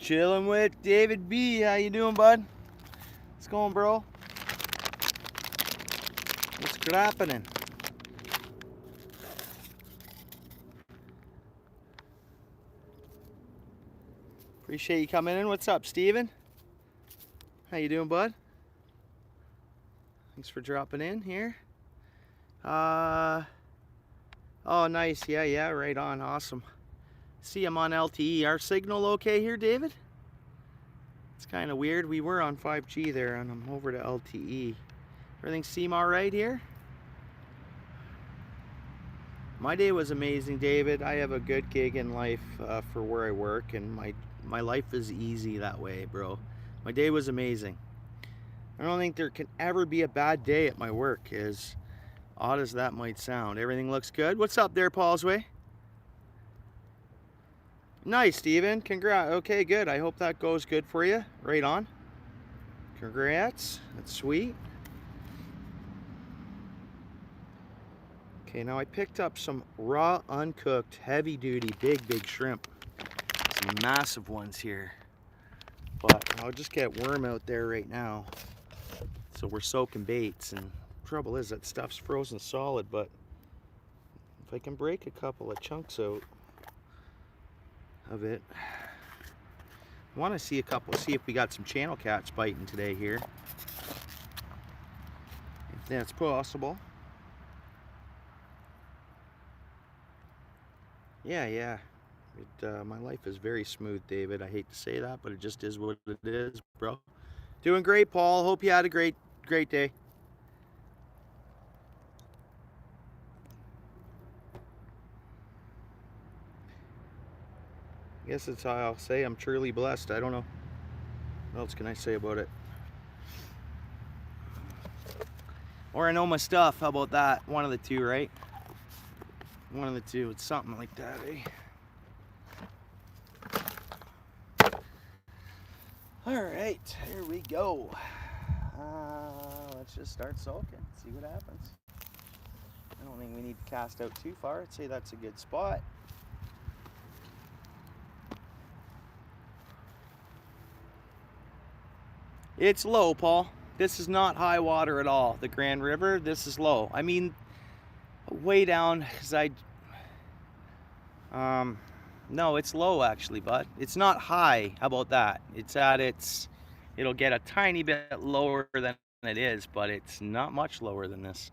Chilling with David B. How you doing, bud? What's going, bro? What's happening? Appreciate you coming in. What's up, Steven? How you doing, bud? Thanks for dropping in here. Oh, nice. Yeah, right on. Awesome. See, I'm on LTE. Our signal okay here, David? It's kind of weird. We were on 5G there, and I'm over to LTE. Everything seem all right here? My day was amazing, David. I have a good gig in life for where I work, and my life is easy that way, bro. My day was amazing. I don't think there can ever be a bad day at my work, as odd as that might sound. Everything looks good. What's up there, Paulsway? Nice, Steven. Congrats. Okay, good. I hope that goes good for you. Right on. Congrats. That's sweet. Okay, now I picked up some raw, uncooked, heavy-duty, big shrimp. Some massive ones here. But I'll just get worm out there right now. So we're soaking baits, and the trouble is that stuff's frozen solid, but if I can break a couple of chunks out of it. I want to see if we got some channel cats biting today here. If that's possible. Yeah. My life is very smooth, David. I hate to say that, but it just is what it is, bro. Doing great, Paul. Hope you had a great day. I guess that's how I'll say I'm truly blessed. I don't know. What else can I say about it? Or I know my stuff. How about that? One of the two, right? One of the two. It's something like that, eh? Alright, here we go. Let's just start soaking. See what happens. I don't think we need to cast out too far. I'd say that's a good spot. It's low, Paul. This is not high water at all. The Grand River, this is low. I mean, way down, because no, it's low actually, but it's not high. How about that? It'll get a tiny bit lower than it is, but it's not much lower than this.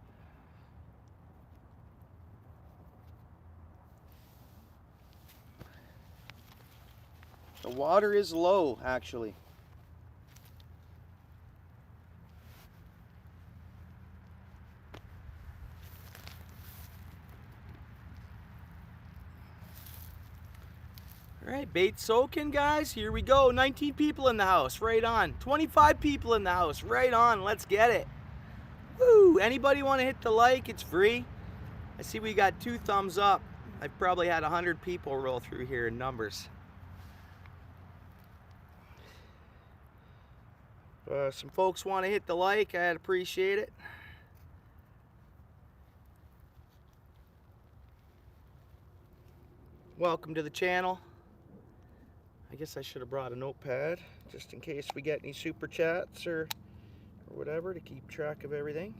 The water is low, actually. All right, bait soaking, guys. Here we go. 19 people in the house. Right on. 25 people in the house. Right on. Let's get it. Woo! Anybody want to hit the like? It's free. I see we got 2 thumbs up. I've probably had 100 people roll through here in numbers. Some folks want to hit the like. I'd appreciate it. Welcome to the channel. I guess I should have brought a notepad just in case we get any super chats or whatever to keep track of everything.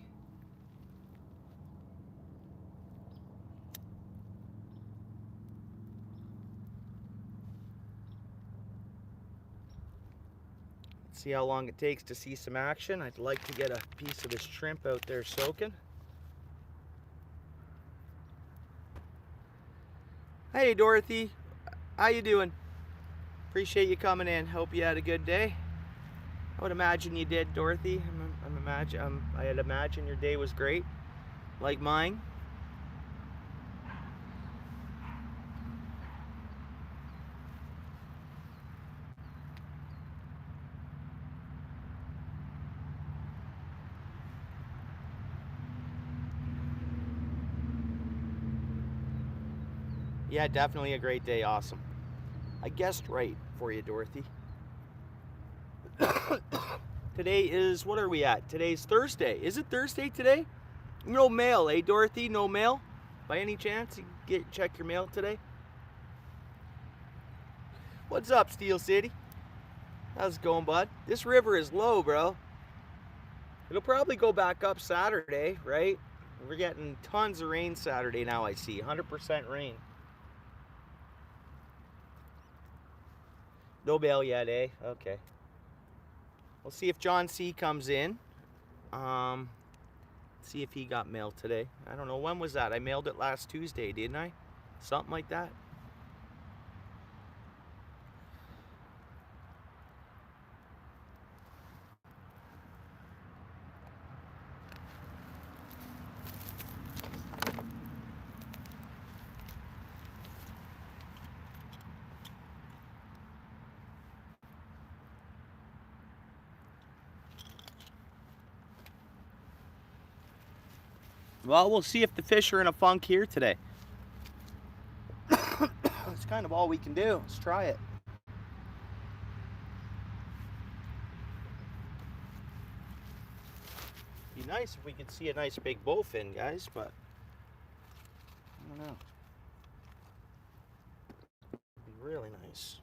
Let's see how long it takes to see some action. I'd like to get a piece of this shrimp out there soaking. Hey Dorothy, how you doing? Appreciate you coming in. Hope you had a good day. I would imagine you did, Dorothy. I'd imagine your day was great, like mine. Yeah, definitely a great day. Awesome. I guessed right for you, Dorothy. Today is, what are we at? Today's Thursday. Is it Thursday today? No mail, eh, Dorothy? No mail? By any chance, you check your mail today? What's up, Steel City? How's it going, bud? This river is low, bro. It'll probably go back up Saturday, right? We're getting tons of rain Saturday now, I see. 100% rain. No bail yet, eh? Okay. We'll see if John C. comes in. See if he got mail today. I don't know, when was that? I mailed it last Tuesday, didn't I? Something like that. Well, we'll see if the fish are in a funk here today. That's kind of all we can do. Let's try it. Be nice if we could see a nice big bowfin, guys, but I don't know. Be really nice.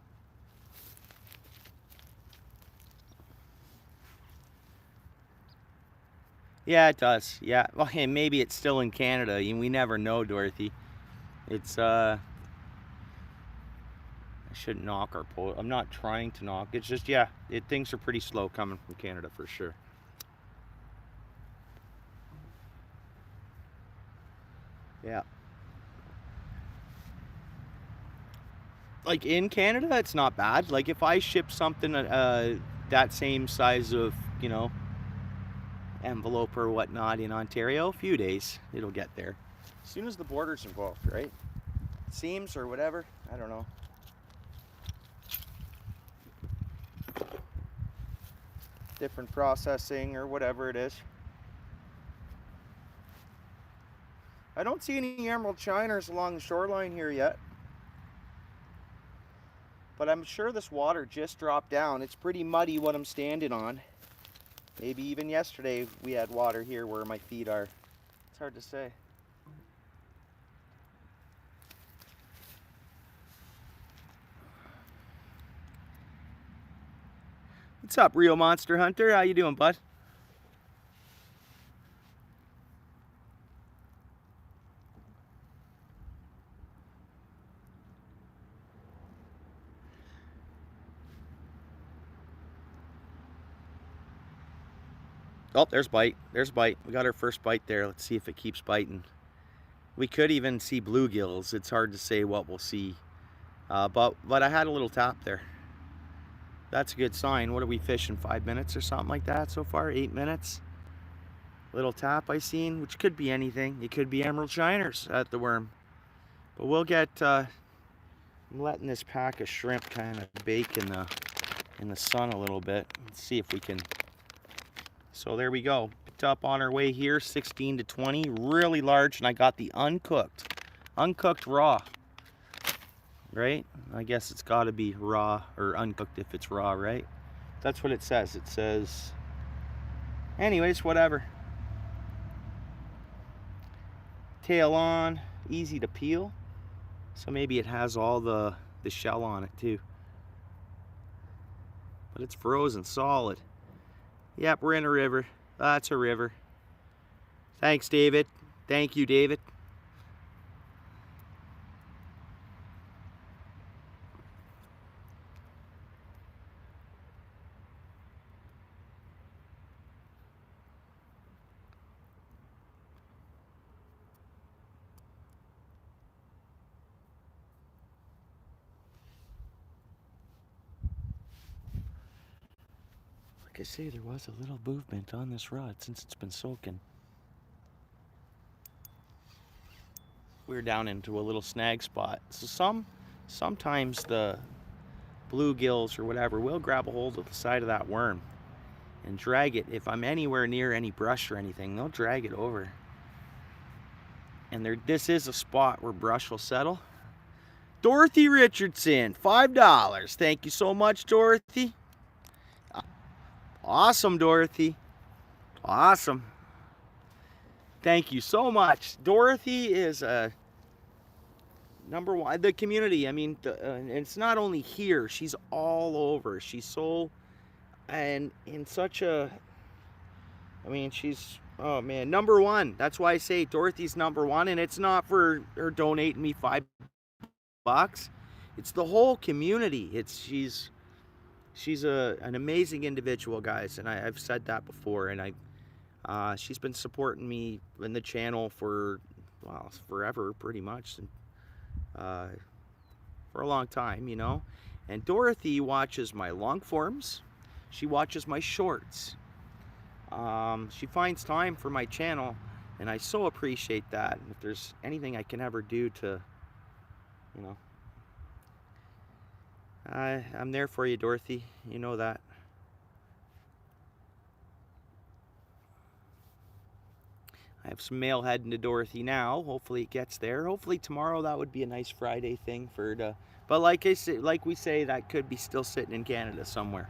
Yeah, it does. Yeah. Well, hey, maybe it's still in Canada. We never know, Dorothy. It's I shouldn't knock our pole. I'm not trying to knock. It's just, yeah, things are pretty slow coming from Canada for sure. Yeah. Like in Canada, it's not bad. Like if I ship something that same size of, you know, envelope or whatnot in Ontario, a few days, it'll get there. As soon as the border's involved, right? Seams or whatever, I don't know. Different processing or whatever it is. I don't see any emerald shiners along the shoreline here yet. But I'm sure this water just dropped down. It's pretty muddy what I'm standing on. Maybe even yesterday we had water here where my feet are. It's hard to say. What's up, Real Monster Hunter? How you doing, bud? Oh, there's bite. There's bite. We got our first bite there. Let's see if it keeps biting. We could even see bluegills. It's hard to say what we'll see. But I had a little tap there. That's a good sign. What are we fishing? 5 minutes or something like that so far? 8 minutes. Little tap I seen, which could be anything. It could be emerald shiners at the worm. But we'll get. I'm letting this pack of shrimp kind of bake in the sun a little bit. Let's see if we can. So there we go. Picked up on our way here, 16 to 20, really large, and I got the uncooked raw. Right? I guess it's got to be raw or uncooked if it's raw, right? That's what it says. It says. Anyways, whatever. Tail on, easy to peel. So maybe it has all the shell on it too. But it's frozen solid. Yep, we're in a river. That's a river. Thanks, David. Thank you, David. Like I say, there was a little movement on this rod since it's been soaking. We're down into a little snag spot. So sometimes the bluegills or whatever will grab a hold of the side of that worm and drag it. If I'm anywhere near any brush or anything, they'll drag it over. And this is a spot where brush will settle. Dorothy Richardson, $5. Thank you so much, Dorothy. Awesome, Dorothy. Awesome. Thank you so much. Dorothy is number one, the community. I mean, and it's not only here. She's all over. She's so, and in such a, I mean, she's, oh man, number one. That's why I say Dorothy's number one, and it's not for her donating me $5. It's the whole community. She's an amazing individual, guys, and I've said that before, and she's been supporting me in the channel for, well, forever, pretty much, and for a long time, you know. And Dorothy watches my long forms. She watches my shorts. She finds time for my channel, and I so appreciate that. And if there's anything I can ever do to, you know, I'm there for you, Dorothy. You know that. I have some mail heading to Dorothy now. Hopefully it gets there. Hopefully tomorrow. That would be a nice Friday thing for her to. But like we say, that could be still sitting in Canada somewhere.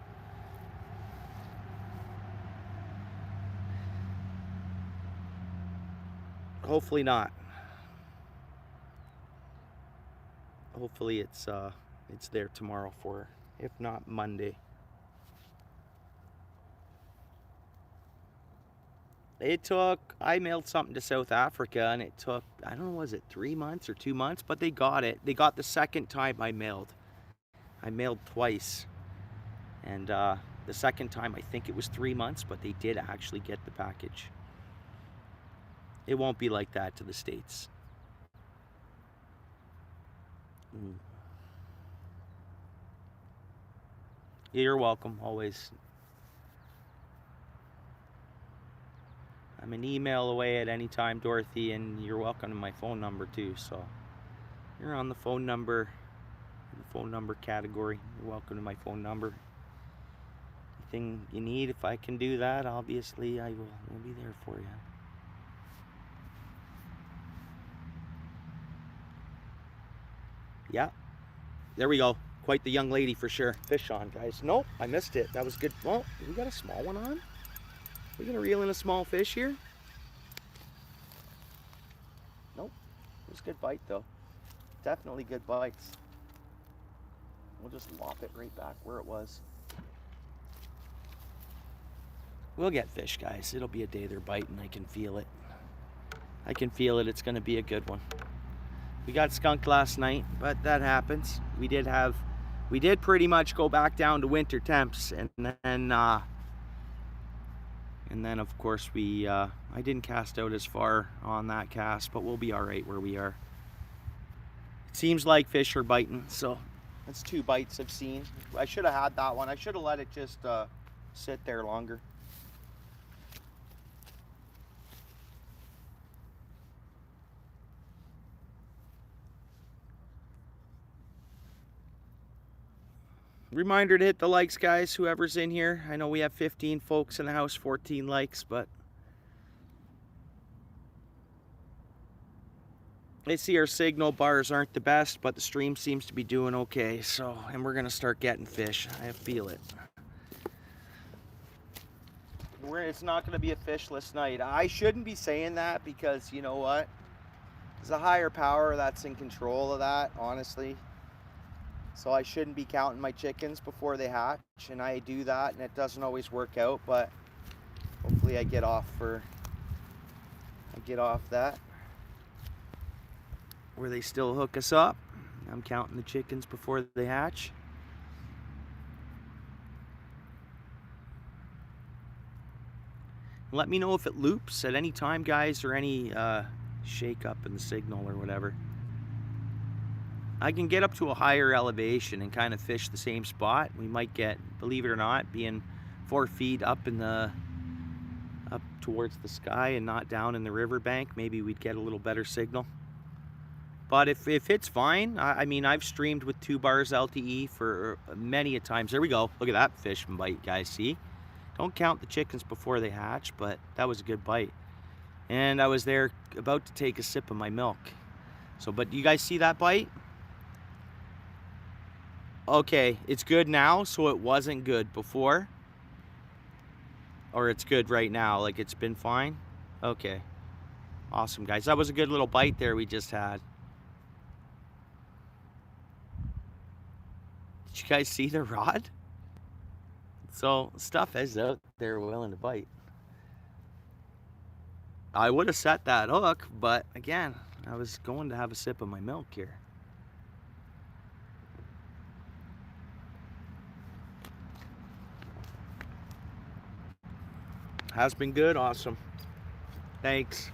Hopefully not. Hopefully it's there tomorrow for her, if not Monday. I mailed something to South Africa, and it took, I don't know, was it 3 months or 2 months? But they got it. They got the second time I mailed. I mailed twice. And the second time, I think it was 3 months, but they did actually get the package. It won't be like that to the States. You're welcome, always. I'm an email away at any time, Dorothy, and you're welcome to my phone number too. So you're on the phone number, category. You're welcome to my phone number. Anything you need, if I can do that, obviously I'll be there for you. Yeah, there we go. Quite the young lady for sure. Fish on, guys. Nope, I missed it. That was good. Well, we got a small one on. We're gonna reel in a small fish here. Nope, it was a good bite though. Definitely good bites. We'll just lop it right back where it was. We'll get fish, guys. It'll be a day they're biting. I can feel it. I can feel it. It's gonna be a good one. We got skunked last night, but that happens. We did pretty much go back down to winter temps, and then of course I didn't cast out as far on that cast, but we'll be all right where we are. It seems like fish are biting, so that's 2 bites I've seen. I should have had that one. I should have let it just sit there longer. Reminder to hit the likes, guys, whoever's in here. I know we have 15 folks in the house, 14 likes, but I see our signal bars aren't the best, but the stream seems to be doing okay. So, and we're gonna start getting fish. I feel it. It's not gonna be a fishless night. I shouldn't be saying that, because you know what? There's a higher power that's in control of that, honestly. So I shouldn't be counting my chickens before they hatch, and I do that, and it doesn't always work out, but hopefully I get off that, where they still hook us up. I'm counting the chickens before they hatch. Let me know if it loops at any time, guys, or any shake up in the signal or whatever. I can get up to a higher elevation and kind of fish the same spot. We might get, believe it or not, being 4 feet up towards the sky and not down in the riverbank, maybe we'd get a little better signal. But if it's fine, I mean, I've streamed with 2 bars LTE for many a times. There we go. Look at that fish bite, guys. See? Don't count the chickens before they hatch, but that was a good bite. And I was there about to take a sip of my milk. So, but you guys see that bite? Okay, it's good now, so it wasn't good before. Or it's good right now, like it's been fine. Okay, awesome, guys. That was a good little bite there we just had. Did you guys see the rod? So stuff is out there willing to bite. I would have set that hook, but again, I was going to have a sip of my milk here. Has been good, awesome. Thanks.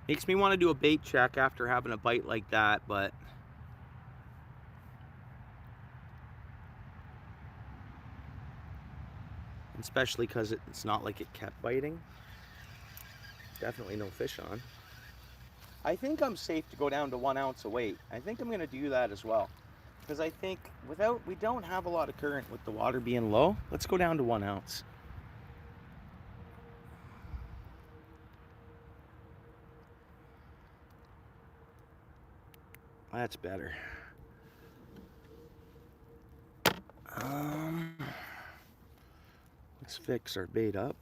Makes me want to do a bait check after having a bite like that, but especially because it's not like it kept biting. Definitely no fish on. I think I'm safe to go down to 1 ounce of weight. I think I'm gonna do that as well. Because I think we don't have a lot of current with the water being low. Let's go down to 1 ounce. That's better. Let's fix our bait up.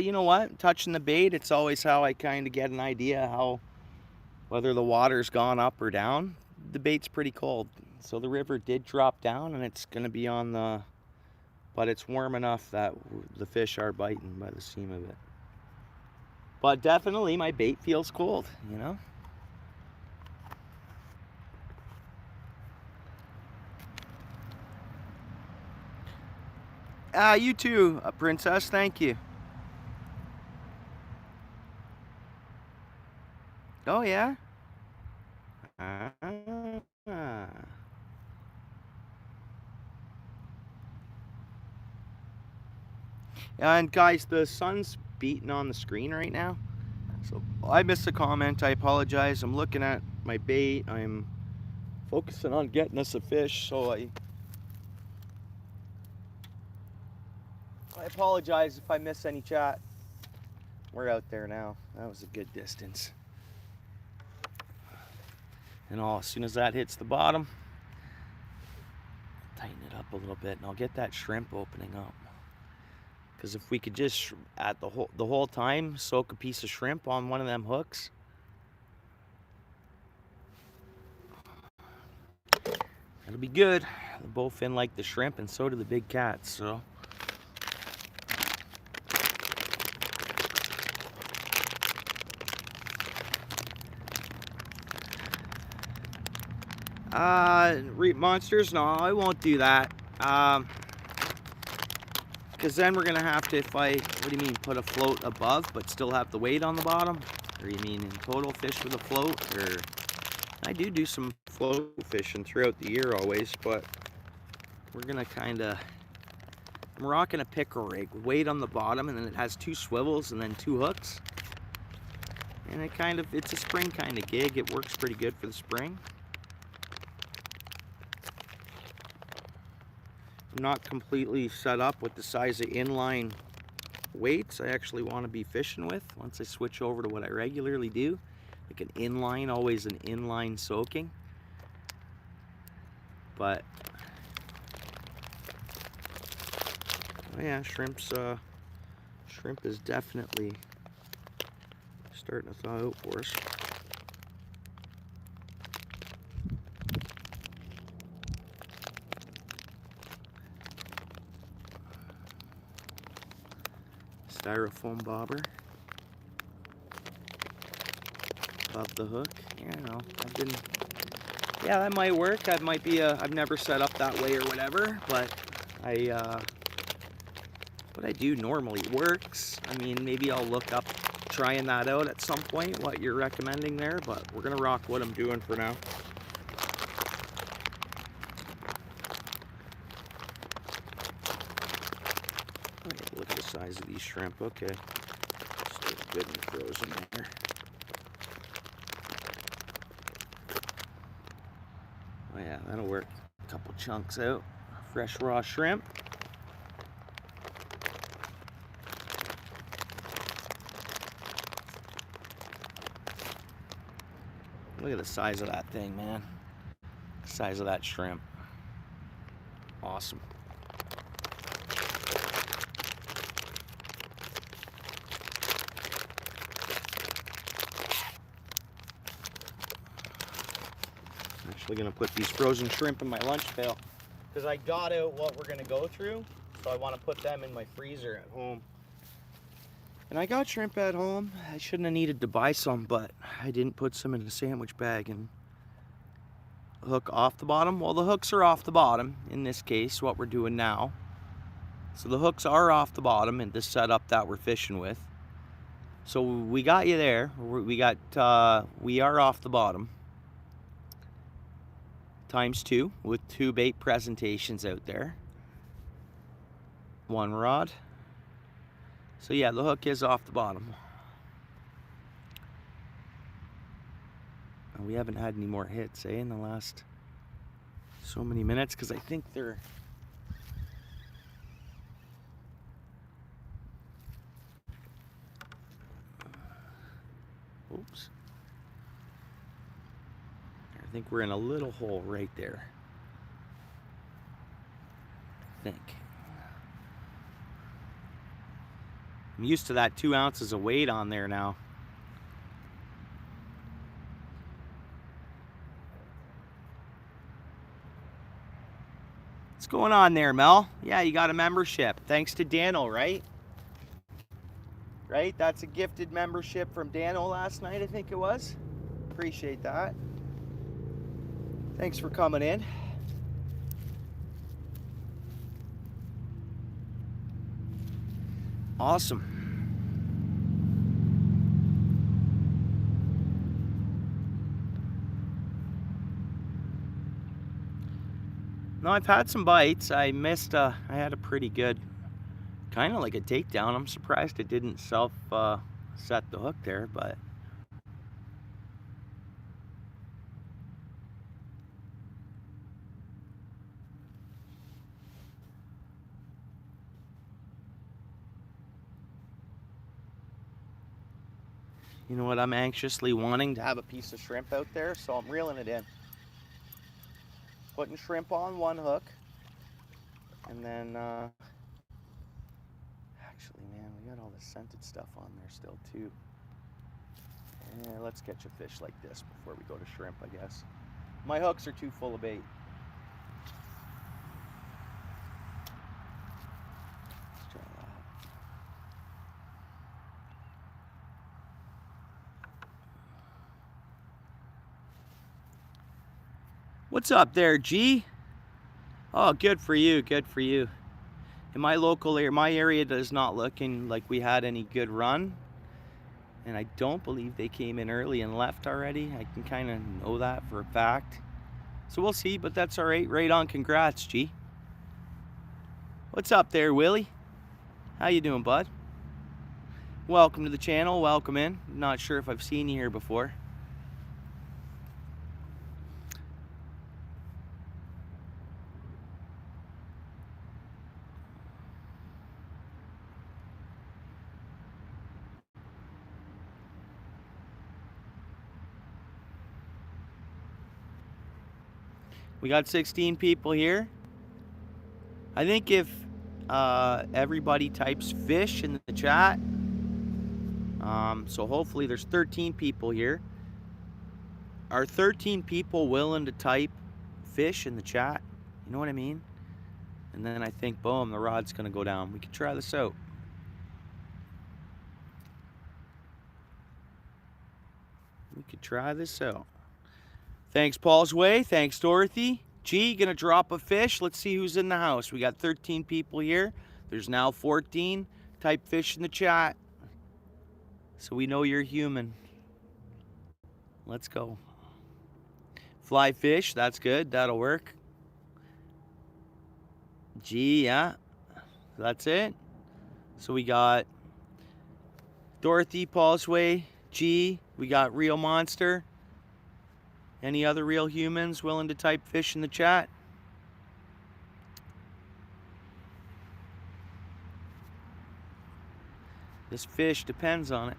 You know what? Touching the bait, it's always how I kind of get an idea how whether the water's gone up or down. The bait's pretty cold. So the river did drop down and it's going to be on the, but it's warm enough that the fish are biting by the seam of it. But definitely my bait feels cold, you know? You too, Princess, thank you. Oh yeah? And guys, the sun's beating on the screen right now. So I missed a comment, I apologize. I'm looking at my bait, I'm focusing on getting us a fish, so I apologize if I miss any chat. We're out there now. That was a good distance. And as soon as that hits the bottom, tighten it up a little bit and I'll get that shrimp opening up. Because if we could just, at the whole time, soak a piece of shrimp on one of them hooks. It'll be good. They both fin like the shrimp and so do the big cats, so. Reap monsters? No, I won't do that. Because then we're gonna have to, what do you mean, put a float above but still have the weight on the bottom? Or you mean in total fish with a float? Or I do some float fishing throughout the year always, but we're gonna kinda, I'm rocking a pickerel rig, weight on the bottom, and then it has 2 swivels and then 2 hooks. And it's a spring kind of gig. It works pretty good for the spring. I'm not completely set up with the size of inline weights I actually want to be fishing with once I switch over to what I regularly do, like an inline, always an inline soaking. But oh yeah, shrimp is definitely starting to thaw out for us. Styrofoam bobber above the hook. Yeah, no, yeah, that might work. That might be I've never set up that way or whatever, but what I do normally works. I mean, maybe I'll look up trying that out at some point, what you're recommending there, but we're gonna rock what I'm doing for now. Look at the size of these shrimp. Okay, still good and frozen there. Oh yeah, that'll work. A couple chunks out. Fresh raw shrimp. Look at the size of that thing, man. The size of that shrimp. Awesome. Actually gonna put these frozen shrimp in my lunch pail because I got out what we're gonna go through, so I want to put them in my freezer at home. And I got shrimp at home. I shouldn't have needed to buy some, but I didn't put some in a sandwich bag and hook off the bottom. Well, the hooks are off the bottom in this case, what we're doing now. So the hooks are off the bottom in this setup that we're fishing with. So we got you there. We are off the bottom. ×2 with 2 bait presentations out there. 1 rod. So yeah, the hook is off the bottom. And we haven't had any more hits, in the last so many minutes, because I think they're... Oops. I think we're in a little hole right there. I think. I'm used to that 2 ounces of weight on there now. What's going on there, Mel? Yeah, you got a membership. Thanks to Daniel, right? Right? That's a gifted membership from Daniel last night, I think it was. Appreciate that. Thanks for coming in. Awesome. No, I've had some bites. I had a pretty good, kind of like a takedown. I'm surprised it didn't set the hook there, but you know what? I'm anxiously wanting to have a piece of shrimp out there, so I'm reeling it in. Putting shrimp on 1 hook, and then actually, man, we got all the scented stuff on there still too. Yeah, let's catch a fish like this before we go to shrimp, I guess. My hooks are too full of bait. Let's try that. What's up there, G? Oh, good for you, good for you. In my local area, my area does not looking like we had any good run. And I don't believe they came in early and left already. I can kind of know that for a fact. So we'll see, but that's all right. Right on, congrats, G. What's up there, Willie? How you doing, bud? Welcome to the channel, welcome in. Not sure if I've seen you here before. We got 16 people here. I think if everybody types fish in the chat, so hopefully there's 13 people here. Are 13 people willing to type fish in the chat? You know what I mean? And then I think, boom, the rod's gonna go down. We can try this out. We could try this out. Thanks, Paul's Way. Thanks, Dorothy. G, gonna drop a fish. Let's see who's in the house. We got 13 people here. There's now 14. Type fish in the chat so we know you're human. Let's go. Fly fish, that's good. That'll work. G, yeah. That's it. So we got Dorothy, Paul's Way, G. We got Real Monster. Any other real humans willing to type fish in the chat? This fish depends on it.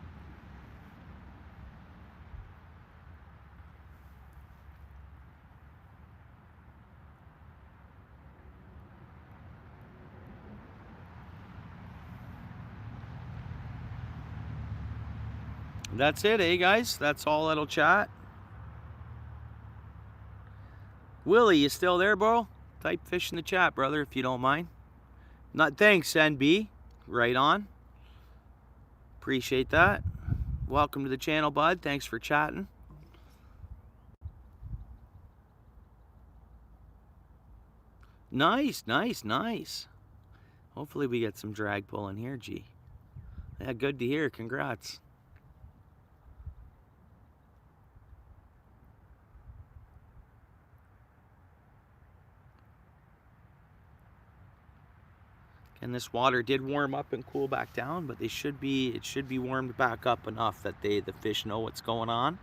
That's it, guys? That's all that'll chat. Willie, you still there, bro? Type fish in the chat, brother, if you don't mind. Not thanks, NB. Right on. Appreciate that. Welcome to the channel, bud. Thanks for chatting. Nice, nice, nice. Hopefully we get some drag pulling here, G. Yeah, good to hear. Congrats. And this water did warm up and cool back down, but it should be warmed back up enough that the fish know what's going on,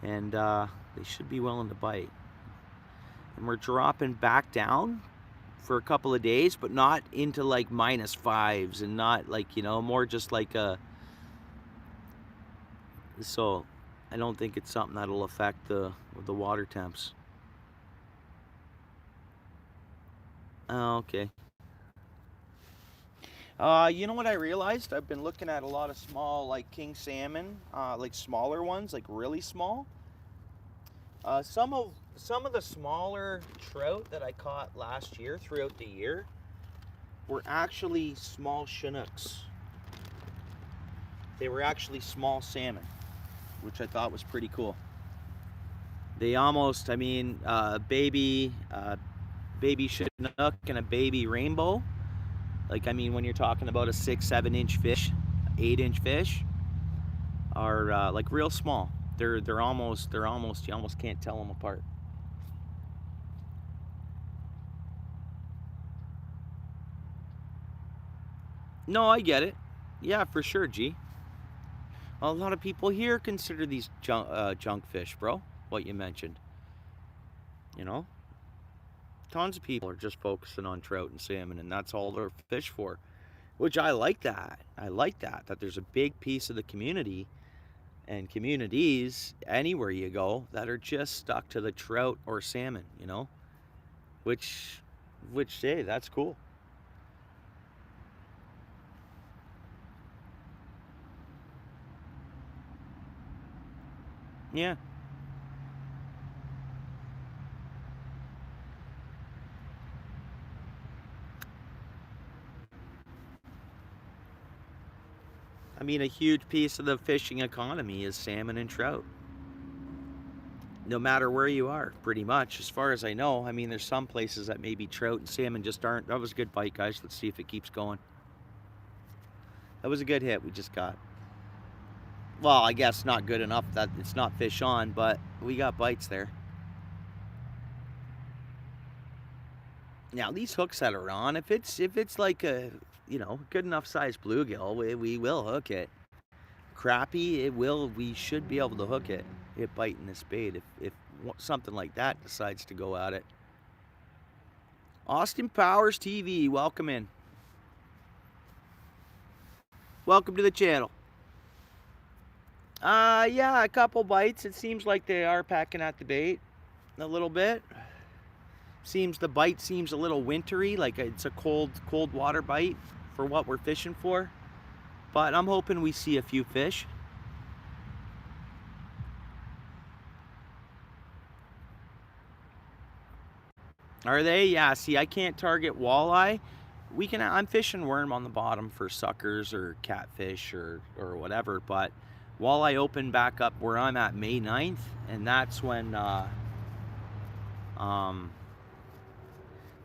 and they should be willing to bite. And we're dropping back down for a couple of days, but not into like -5s, and not like, you know, more just like a. So I don't think it's something that'll affect the water temps. Oh, okay. You know what I realized? I've been looking at a lot of small, like king salmon, like smaller ones, like really small. Some of the smaller trout that I caught last year, throughout the year, were actually small Chinooks. They were actually small salmon, which I thought was pretty cool. They almost, I mean, baby Chinook and a baby rainbow. Like, I mean, when you're talking about a 6-7 inch fish, 8-inch fish, are like real small. They're almost, you almost can't tell them apart. No, I get it. Yeah, for sure, G. A lot of people here consider these junk fish, bro. What you mentioned. You know? Tons of people are just focusing on trout and salmon, and that's all they're fish for. Which I like that. I like that there's a big piece of the community and communities anywhere you go that are just stuck to the trout or salmon, you know? Which hey, that's cool. Yeah. I mean, a huge piece of the fishing economy is salmon and trout. No matter where you are, pretty much, as far as I know. I mean, there's some places that maybe trout and salmon just aren't. That was a good bite, guys. Let's see if it keeps going. That was a good hit we just got. Well, I guess not good enough that it's not fish on, but we got bites there. Now, these hooks that are on, if it's like a, you know, good enough size bluegill, we will hook it. Crappie, we should be able to hook it biting this bait if something like that decides to go at it. Austin Powers TV, welcome in. Welcome to the channel. Yeah, a couple bites. It seems like they are packing at the bait a little bit. The bite seems a little wintry, like it's a cold water bite for what we're fishing for. But I'm hoping we see a few fish. Are they? Yeah, see, I can't target walleye. I'm fishing worm on the bottom for suckers or catfish or whatever, but walleye open back up where I'm at May 9th, and that's when I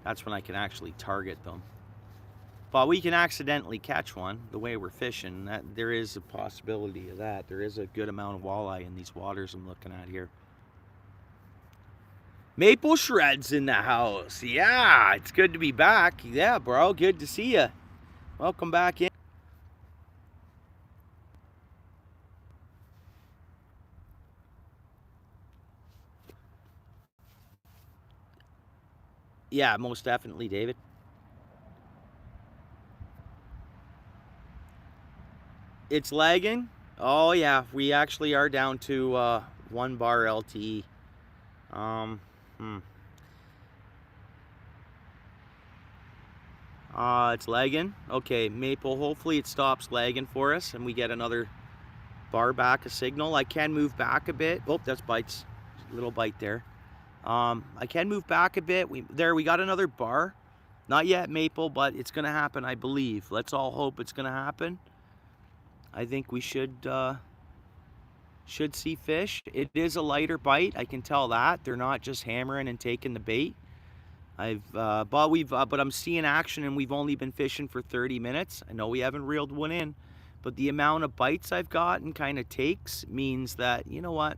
can actually target them. But we can accidentally catch one the way we're fishing. There is a possibility of that. There is a good amount of walleye in these waters I'm looking at here. Maple Shred's in the house. Yeah, it's good to be back. Yeah, bro, good to see you. Welcome back in. Yeah, most definitely, David. It's lagging? Oh yeah, we actually are down to 1 bar LTE. It's lagging. Okay, Maple, hopefully it stops lagging for us and we get another bar back, a signal. I can move back a bit. Oh, that's bites. Little bite there. I can move back a bit. We got another bar. Not yet maple, but it's gonna happen, I believe. Let's all hope it's gonna happen. I think we should see fish. It is a lighter bite, I can tell that. They're not just hammering and taking the bait. But I'm seeing action, and we've only been fishing for 30 minutes. I know we haven't reeled one in, but the amount of bites I've gotten kind of takes means that, you know what,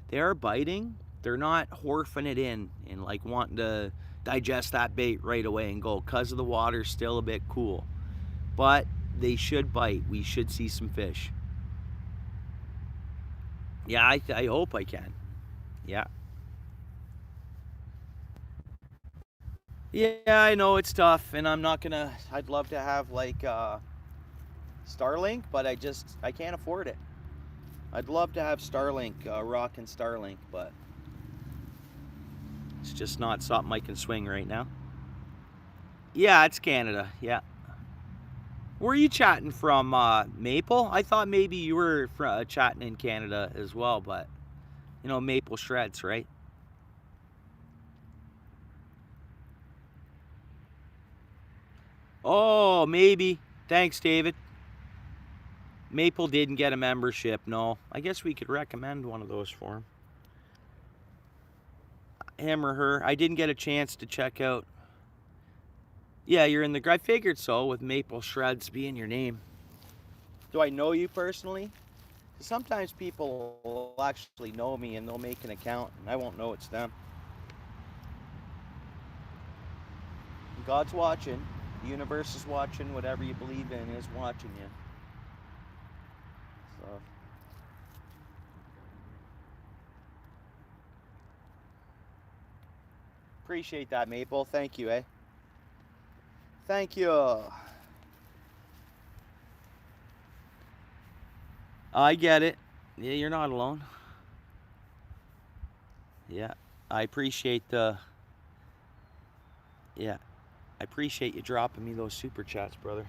they are biting. They're not horfing it in and like wanting to digest that bait right away and go, because of the water's still a bit cool. But they should bite. We should see some fish. Yeah, I hope I can. Yeah. Yeah, I know it's tough, and I'm not gonna. I'd love to have like Starlink, but I can't afford it. I'd love to have Starlink, rockin' Starlink, but it's just not something I can swing right now. Yeah, it's Canada. Yeah. Where are you chatting from, Maple? I thought maybe you were chatting in Canada as well, but you know, maple shreds, right? Oh, maybe. Thanks, David. Maple didn't get a membership, no. I guess we could recommend one of those for him or her. I didn't get a chance to check out. Yeah, you're in the... I figured so, with Maple Shreds being your name. Do I know you personally? Sometimes people will actually know me and they'll make an account and I won't know it's them. God's watching. The universe is watching. Whatever you believe in is watching you. So... appreciate that, Maple. Thank you, eh? Thank you. I get it. Yeah, you're not alone. Yeah, I appreciate the... yeah, I appreciate you dropping me those super chats, brother.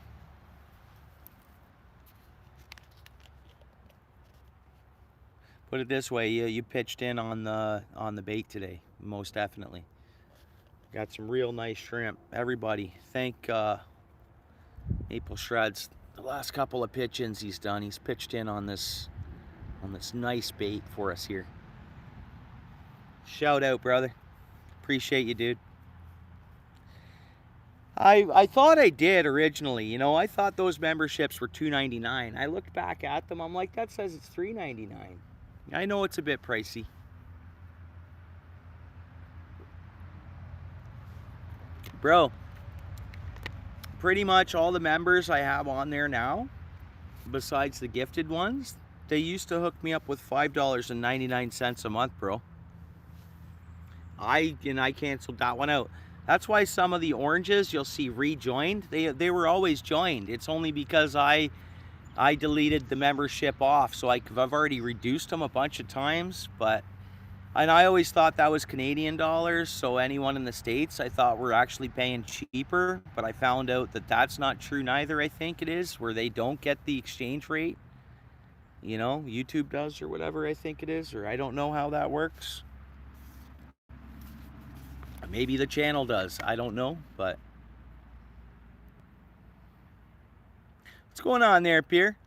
Put it this way, you pitched in on the bait today, most definitely. Got some real nice shrimp. Everybody, thank Maple Shreds. The last couple of pitch-ins he's done, he's pitched in on this nice bait for us here. Shout out, brother. Appreciate you, dude. I thought I did originally, you know. I thought those memberships were $2.99. I looked back at them, I'm like, that says it's $3.99. I know it's a bit pricey. Bro, pretty much all the members I have on there now, besides the gifted ones, they used to hook me up with $5.99 a month, bro. I canceled that one out. That's why some of the oranges you'll see rejoined. They were always joined. It's only because I deleted the membership off, so I've already reduced them a bunch of times. And I always thought that was Canadian dollars, so anyone in the States I thought were actually paying cheaper, but I found out that that's not true neither. I think it is, where they don't get the exchange rate. You know, YouTube does or whatever, I think it is, or I don't know how that works. Maybe the channel does, I don't know, but... what's going on there, Pierre?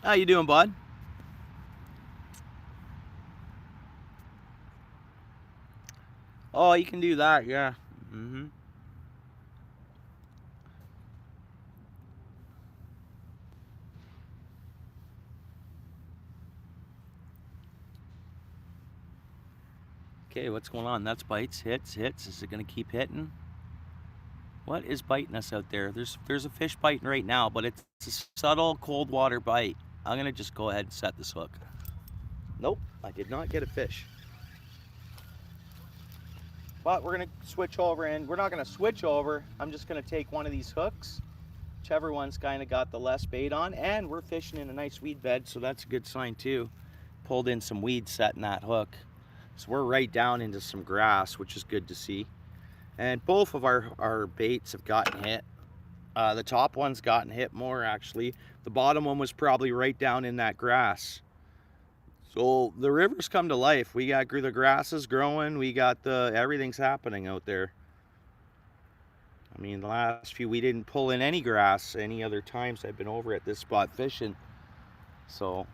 How you doing, bud? Oh, you can do that, yeah. Mm-hmm. Okay, what's going on? That's bites, hits. Is it gonna keep hitting? What is biting us out there? There's a fish biting right now, but it's a subtle cold water bite. I'm gonna just go ahead and set this hook. Nope, I did not get a fish. But we're gonna switch over, and we're not gonna switch over. I'm just gonna take one of these hooks, whichever one's kind of got the less bait on, and we're fishing in a nice weed bed, so that's a good sign too. Pulled in some weeds setting that hook. So we're right down into some grass, which is good to see. And both of our baits have gotten hit. The top one's gotten hit more, actually. The bottom one was probably right down in that grass. So the river's come to life. We got the grass is growing. We got everything's happening out there. I mean, the last few, we didn't pull in any grass any other times I've been over at this spot fishing. So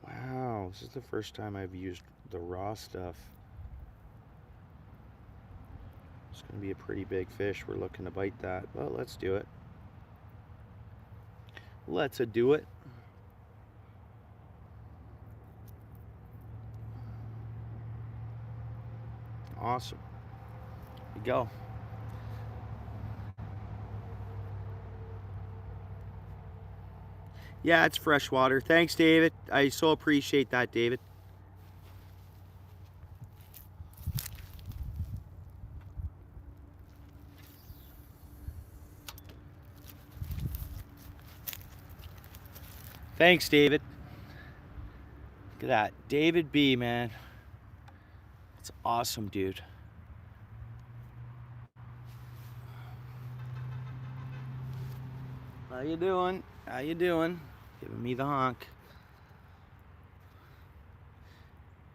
wow, this is the first time I've used the raw stuff. It's gonna be a pretty big fish. We're looking to bite that. Well, let's do it. Let's do it. Awesome. Here we go. Yeah, it's freshwater. Thanks, David. I so appreciate that, David. Thanks, David. Look at that. David B, man. It's awesome, dude. How you doing? How you doing? Giving me the honk.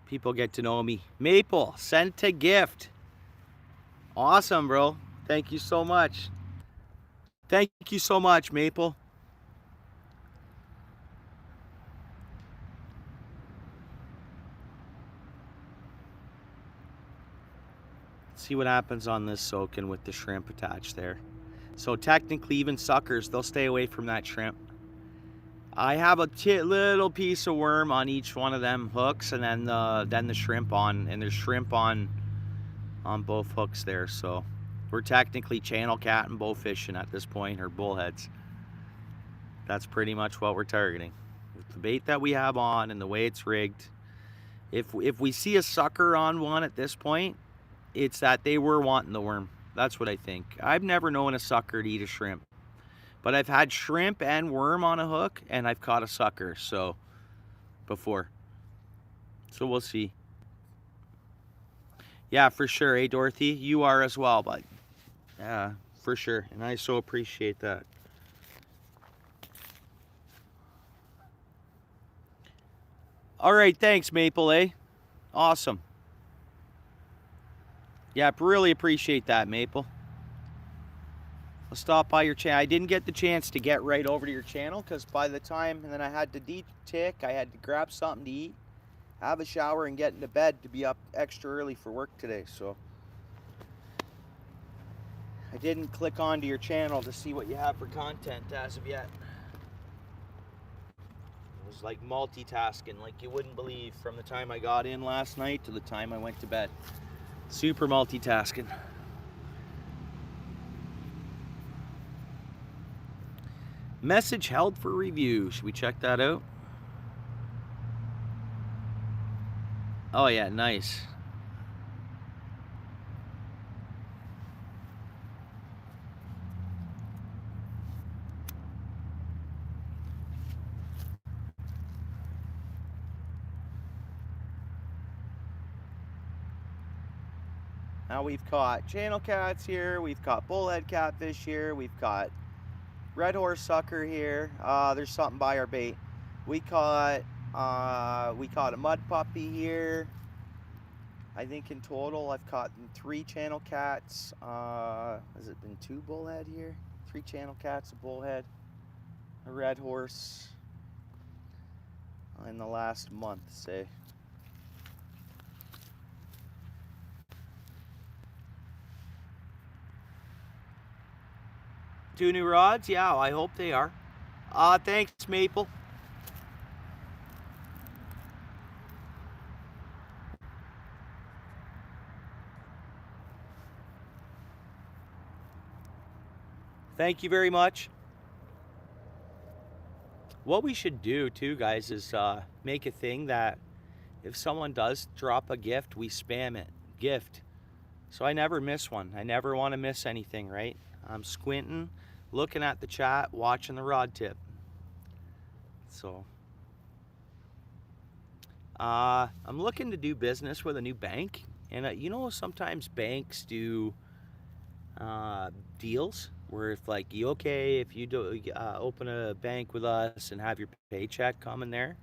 People get to know me. Maple, sent a gift. Awesome, bro. Thank you so much. Thank you so much, Maple. See what happens on this soaking with the shrimp attached there. So technically, even suckers, they'll stay away from that shrimp. I have a little piece of worm on each one of them hooks, and then the shrimp on, and there's shrimp on both hooks there. So we're technically channel cat and bow fishing at this point, or bullheads. That's pretty much what we're targeting. With the bait that we have on and the way it's rigged, if we see a sucker on one at this point, it's that they were wanting the worm. That's what I think. I've never known a sucker to eat a shrimp, but I've had shrimp and worm on a hook, and I've caught a sucker before. So we'll see. Yeah, for sure. Hey, Dorothy, you are as well, bud. Yeah, for sure. And I so appreciate that. All right, thanks, Maple, eh? Awesome. Yeah, really appreciate that, Maple. I'll stop by your channel. I didn't get the chance to get right over to your channel because by the time, and then I had to de-tick, I had to grab something to eat, have a shower, and get into bed to be up extra early for work today. So I didn't click onto your channel to see what you have for content as of yet. It was like multitasking, like you wouldn't believe, from the time I got in last night to the time I went to bed. Super multitasking. Message held for review. Should we check that out? Oh yeah, nice. Now we've caught channel cats here, we've caught bullhead catfish here, we've caught red horse sucker here. There's something by our bait. We caught a mud puppy here. I think in total I've caught 3 channel cats. Has it been 2 bullhead here? 3 channel cats, a bullhead, a red horse in the last month, say. 2 new rods? Yeah, I hope they are. Thanks, Maple. Thank you very much. What we should do too, guys, is make a thing that if someone does drop a gift, we spam it. Gift. So I never miss one. I never want to miss anything, right? I'm squinting, looking at the chat, watching the rod tip. So I'm looking to do business with a new bank, And you know, sometimes banks do deals where if like you okay if you do open a bank with us and have your paycheck coming there.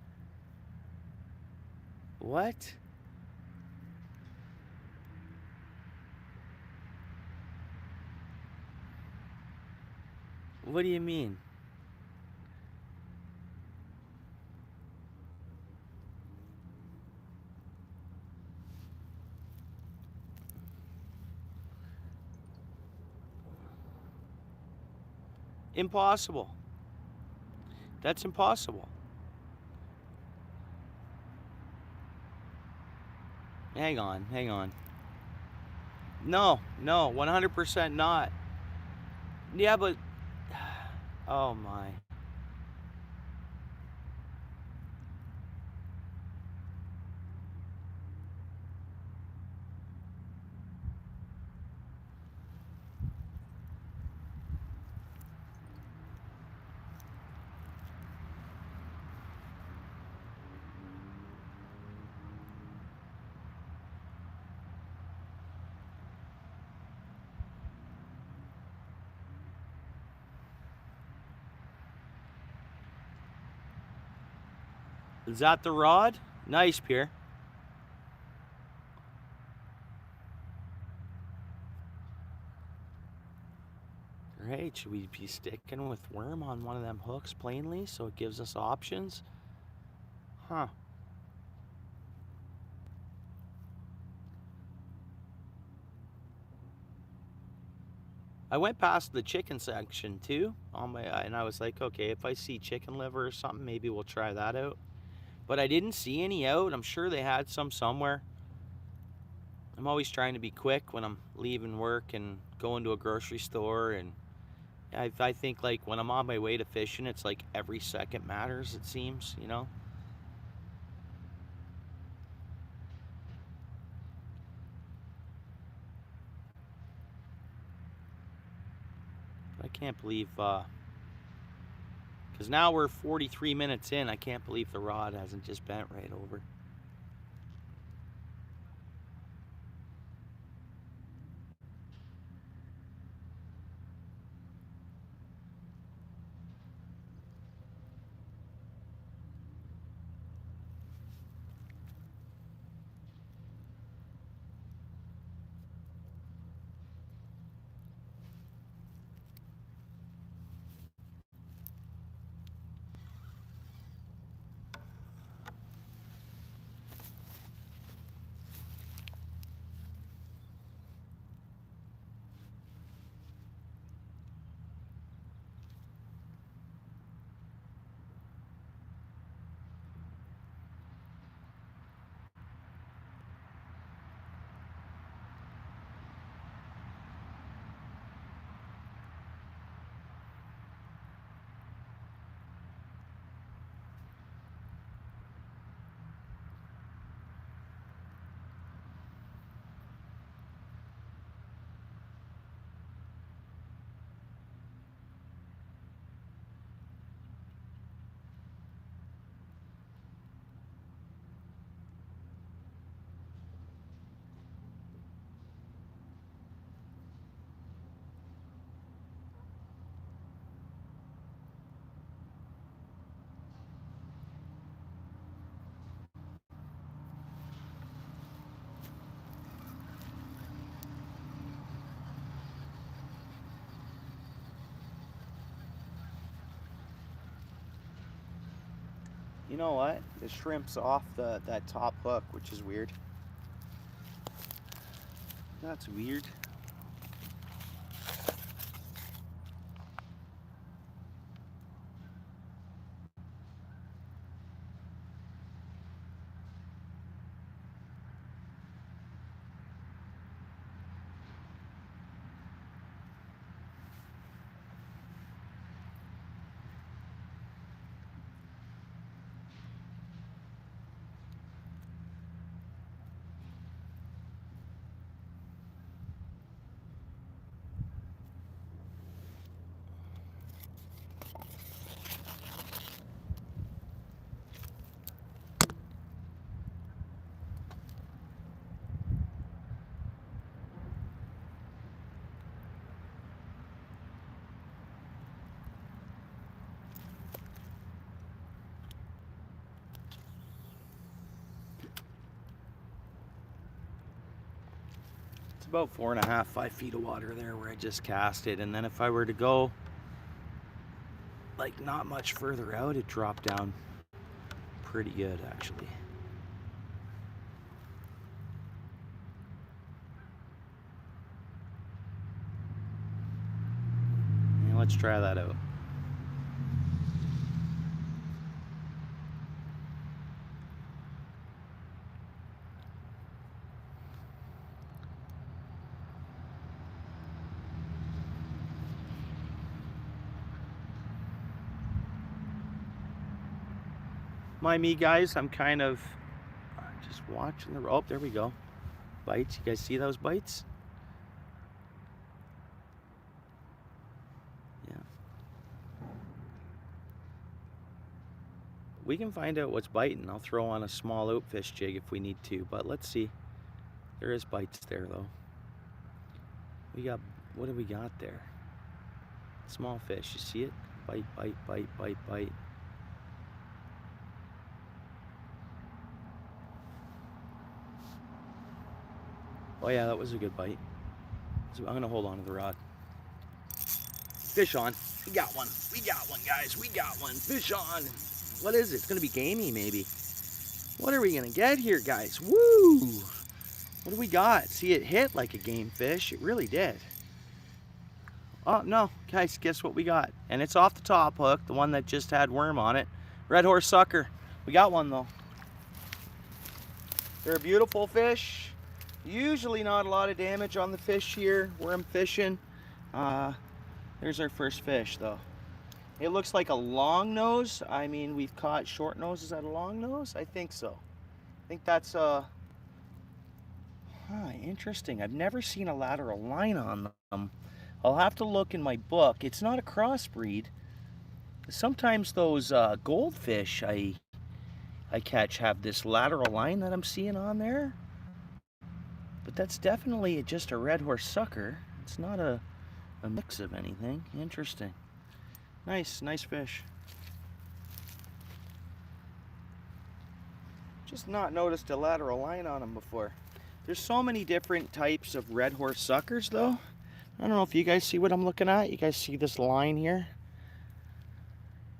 What? What do you mean? Impossible. That's impossible. Hang on, hang on. No, no, 100% not. Yeah, but oh my. Is that the rod? Nice, Pierre. Right, should we be sticking with worm on one of them hooks plainly so it gives us options? Huh. I went past the chicken section too on my, and I was like, okay, if I see chicken liver or something, maybe we'll try that out. But I didn't see any out. I'm sure they had some somewhere. I'm always trying to be quick when I'm leaving work and going to a grocery store. And I think like when I'm on my way to fishing, it's like every second matters, it seems, you know? I can't believe, because now we're 43 minutes in. I can't believe the rod hasn't just bent right over. You know what? The shrimp's off that top hook, which is weird. That's weird. about 4.5, 5 feet of water there where I just cast it. And then if I were to go like not much further out, it dropped down pretty good actually. Yeah, let's try that out. Mind me, guys, I'm kind of just watching the, oh, there we go. Bites, you guys see those bites? Yeah. We can find out what's biting. I'll throw on a small outfish jig if we need to, but let's see. There is bites there though. We got, what do we got there? Small fish, you see it? Bite, bite, bite, bite, bite. Oh yeah, that was a good bite. So I'm gonna hold on to the rod. Fish on. We got one. We got one, guys. We got one. Fish on. What is it? It's gonna be gamey, maybe. What are we gonna get here, guys? Woo! What do we got? See, it hit like a game fish. It really did. Oh, no. Guys, guess what we got? And it's off the top hook, the one that just had worm on it. Red horse sucker. We got one, though. They're a beautiful fish. Usually not a lot of damage on the fish here where I'm fishing. There's our first fish, though. It looks like a long nose. I mean, we've caught short nose. Is that a long nose? I think so. I think that's interesting. I've never seen a lateral line on them. I'll have to look in my book. It's not a crossbreed. Sometimes those goldfish I catch have this lateral line that I'm seeing on there. But that's definitely just a red horse sucker. It's not a mix of anything. Interesting. Nice fish. Just not noticed a lateral line on them before. There's so many different types of red horse suckers though. I don't know if you guys see what I'm looking at. You guys see this line here?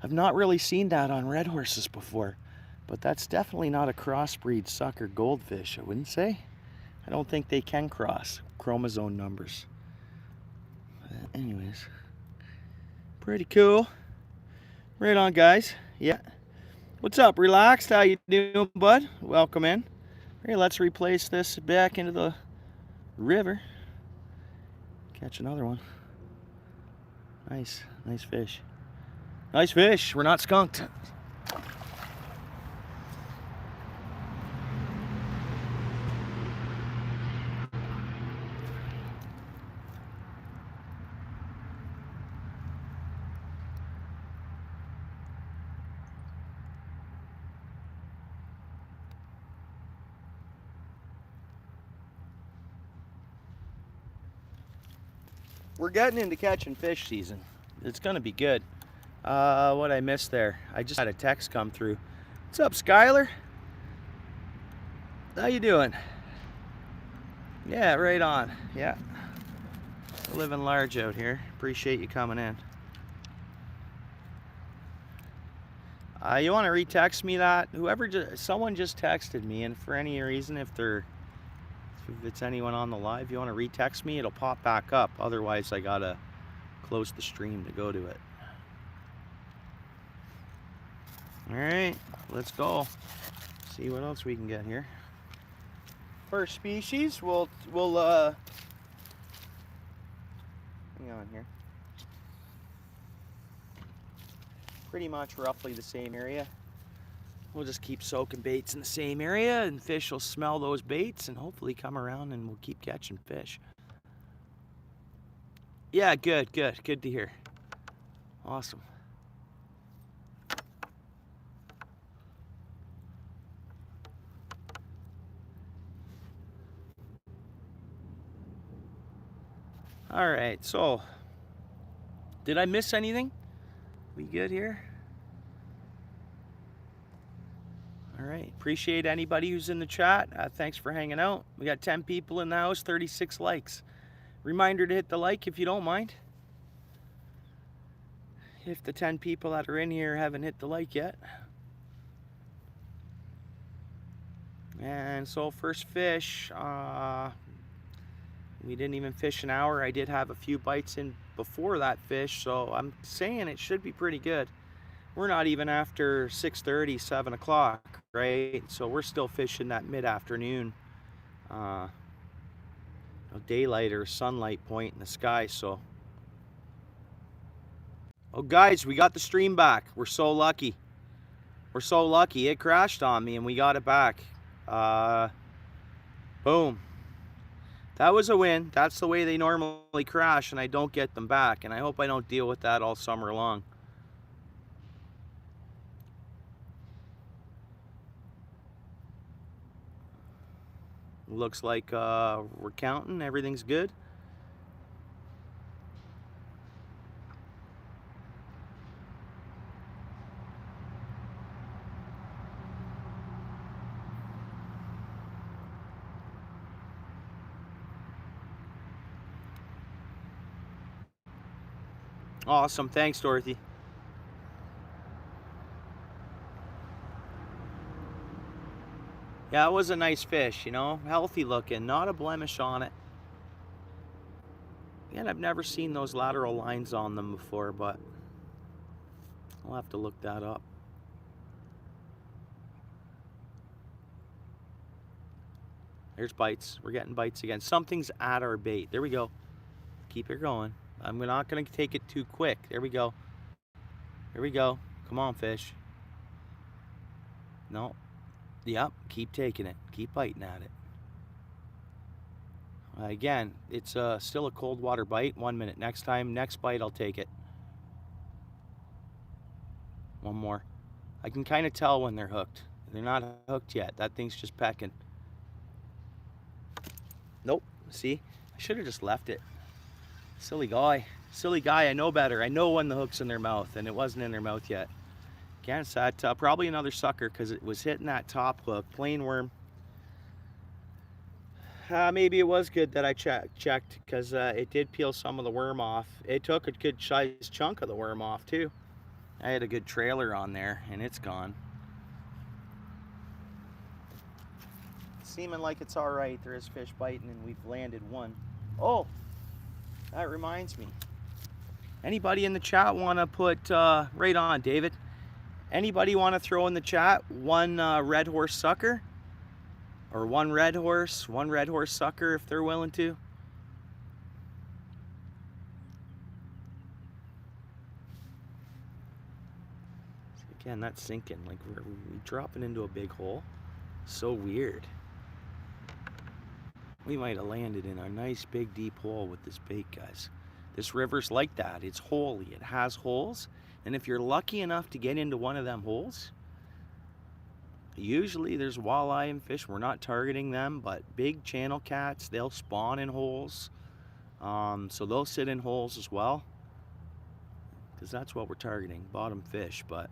I've not really seen that on red horses before, but that's definitely not a crossbreed sucker goldfish, I wouldn't say. I don't think they can cross chromosome numbers. Anyways, pretty cool. Right on, guys. Yeah. What's up, Relaxed? How you doing, bud? Welcome in. Hey, let's replace this back into the river. Catch another one. Nice fish. Nice fish. We're not skunked. We're getting into catching fish season. It's gonna be good. What I missed there? I just had a text come through. What's up, Skylar? How you doing? Yeah, right on. Yeah. We're living large out here. Appreciate you coming in. You want to retext me that? Someone just texted me, and for any reason, if it's anyone on the live, you want to retext me, it'll pop back up. Otherwise, I gotta close the stream to go to it. All right, let's go. See what else we can get here. First species, we'll hang on here. Pretty much roughly the same area. We'll just keep soaking baits in the same area, and fish will smell those baits and hopefully come around, and we'll keep catching fish. Yeah, good to hear. Awesome. All right, so did I miss anything? We good here? All right, appreciate anybody who's in the chat. Thanks for hanging out. We got 10 people in the house, 36 likes. Reminder to hit the like if you don't mind. If the 10 people that are in here haven't hit the like yet. And so first fish, we didn't even fish an hour. I did have a few bites in before that fish, so I'm saying it should be pretty good. We're not even after 6:30, 7 o'clock, right? So we're still fishing that mid-afternoon daylight or sunlight point in the sky. So, oh guys, we got the stream back. We're so lucky. We're so lucky. It crashed on me and we got it back. Boom. That was a win. That's the way they normally crash, and I don't get them back. And I hope I don't deal with that all summer long. Looks like we're counting. Everything's good. Awesome. Thanks, Dorothy. Yeah, it was a nice fish, you know, healthy looking, not a blemish on it. And I've never seen those lateral lines on them before, but I'll have to look that up. There's bites. We're getting bites again. Something's at our bait. There we go. Keep it going. I'm not going to take it too quick. There we go. There we go. Come on, fish. No. Yep. Keep taking it. Keep biting at it. Again, it's still a cold water bite. 1 minute. Next bite, I'll take it. One more. I can kind of tell when they're hooked. They're not hooked yet. That thing's just pecking. Nope. See? I should have just left it. Silly guy. Silly guy. I know better. I know when the hook's in their mouth, and it wasn't in their mouth yet. Again, it's that probably another sucker because it was hitting that top hook. Plain worm. Maybe it was good that I checked because it did peel some of the worm off. It took a good sized chunk of the worm off too. I had a good trailer on there and it's gone. Seeming like it's all right. There is fish biting and we've landed one. Oh, that reminds me. Anybody in the chat want to put, right on, David. Anybody want to throw in the chat one red horse sucker? Or one red horse sucker if they're willing to. So again, that's sinking. Like we're dropping into a big hole. So weird. We might have landed in a nice big deep hole with this bait, guys. This river's like that. It's holy. It has holes. And if you're lucky enough to get into one of them holes, usually there's walleye and fish. We're not targeting them, but big channel cats, they'll spawn in holes. So they'll sit in holes as well, because that's what we're targeting, bottom fish. But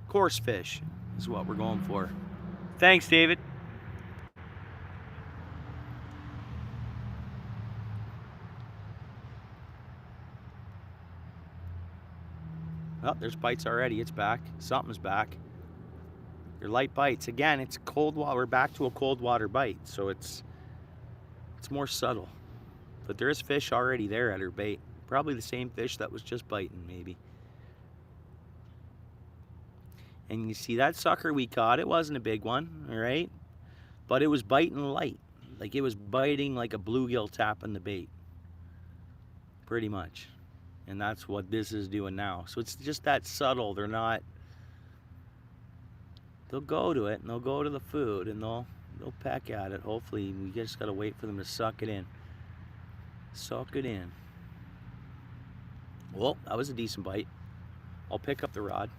coarse fish is what we're going for. Thanks, David. Oh, there's bites already. It's back. Something's back. Your light bites. Again, it's cold water. We're back to a cold water bite, so it's more subtle. But there is fish already there at her bait. Probably the same fish that was just biting, maybe. And you see that sucker we caught, it wasn't a big one, all right? But it was biting light. Like it was biting like a bluegill tapping the bait. Pretty much. And that's what this is doing now. So it's just that subtle. They're not... They'll go to it, and they'll go to the food, and they'll peck at it. Hopefully, we just gotta wait for them to suck it in. Suck it in. Well, that was a decent bite. I'll pick up the rod.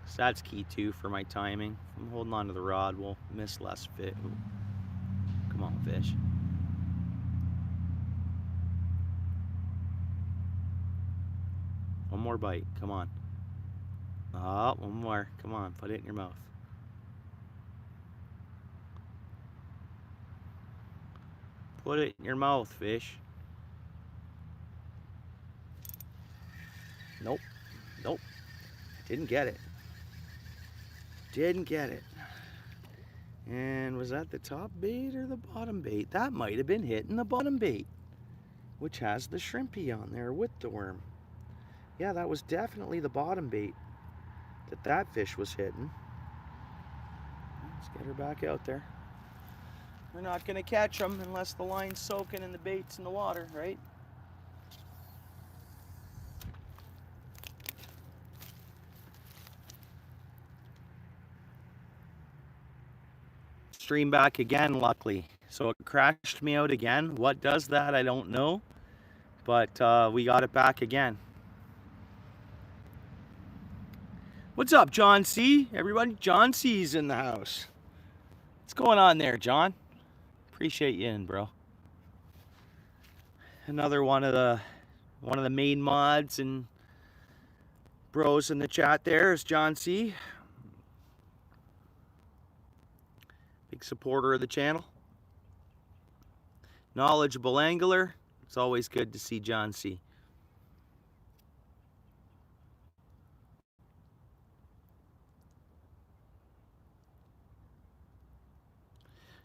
So that's key too for my timing. If I'm holding on to the rod, we'll miss less fish. Come on, fish. One more bite, come on. Oh, one more. Come on, put it in your mouth. Put it in your mouth, fish. Nope. Nope. Didn't get it. Didn't get it. And was that the top bait or the bottom bait? That might have been hitting the bottom bait, which has the shrimpy on there with the worm. Yeah, that was definitely the bottom bait that fish was hitting. Let's get her back out there. We're not going to catch them unless the line's soaking and the bait's in the water, right? Stream back again, luckily. So it crashed me out again. What does that? I don't know. But we got it back again. What's up, John C? Everybody, John C's in the house. What's going on there, John? Appreciate you in, bro. Another one of the main mods and bros in the chat there is John C. Big supporter of the channel. Knowledgeable angler. It's always good to see John C.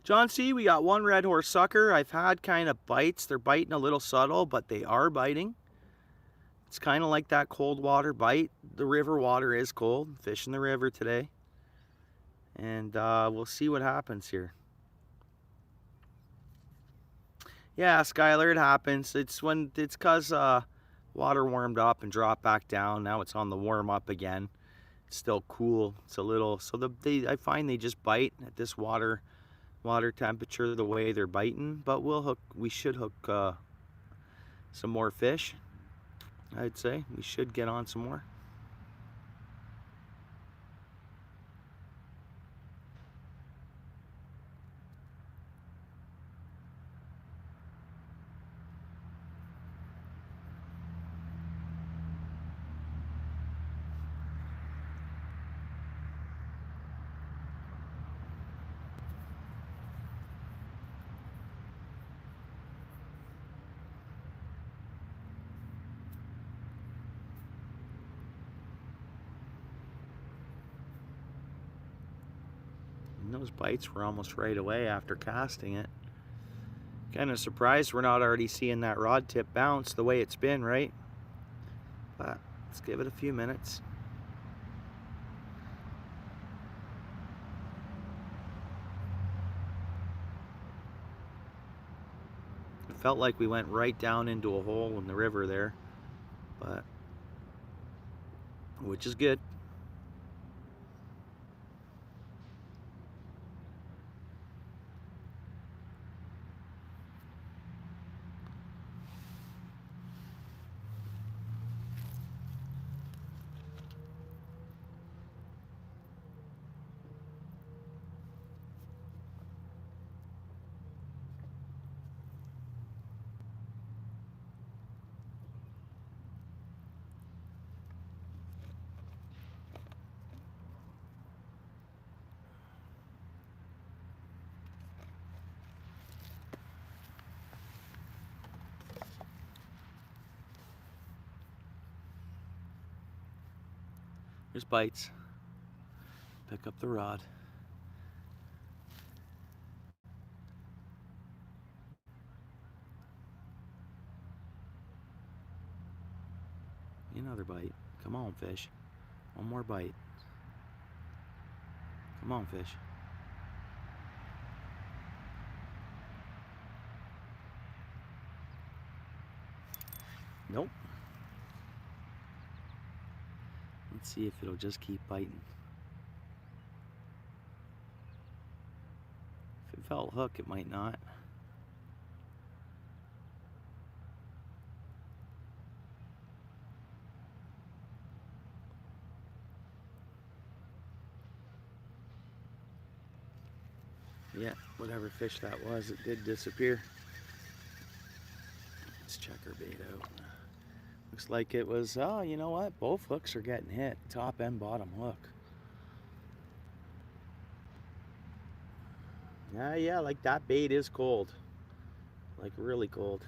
John C, we got one red horse sucker. I've had kind of bites. They're biting a little subtle, but they are biting. It's kind of like that cold water bite. The river water is cold. Fish in the river today. And we'll see what happens here. Yeah, Skylar, it happens. It's because water warmed up and dropped back down. Now it's on the warm up again. It's still cool. It's a little, so I find they just bite at this water temperature the way they're biting. But we should hook some more fish. I'd say we should get on some more. And those bites were almost right away after casting it. Kind of surprised we're not already seeing that rod tip bounce the way it's been, right? But let's give it a few minutes. It felt like we went right down into a hole in the river there, but which is good. There's bites. Pick up the rod. Another bite. Come on, fish. One more bite. Come on, fish. Nope. Let's see if it'll just keep biting. If it felt hook, it might not. Yeah, whatever fish that was, it did disappear. Let's check our bait out. Looks like it was, oh, you know what? Both hooks are getting hit, top and bottom hook. Yeah, like that bait is cold. Like really cold.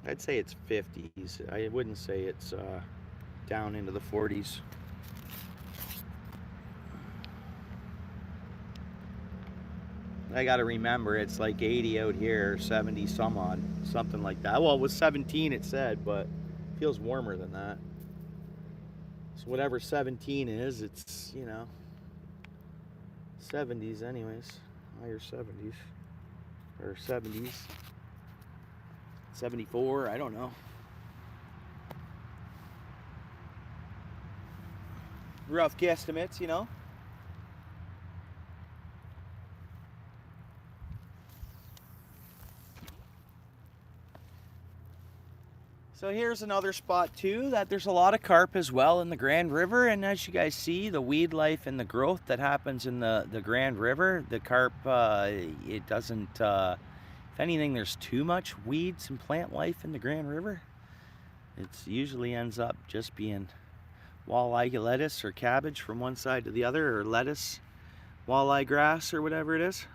I'd say it's 50s. I wouldn't say it's down into the 40s. I gotta remember it's like 80 out here, 70 some odd, something like that. Well, it was 17 it said, but it feels warmer than that. So whatever 17 is, it's, you know, 70s anyways, higher 70s, or 70s, 74, I don't know. Rough guesstimates, you know. So here's another spot too that there's a lot of carp as well in the Grand River, and as you guys see, the weed life and the growth that happens in the Grand River, the carp, it doesn't, if anything, there's too much weeds and plant life in the Grand River. It usually ends up just being walleye lettuce or cabbage from one side to the other, or lettuce, walleye grass, or whatever it is.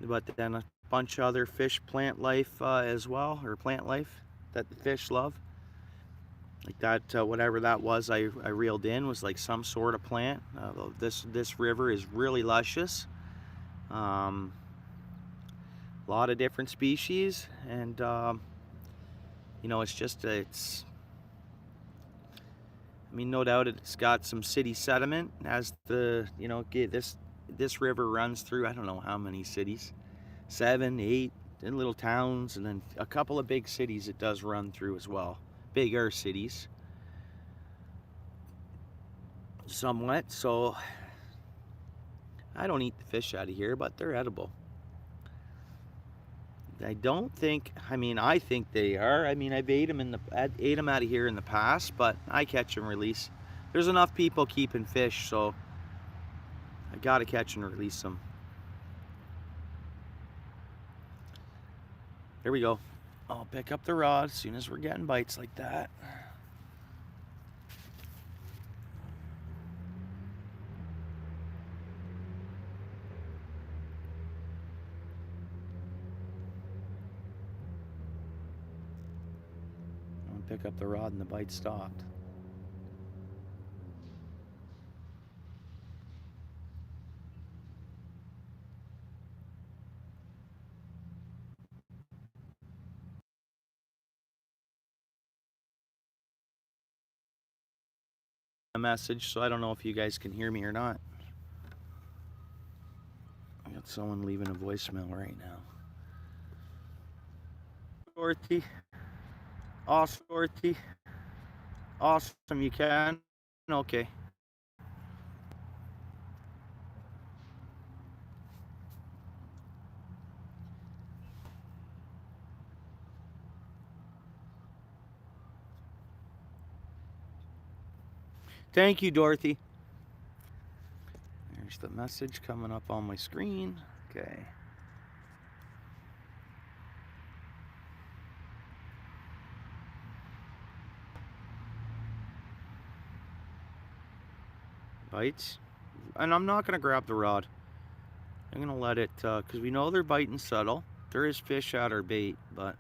But then a bunch of other fish plant life as well, or plant life that the fish love. Like that, whatever that was I reeled in was like some sort of plant. This river is really luscious. A lot of different species, and you know, it's just it's. I mean, no doubt it's got some city sediment as the, you know, this river runs through, I don't know how many cities, 7, 8, and little towns, and then a couple of big cities it does run through as well. Bigger cities. Somewhat, so I don't eat the fish out of here, but they're edible. I don't think, I mean, I think they are. I mean, I've ate them out of here in the past, but I catch and release. There's enough people keeping fish, so I gotta catch and release them. Here we go. I'll pick up the rod as soon as we're getting bites like that. I'll pick up the rod and the bite stopped. A message, so I don't know if you guys can hear me or not. I got someone leaving a voicemail right now. Dorothy. Awesome, Dorothy. Awesome, you can? Okay. Thank you, Dorothy. There's the message coming up on my screen. Okay. Bites. And I'm not going to grab the rod. I'm going to let it, because we know they're biting subtle. There is fish at our bait, but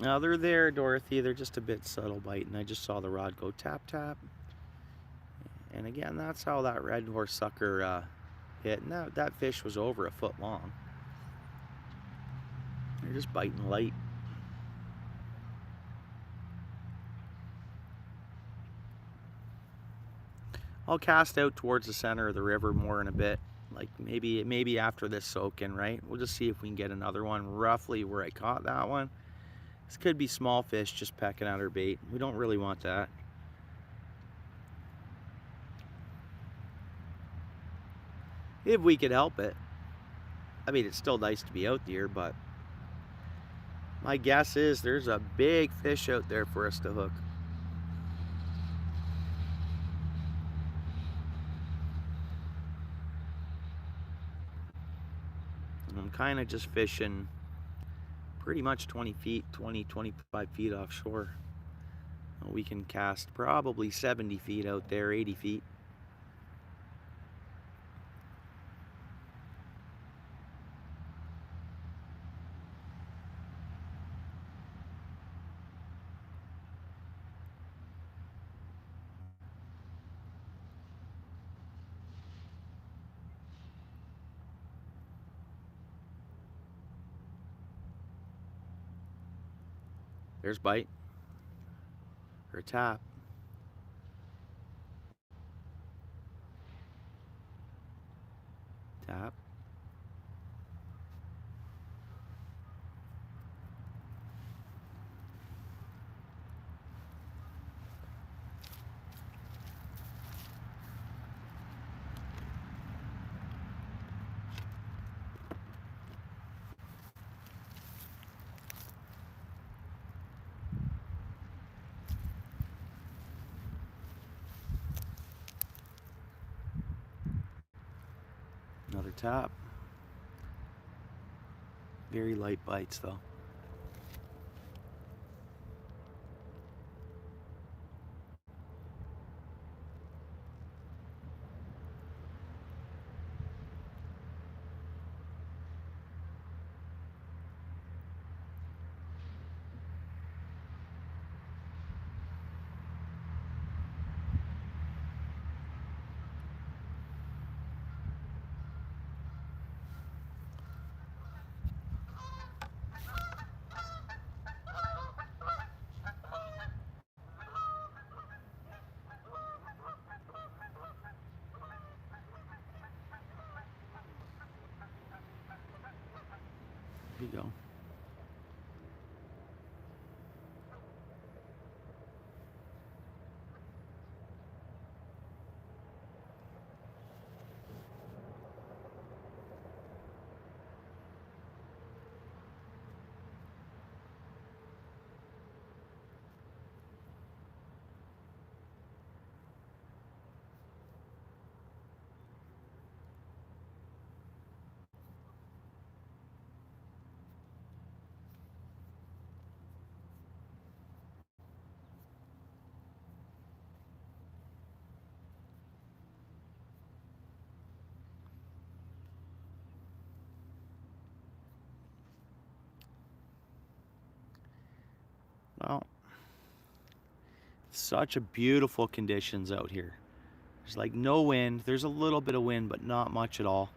now they're there, Dorothy. They're just a bit subtle biting. I just saw the rod go tap, tap. And again, that's how that red horse sucker hit. And that fish was over a foot long. They're just biting light. I'll cast out towards the center of the river more in a bit. Like maybe after this soak-in, right? We'll just see if we can get another one roughly where I caught that one. This could be small fish just pecking at our bait. We don't really want that. if we could help it. I mean, it's still nice to be out there, but my guess is there's a big fish out there for us to hook. And I'm kind of just fishing pretty much 20 feet, 20, 25 feet offshore. We can cast probably 70 feet out there, 80 feet. There's bite, or tap. Tap. Another tap. Very light bites though. There you go. Well, such a beautiful conditions out here. There's like no wind. There's a little bit of wind, but not much at all.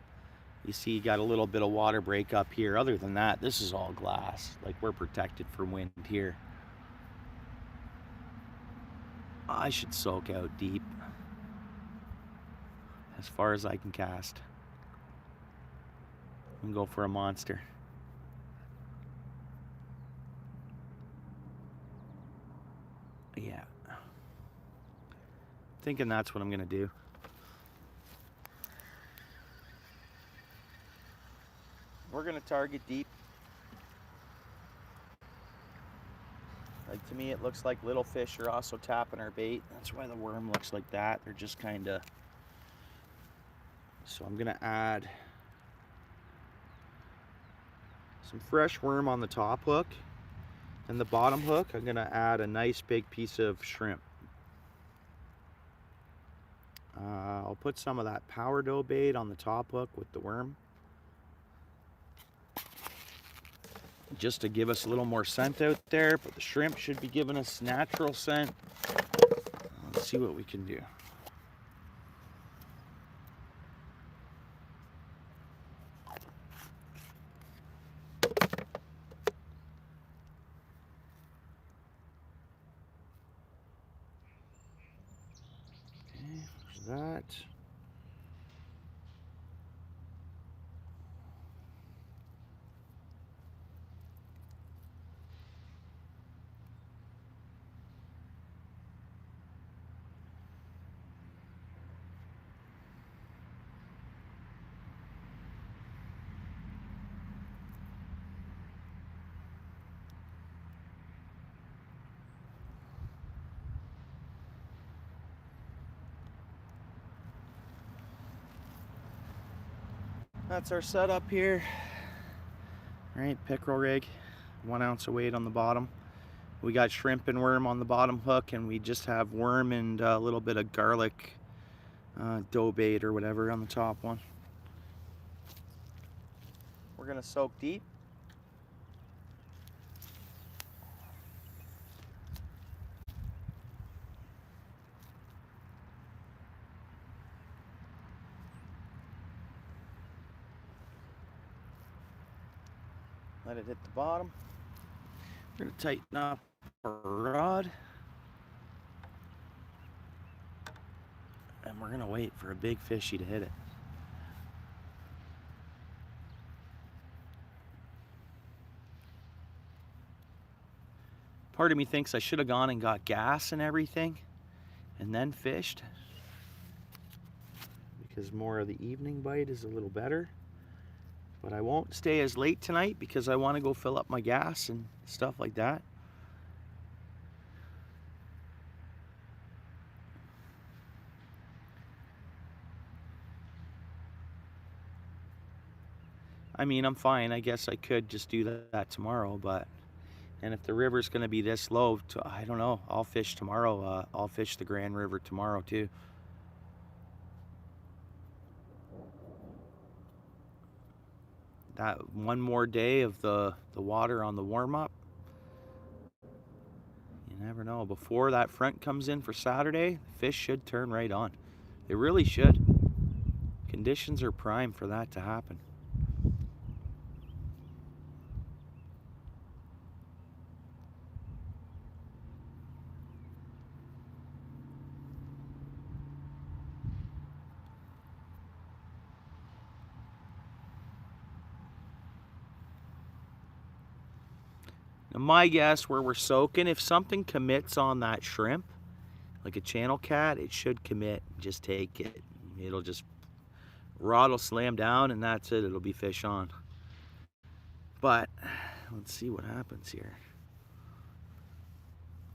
You see you got a little bit of water break up here. Other than that, this is all glass. Like we're protected from wind here. I should soak out deep as far as I can cast and go for a monster. Yeah. Thinking that's what I'm gonna do. We're gonna target deep. Like to me it looks like little fish are also tapping our bait. That's why the worm looks like that. They're just kinda. So I'm gonna add some fresh worm on the top hook, and the bottom hook I'm gonna add a nice big piece of shrimp. I'll put some of that power dough bait on the top hook with the worm, just to give us a little more scent out there, but the shrimp should be giving us natural scent. Let's see what we can do. Okay, there's that. That's our setup here. All right, pickerel rig, 1 ounce of weight on the bottom. We got shrimp and worm on the bottom hook, and we just have worm and a little bit of garlic dough bait or whatever on the top one. We're gonna soak deep. Let it hit the bottom. We're gonna tighten up our rod. And we're gonna wait for a big fishy to hit it. Part of me thinks I should have gone and got gas and everything and then fished, because more of the evening bite is a little better. But I won't stay as late tonight because I want to go fill up my gas and stuff like that. I mean, I'm fine. I guess I could just do that tomorrow, but and if the river's going to be this low, I don't know. I'll fish tomorrow. I'll fish the Grand River tomorrow too. That one more day of the water on the warm-up. You never know. Before that front comes in for Saturday, fish should turn right on. They really should. Conditions are prime for that to happen. Now my guess, where we're soaking, if something commits on that shrimp, like a channel cat, it should commit. Just take it. It'll just, rod will slam down and that's it. It'll be fish on. But let's see what happens here.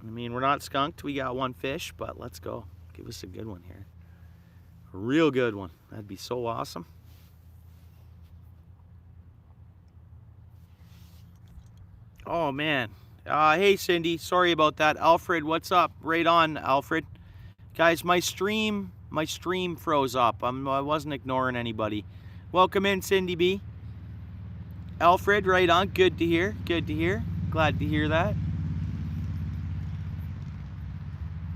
I mean, we're not skunked. We got one fish, but let's go. Give us a good one here. A real good one. That'd be so awesome. Oh man. Hey Cindy, sorry about that. Alfred, what's up? Right on, Alfred. Guys, my stream froze up. I wasn't ignoring anybody. Welcome in, Cindy B. Alfred, right on. Good to hear. Good to hear. Glad to hear that.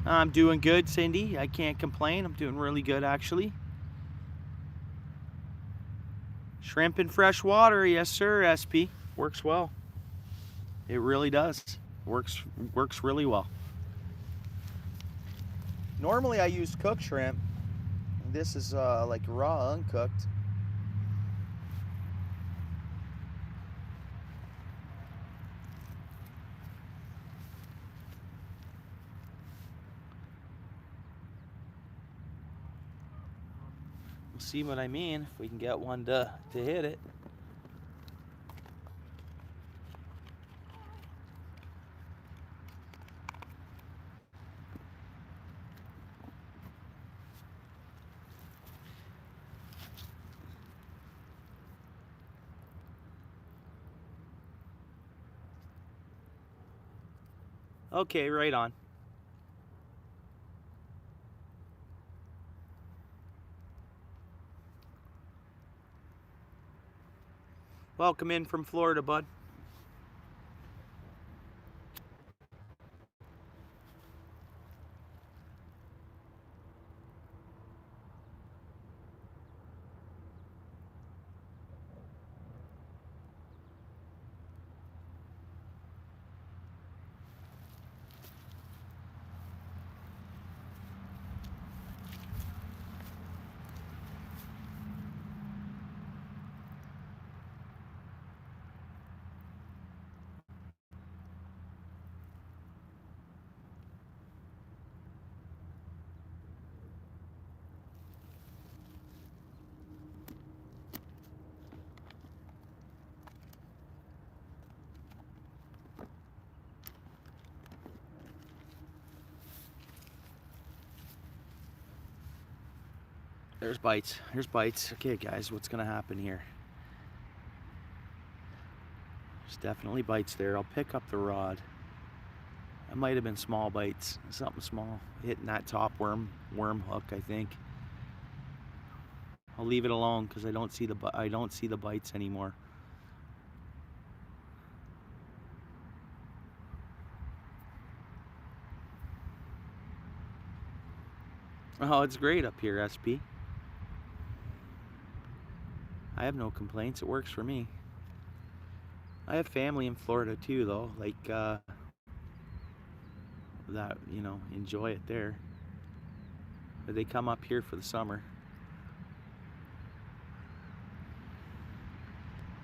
I'm doing good, Cindy. I can't complain. I'm doing really good, actually. Shrimp in fresh water, yes sir, SP. Works well. It really does. Works really well. Normally I use cooked shrimp. This is like raw, uncooked. We'll see what I mean, if we can get one to hit it. Okay, right on. Welcome in from Florida, bud. There's bites. Here's bites. Okay, guys, what's gonna happen here? There's definitely bites there. I'll pick up the rod. That might have been small bites. Something small hitting that top worm hook, I think. I'll leave it alone because I don't see the bites anymore. Oh, it's great up here, SP. I have no complaints. It works for me. I have family in Florida too, though. Like that, you know, enjoy it there. But they come up here for the summer.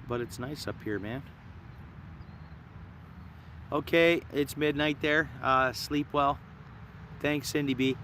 But it's nice up here, man. Okay, it's midnight there. Sleep well. Thanks, Cindy B.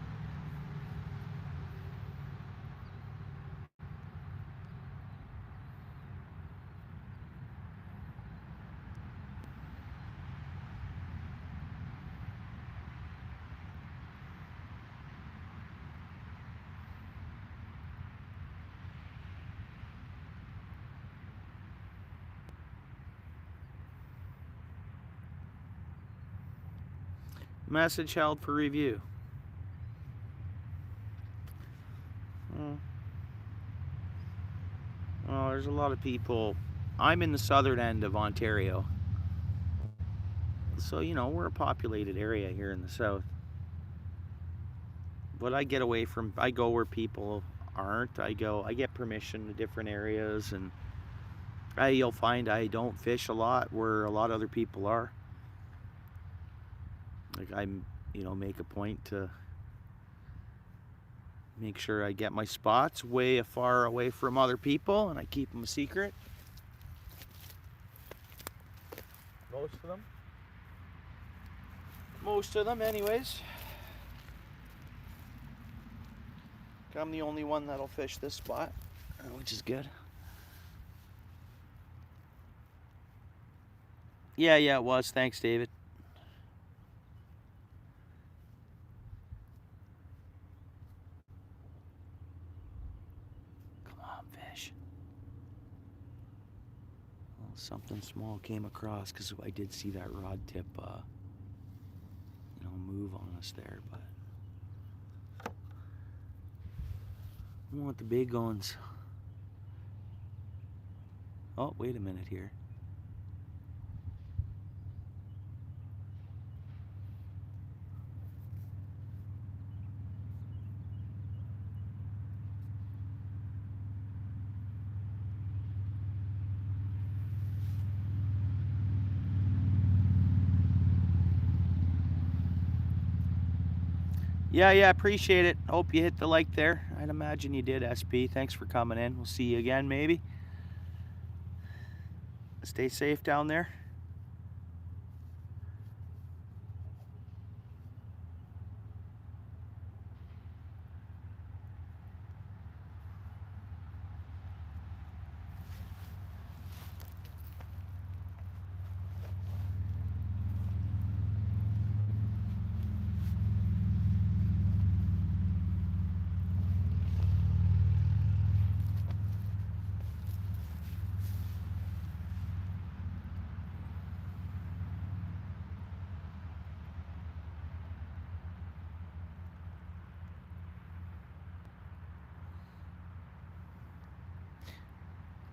Message held for review. Oh, there's a lot of people. I'm in the southern end of Ontario. So, you know, we're a populated area here in the south. But I get away from, I go where people aren't. I get permission to different areas, and you'll find I don't fish a lot where a lot of other people are. Like you know, make a point to make sure I get my spots way far away from other people, and I keep them a secret. Most of them anyways. I'm the only one that'll fish this spot, which is good. Yeah, it was. Thanks, David. Come on, fish. Well, something small came across because I did see that rod tip, you know, move on us there, but I want the big ones. Oh, wait a minute here. Yeah, appreciate it. Hope you hit the like there. I'd imagine you did, SP. Thanks for coming in. We'll see you again, maybe. Stay safe down there.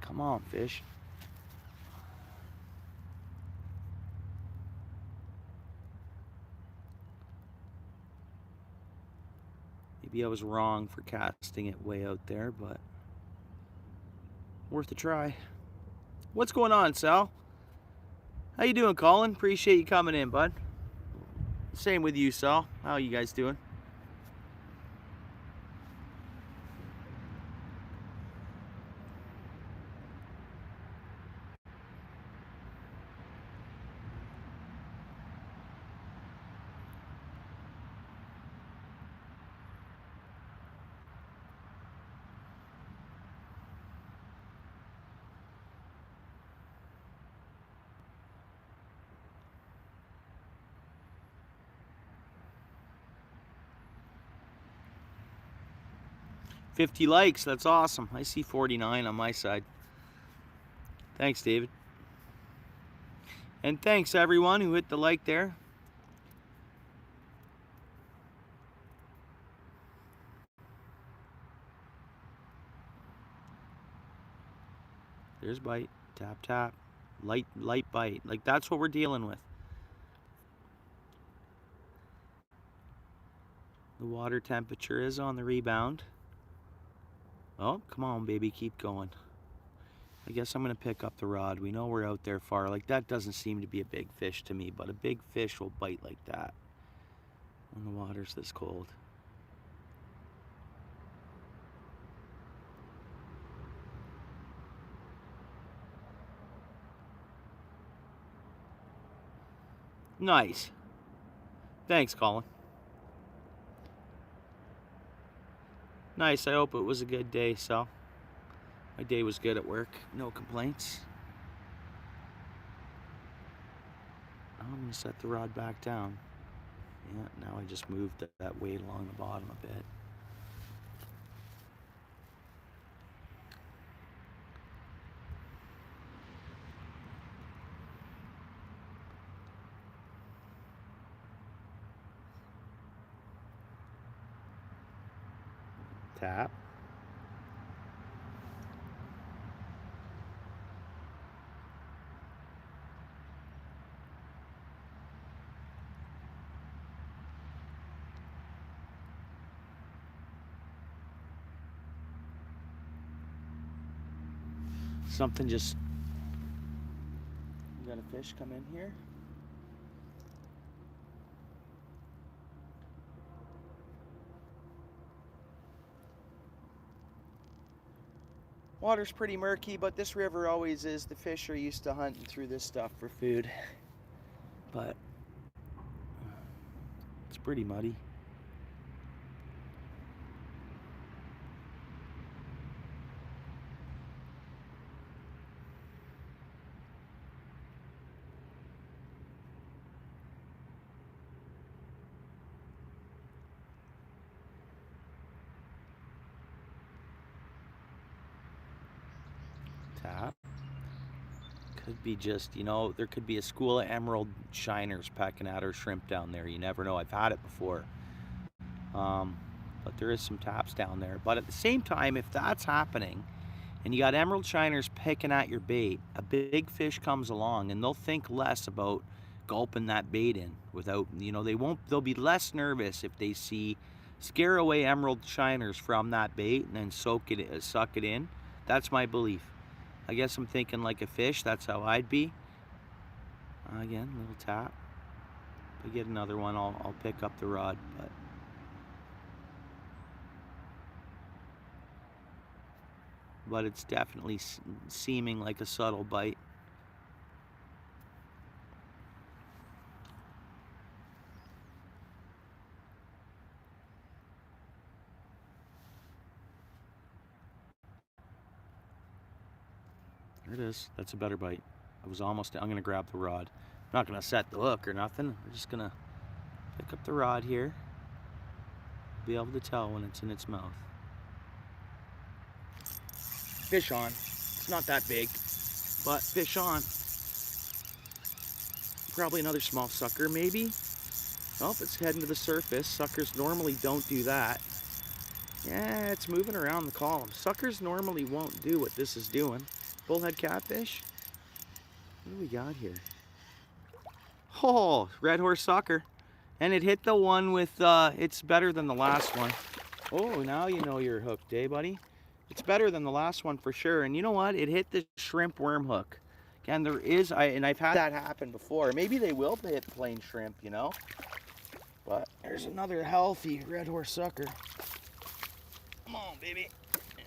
Come on, fish. Maybe I was wrong for casting it way out there, but worth a try. What's going on, Sal? How you doing, Colin? Appreciate you coming in, bud. Same with you, Sal. How you guys doing? 50 likes, that's awesome. I see 49 on my side. Thanks, David. And thanks everyone who hit the like there. There's bite, tap, tap, light bite. Like, that's what we're dealing with. The water temperature is on the rebound. Oh, come on, baby, keep going. I guess I'm gonna pick up the rod. We know we're out there far. Like, that doesn't seem to be a big fish to me, but a big fish will bite like that when the water's this cold. Nice. Thanks, Colin. Nice, I hope it was a good day, so. My day was good at work, no complaints. I'm gonna set the rod back down. Yeah, now I just moved that weight along the bottom a bit. Tap. Something just... You got a fish come in here? Water's pretty murky, but this river always is. The fish are used to hunting through this stuff for food. But it's pretty muddy. Tap. Could be just, you know, there could be a school of emerald shiners pecking at our shrimp down there. You never know. I've had it before. But there is some taps down there. But at the same time, if that's happening and you got emerald shiners picking at your bait, a big fish comes along and they'll think less about gulping that bait in without, you know, they'll be less nervous if they scare away emerald shiners from that bait and then suck it in. That's my belief. I guess I'm thinking like a fish. That's how I'd be. Again, little tap. If I get another one, I'll pick up the rod. But it's definitely seeming like a subtle bite. There it is. That's a better bite. I was almost... I'm going to grab the rod. I'm not going to set the hook or nothing. I'm just going to pick up the rod here. Be able to tell when it's in its mouth. Fish on. It's not that big, but fish on. Probably another small sucker, maybe. Oh, it's heading to the surface. Suckers normally don't do that. Yeah, it's moving around the column. Suckers normally won't do what this is doing. Bullhead catfish. What do we got here? Oh, red horse sucker. And it hit the one with, it's better than the last one. Oh, now you know you're hooked, eh, buddy? It's better than the last one for sure. And you know what? It hit the shrimp worm hook. Again, there is, and I've had that happen before. Maybe they will hit plain shrimp, you know? But there's another healthy red horse sucker. Come on, baby.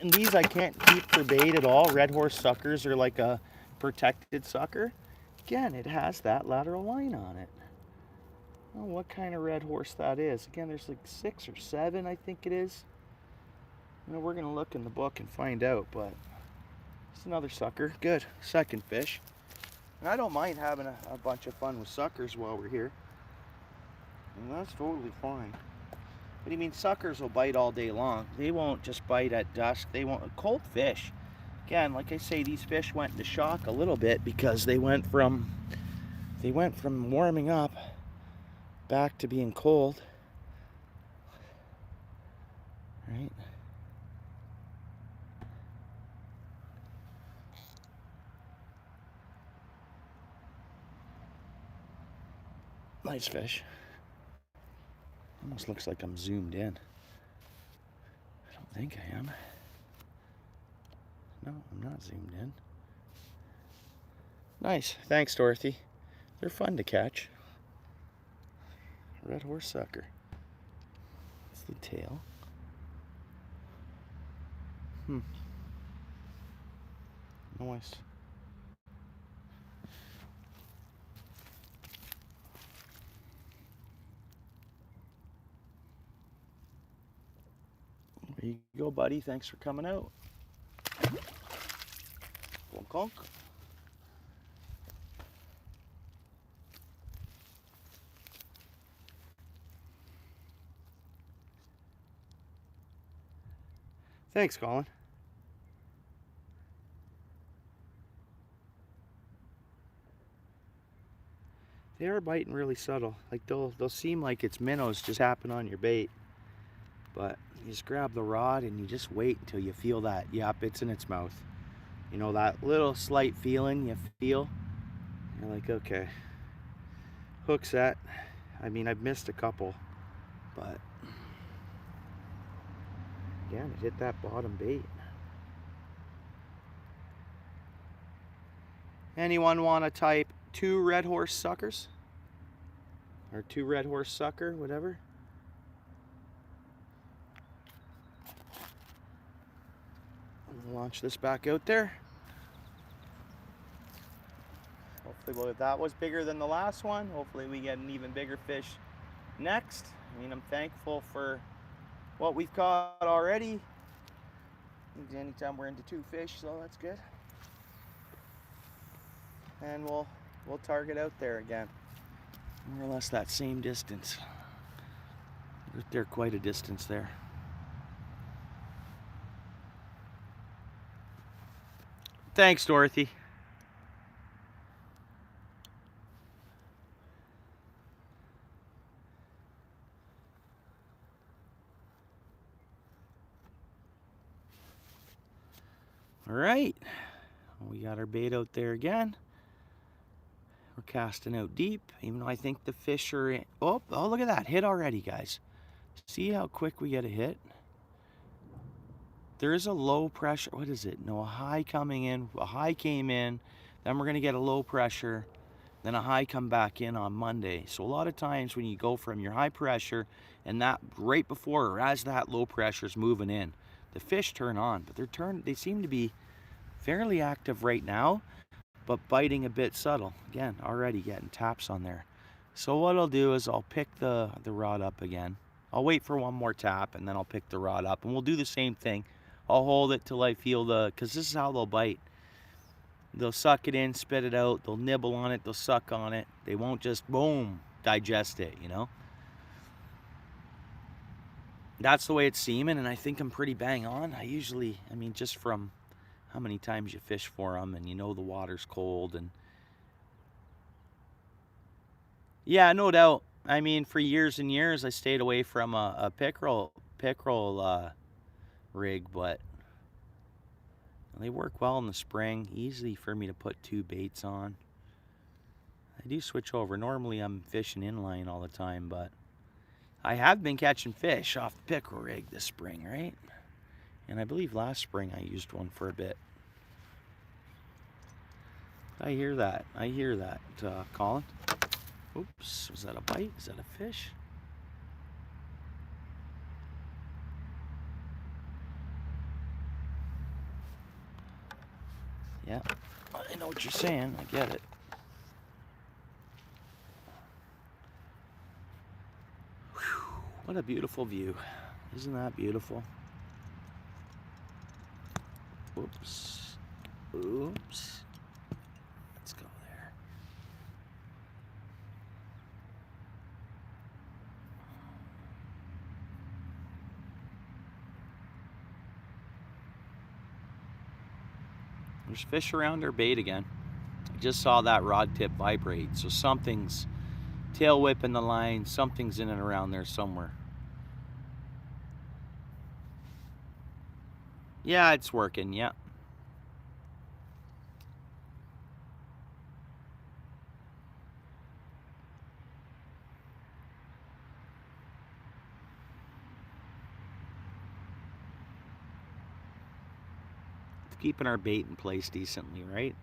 And these I can't keep for bait at all. Red horse suckers are like a protected sucker. Again, it has that lateral line on it. I don't know what kind of red horse that is. Again, there's like 6 or 7, I think it is. You know, we're gonna look in the book and find out, but it's another sucker. Good, second fish. And I don't mind having a bunch of fun with suckers while we're here. And that's totally fine. But I mean, suckers will bite all day long. They won't just bite at dusk. They won't. Cold fish. Again, like I say, these fish went into shock a little bit because they went from warming up back to being cold. Right? Nice fish. Almost looks like I'm zoomed in. I don't think I am. No, I'm not zoomed in. Nice. Thanks, Dorothy. They're fun to catch. Red horse sucker. That's the tail. Nice. There you go, buddy. Thanks for coming out. Conk, conk. Thanks, Colin. They are biting really subtle. Like they'll seem like it's minnows just tapping on your bait. But you just grab the rod and you just wait until you feel that, yep, it's in its mouth. You know, that little slight feeling you feel. You're like, okay. Hook set. I mean, I've missed a couple, but again, it hit that bottom bait. Anyone want to type 2 red horse suckers? Or 2 red horse sucker, whatever? Launch this back out there. Hopefully that was bigger than the last one. Hopefully we get an even bigger fish next. I mean, I'm thankful for what we've caught already. Anytime we're into 2 fish, so that's good. And we'll target out there again. More or less that same distance. They're quite a distance there. Thanks, Dorothy. All right, we got our bait out there again. We're casting out deep, even though I think the fish are in. Oh, look at that, hit already, guys. See how quick we get a hit? There is a low pressure, what is it? No, a high coming in, a high came in, then we're gonna get a low pressure, then a high come back in on Monday. So a lot of times when you go from your high pressure and that right before or as that low pressure is moving in, the fish turn on, but they seem to be fairly active right now, but biting a bit subtle. Again, already getting taps on there. So what I'll do is I'll pick the rod up again. I'll wait for one more tap and then I'll pick the rod up and we'll do the same thing. I'll hold it till I feel because this is how they'll bite. They'll suck it in, spit it out, they'll nibble on it, they'll suck on it. They won't just, boom, digest it, you know? That's the way it's seeming, and I think I'm pretty bang on. I mean, just from how many times you fish for them and you know the water's cold and... Yeah, no doubt. I mean, for years and years, I stayed away from a pickerel rig, but they work well in the spring. Easy for me to put 2 baits on. I do switch over. Normally I'm fishing inline all the time, but I have been catching fish off the pickerel rig this spring, right? And I believe last spring I used one for a bit. I hear that. Colin. Oops, was that a bite? Is that a fish? Yeah, I know what you're saying. I get it. Whew, what a beautiful view. Isn't that beautiful? Oops. Oops. Let's go there. There's fish around our bait again. I just saw that rod tip vibrate, so something's tail whipping the line, something's in and around there somewhere. Yeah, it's working, yeah. It's keeping our bait in place decently, right?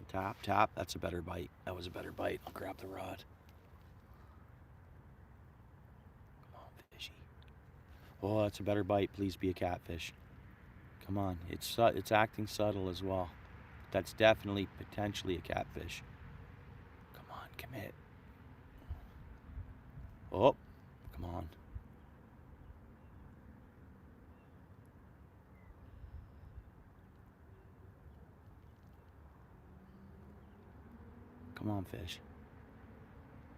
Tap, tap. That's a better bite. That was a better bite. I'll grab the rod. Come on, fishy. Oh, that's a better bite. Please be a catfish. Come on. It's acting subtle as well. That's definitely potentially a catfish. Come on, commit. Oh, come on. Come on, fish.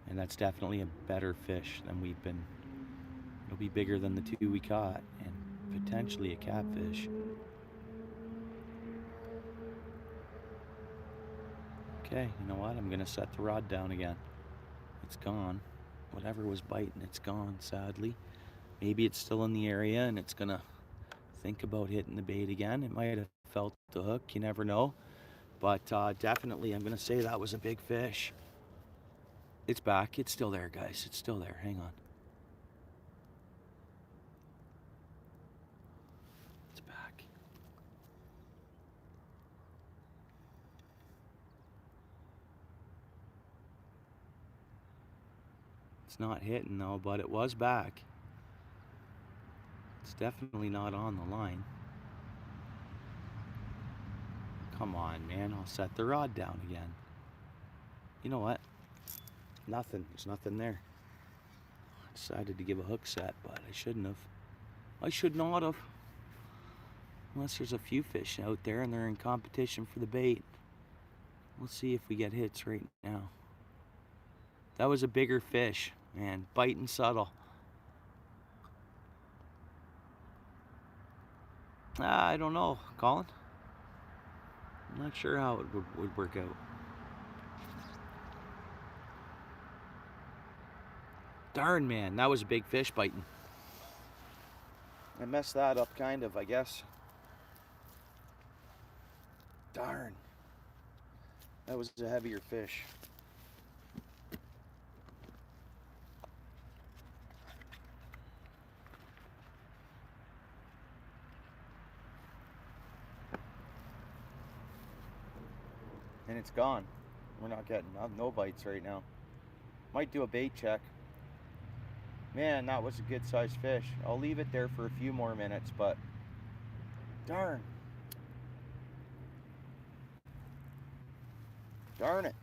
And that's definitely a better fish than we've been. It'll be bigger than the two we caught, and potentially a catfish. Okay, you know what? I'm gonna set the rod down again. It's gone. Whatever was biting, it's gone, sadly. Maybe it's still in the area and it's gonna think about hitting the bait again. It might have felt the hook, you never know. But definitely, I'm gonna say that was a big fish. It's back. It's still there, guys. It's still there. Hang on. It's back. It's not hitting though, but it was back. It's definitely not on the line. Come on, man. I'll set the rod down again. You know what? Nothing. There's nothing there. I decided to give a hook set, but I shouldn't have. I should not have. Unless there's a few fish out there and they're in competition for the bait. We'll see if we get hits right now. That was a bigger fish, man. Biting subtle. I don't know, Colin. I'm not sure how it would work out. Darn, man. That was a big fish biting. I messed that up kind of, I guess. Darn. That was a heavier fish. And it's gone. We're not getting no bites right now. Might do a bait check. Man, that was a good sized fish. I'll leave it there for a few more minutes, but darn. Darn it.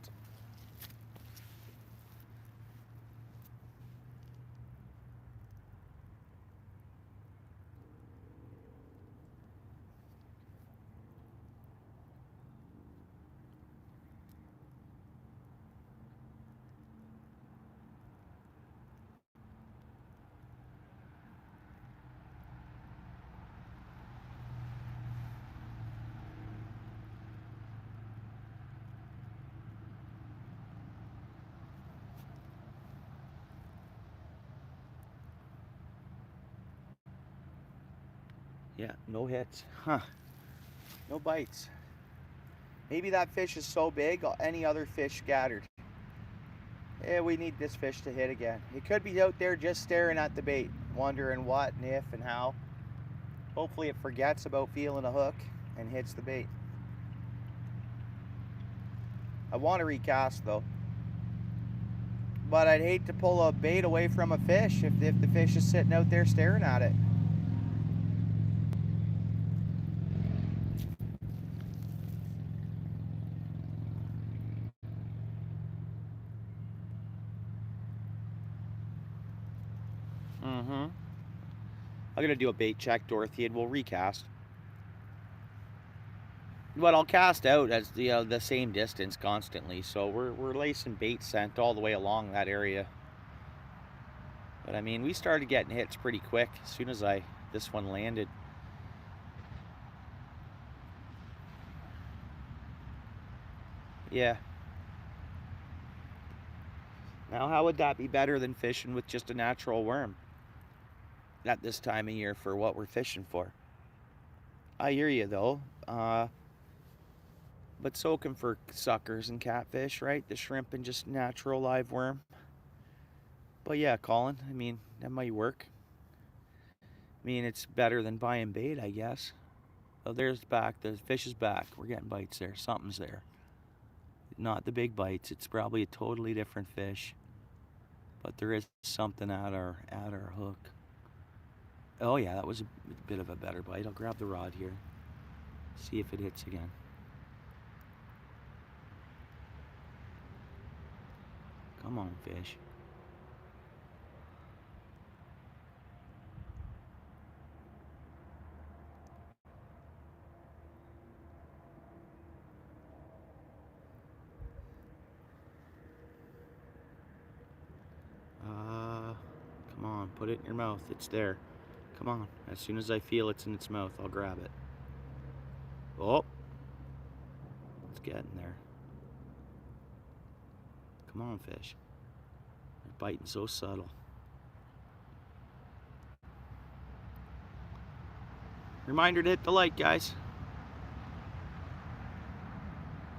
Yeah, no hits. Huh. No bites. Maybe that fish is so big, any other fish scattered. Yeah, we need this fish to hit again. It could be out there just staring at the bait, wondering what and if and how. Hopefully it forgets about feeling a hook and hits the bait. I want to recast though. But I'd hate to pull a bait away from a fish if the fish is sitting out there staring at it. I'm gonna do a bait check, Dorothy, and we'll recast. But I'll cast out as the same distance constantly, so we're lacing bait scent all the way along that area. But I mean, we started getting hits pretty quick as soon as this one landed. Yeah. Now, how would that be better than fishing with just a natural worm at this time of year for what we're fishing for? I hear you, though. But soaking for suckers and catfish, right? The shrimp and just natural live worm. But yeah, Colin, I mean, that might work. I mean, it's better than buying bait, I guess. Oh, there's back. The fish is back. We're getting bites there. Something's there. Not the big bites. It's probably a totally different fish. But there is something at our hook. Oh yeah, that was a bit of a better bite. I'll grab the rod here. See if it hits again. Come on, fish. Come on, put it in your mouth. It's there. Come on. As soon as I feel it's in its mouth, I'll grab it. Oh, it's getting there. Come on, fish. They're biting so subtle. Reminder to hit the like, guys.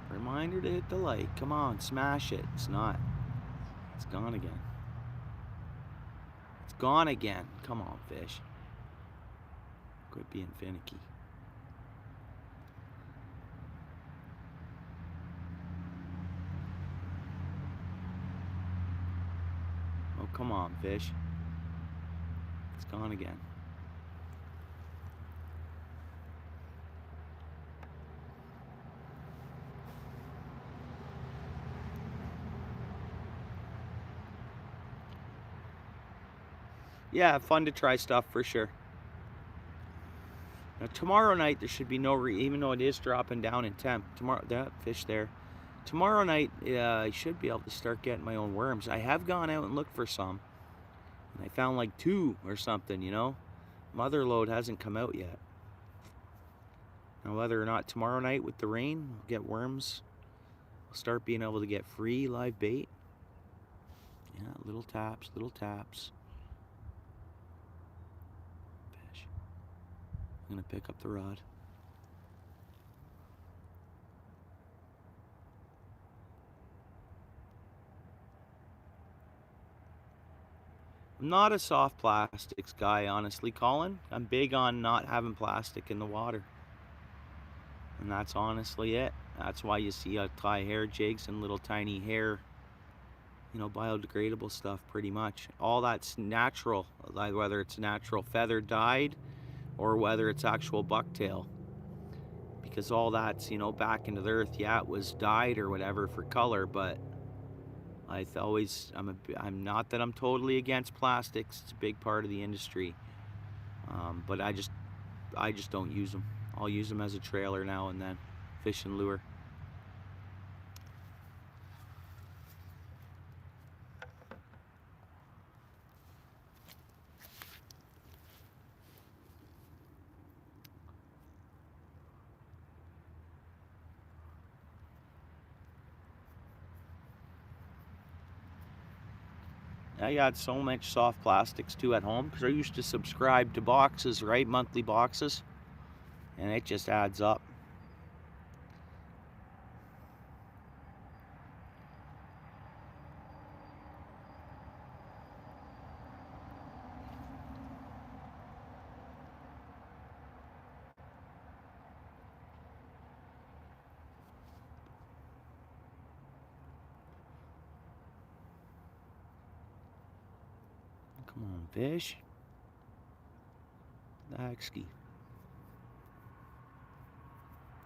Reminder to hit the like. Come on, smash it. It's not. It's gone again. It's gone again. Come on, fish. Quit being finicky. Oh, come on, fish. It's gone again. Yeah, fun to try stuff for sure. Now tomorrow night there should be no even though it is dropping down in temp. Tomorrow, that fish there. Tomorrow night I should be able to start getting my own worms. I have gone out and looked for some, and I found like 2 or something. You know, mother load hasn't come out yet. Now whether or not tomorrow night with the rain we'll get worms, we'll start being able to get free live bait. Yeah, little taps, little taps. Fish. I'm gonna pick up the rod. I'm not a soft plastics guy, honestly, Colin. I'm big on not having plastic in the water. And that's honestly it. That's why you see tie hair jigs and little tiny hair, you know, biodegradable stuff pretty much. All that's natural, whether it's natural feather dyed or whether it's actual bucktail. Because all that's, you know, back into the earth. Yeah, it was dyed or whatever for color, but I'm not that I'm totally against plastics. It's a big part of the industry, but I just don't use them. I'll use them as a trailer now and then, fish and lure. I got so much soft plastics too at home because I used to subscribe to boxes, right? Monthly boxes. And it just adds up. Come on, fish. Laxky.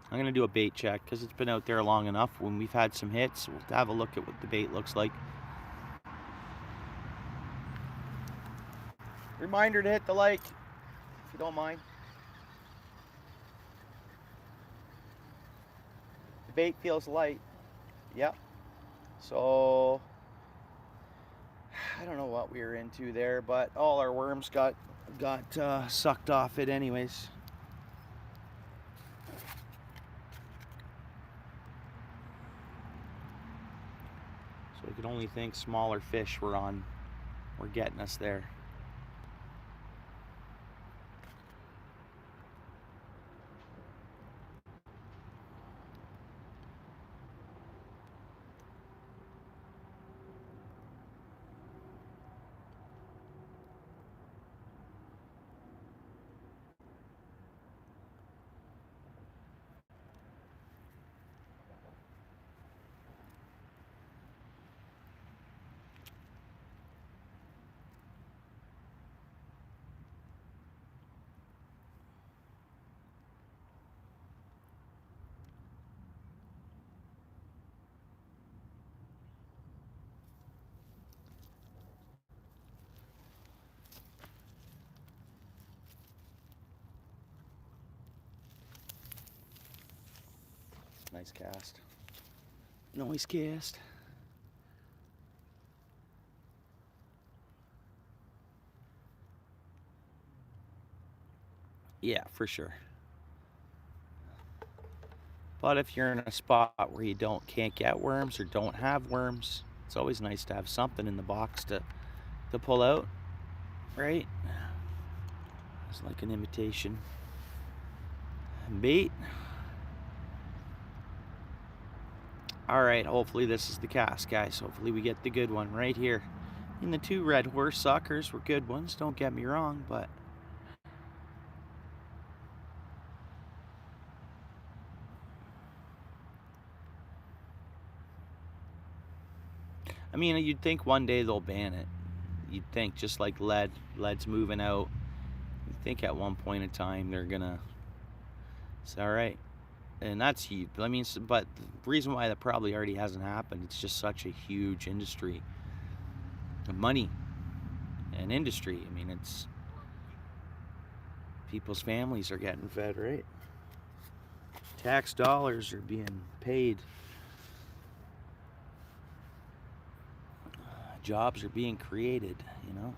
I'm going to do a bait check because it's been out there long enough. When we've had some hits, we'll have a look at what the bait looks like. Reminder to hit the like. you don't mind. The bait feels light. Yep. So I don't know what we were into there, but all our worms got sucked off it anyways. So we could only think smaller fish were getting us there. Nice cast. Nice cast. Yeah, for sure. But if you're in a spot where you can't get worms or don't have worms, it's always nice to have something in the box to pull out, right? It's like an imitation bait. All right, hopefully this is the cast, guys. Hopefully we get the good one right here. And the two red horse suckers were good ones, don't get me wrong, but I mean, you'd think one day they'll ban it. You'd think, just like lead's moving out. You think at one point in time they're gonna say, all right. And that's huge. I mean, but the reason why that probably already hasn't happened, it's just such a huge industry of money and industry. I mean, it's people's families are getting fed, right? Tax dollars are being paid. Jobs are being created, you know?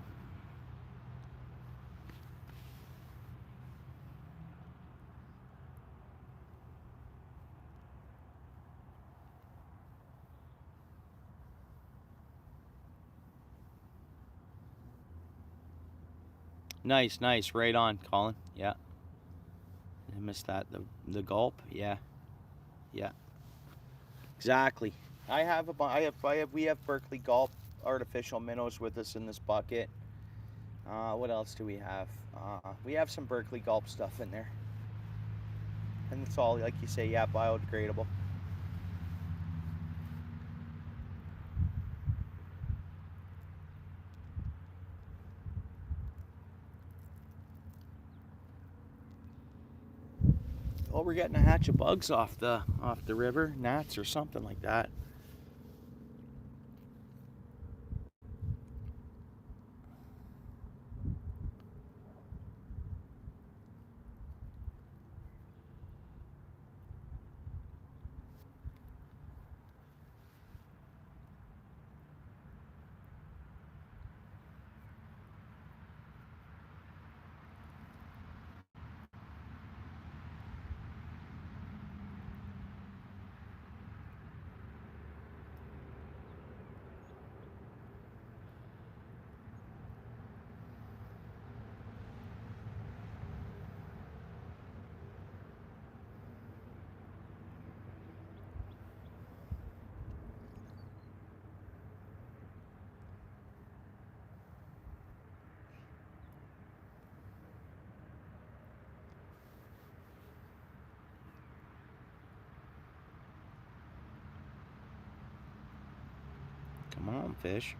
Nice, nice. Right on, Colin. Yeah. I missed that. The gulp. Yeah. Yeah. Exactly. We have Berkeley gulp artificial minnows with us in this bucket. What else do we have? We have some Berkeley gulp stuff in there. And it's all, like you say, yeah, biodegradable. Oh, we're getting a hatch of bugs off the river, gnats or something like that. Come on, fish.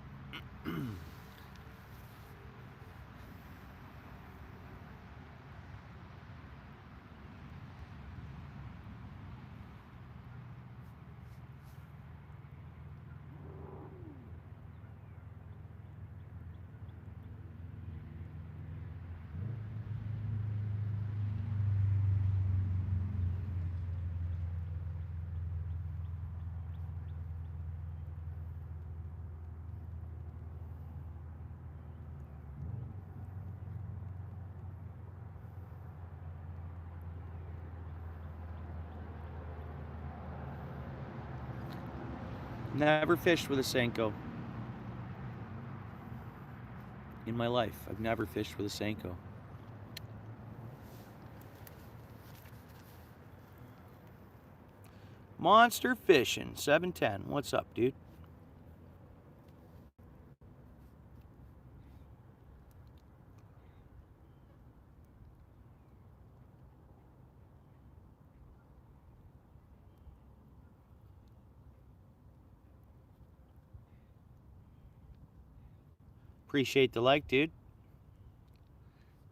Never fished with a Senko. In my life, I've never fished with a Senko. Monster Fishing, 710. What's up, dude? Appreciate the like, dude.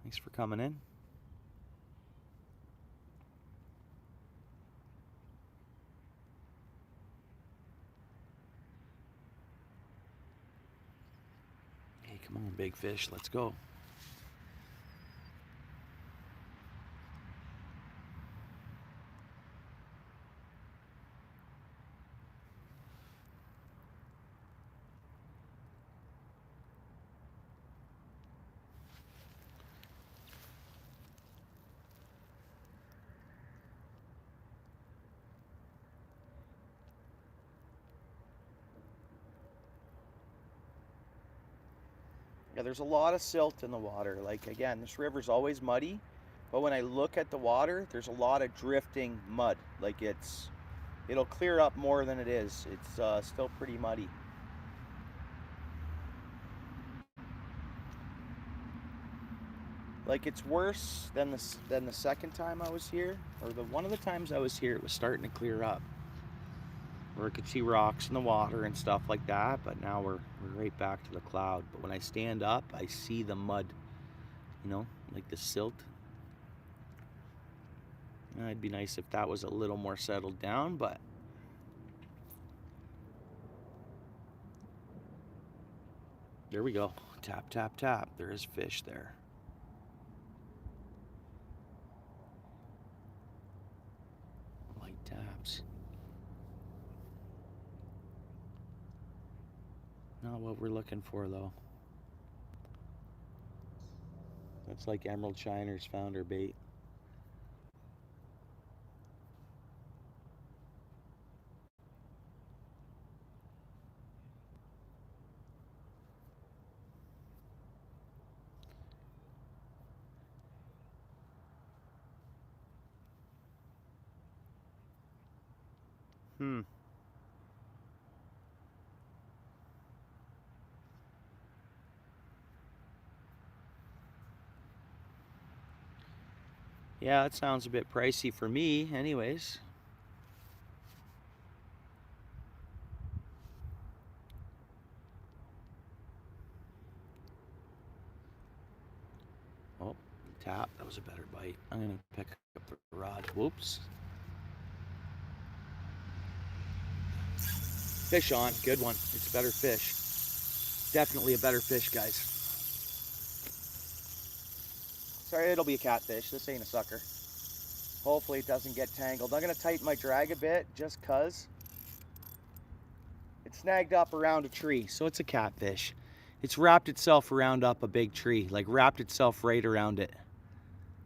Thanks for coming in. Hey, come on, big fish. Let's go. Yeah, there's a lot of silt in the water. Like, again, this river's always muddy, but when I look at the water, there's a lot of drifting mud. Like, it'll clear up more than it is. It's still pretty muddy. Like, it's worse than the second time I was here, or one of the times I was here, it was starting to clear up, where I could see rocks in the water and stuff like that, but now we're right back to the cloud. But when I stand up, I see the mud, you know, like the silt. It'd be nice if that was a little more settled down, but there we go. Tap, tap, tap. There is fish there. Light taps. Not what we're looking for, though. That's like emerald shiners found her bait. Yeah, that sounds a bit pricey for me, anyways. Oh, tap. That was a better bite. I'm going to pick up the rod. Whoops. Fish on. Good one. It's a better fish. Definitely a better fish, guys. Sorry, it'll be a catfish. This ain't a sucker. Hopefully it doesn't get tangled. I'm going to tighten my drag a bit just because it's snagged up around a tree. So it's a catfish. It's wrapped itself around up a big tree. Like wrapped itself right around it.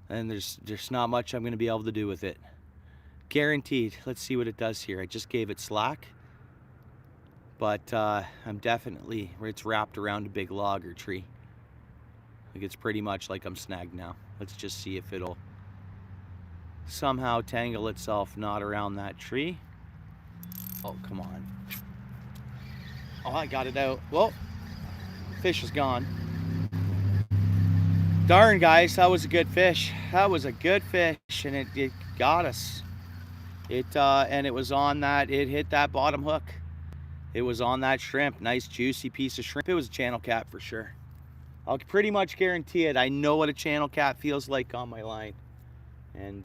And there's not much I'm going to be able to do with it. Guaranteed. Let's see what it does here. I just gave it slack. But I'm definitely, it's wrapped around a big log or tree. Like it's pretty much like I'm snagged now. Let's just see if it'll somehow tangle itself not around that tree. Oh, come on. Oh, I got it out. Well, fish is gone. Darn, guys, that was a good fish. That was a good fish, and it got us. And it was on that, it hit that bottom hook. It was on that shrimp. Nice, juicy piece of shrimp. It was a channel cat for sure. I'll pretty much guarantee it. I know what a channel cat feels like on my line. And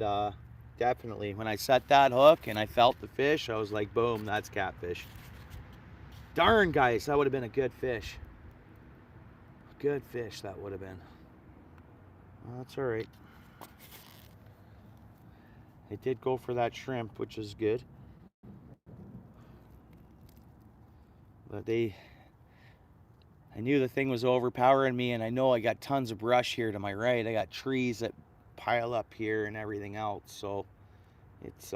definitely, when I set that hook and I felt the fish, I was like, boom, that's catfish. Darn, guys, that would have been a good fish. Good fish that would have been. Well, that's all right. It did go for that shrimp, which is good. But I knew the thing was overpowering me, and I know I got tons of brush here to my right. I got trees that pile up here and everything else, so it's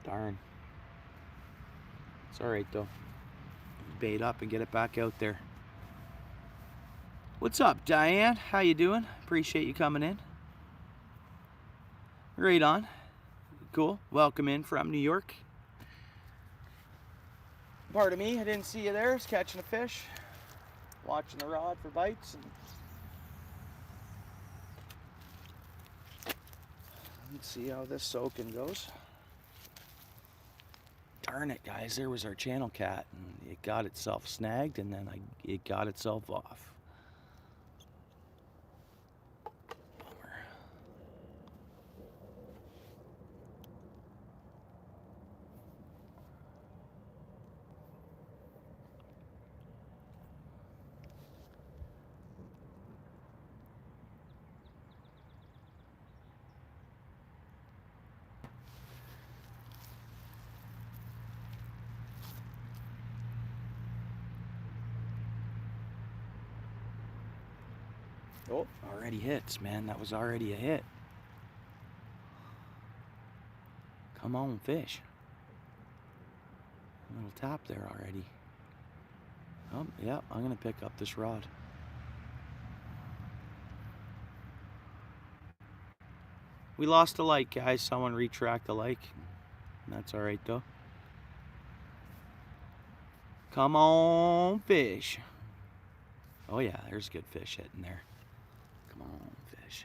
Darn. It's alright though. Bait up and get it back out there. What's up, Diane? How you doing? Appreciate you coming in. Right on. Cool. Welcome in from New York. Pardon me, I didn't see you there. I was catching a fish. Watching the rod for bites. And let's see how this soaking goes. Darn it, guys. There was our channel cat, and it got itself snagged, and then it got itself off. Bummer. Oh, already hits, man. That was already a hit. Come on, fish. A little tap there already. Oh, yeah, I'm going to pick up this rod. We lost a light, guys. Someone retract the light. That's alright, though. Come on, fish. Oh, yeah, there's good fish hitting there. Come on, fish.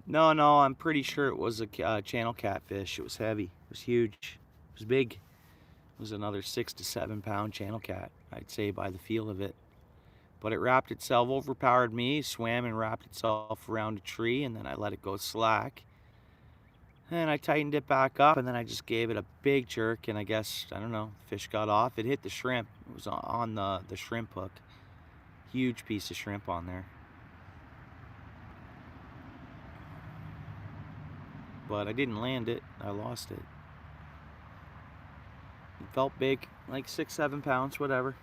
No, I'm pretty sure it was a channel catfish. It was heavy. It was huge. It was big. It was another 6 to 7 pound channel cat, I'd say, by the feel of it. But it wrapped itself, overpowered me, swam and wrapped itself around a tree, and then I let it go slack. And I tightened it back up, and then I just gave it a big jerk, and I guess, I don't know, fish got off. It hit the shrimp. It was on the shrimp hook. Huge piece of shrimp on there. But I didn't land it. I lost it. It felt big, like 6-7 pounds, whatever.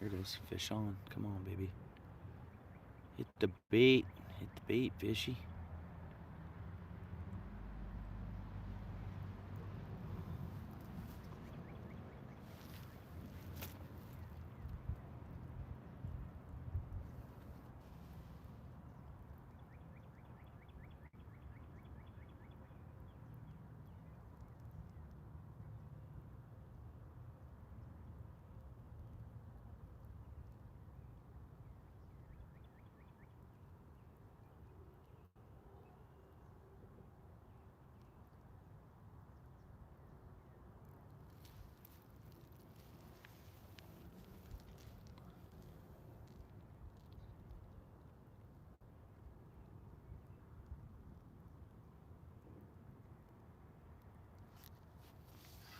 Here it is, fish on. Come on, baby. Hit the bait. Hit the bait, fishy.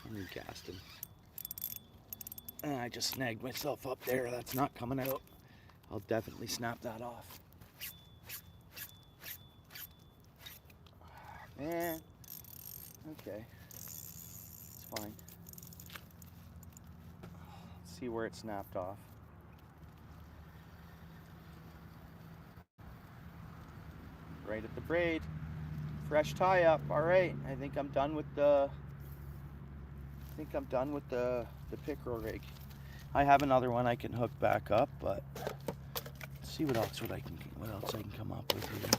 I'm recasting. And I just snagged myself up there. That's not coming out. I'll definitely snap that off. Man, okay, it's fine. Let's see where it snapped off. Right at the braid. Fresh tie up. All right, I think I'm done with the. The pickerel rig. I have another one I can hook back up, but let's see what else I can come up with here.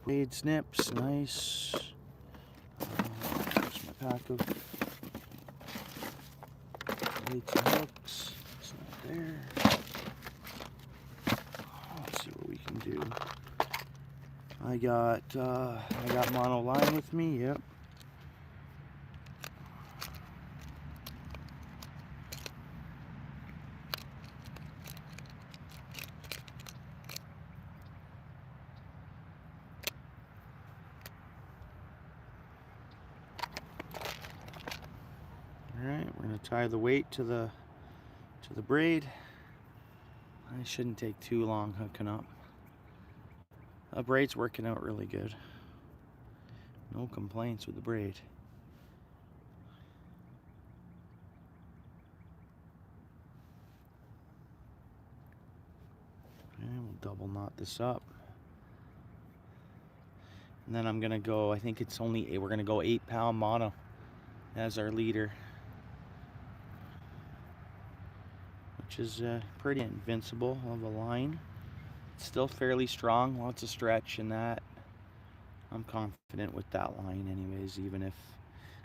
Blade snips, nice. There's my pack of weights and hooks. It's not there. Let's see what we can do. I got mono line with me. Yep. Alright, we're going to tie the weight to the braid. It shouldn't take too long hooking up. The braid's working out really good. No complaints with the braid. Okay, we'll double knot this up. And then I'm going to go, I think it's only, we're going to go 8-pound mono as our leader. Which is pretty invincible of a line. It's still fairly strong, lots of stretch in that. I'm confident with that line anyways. Even if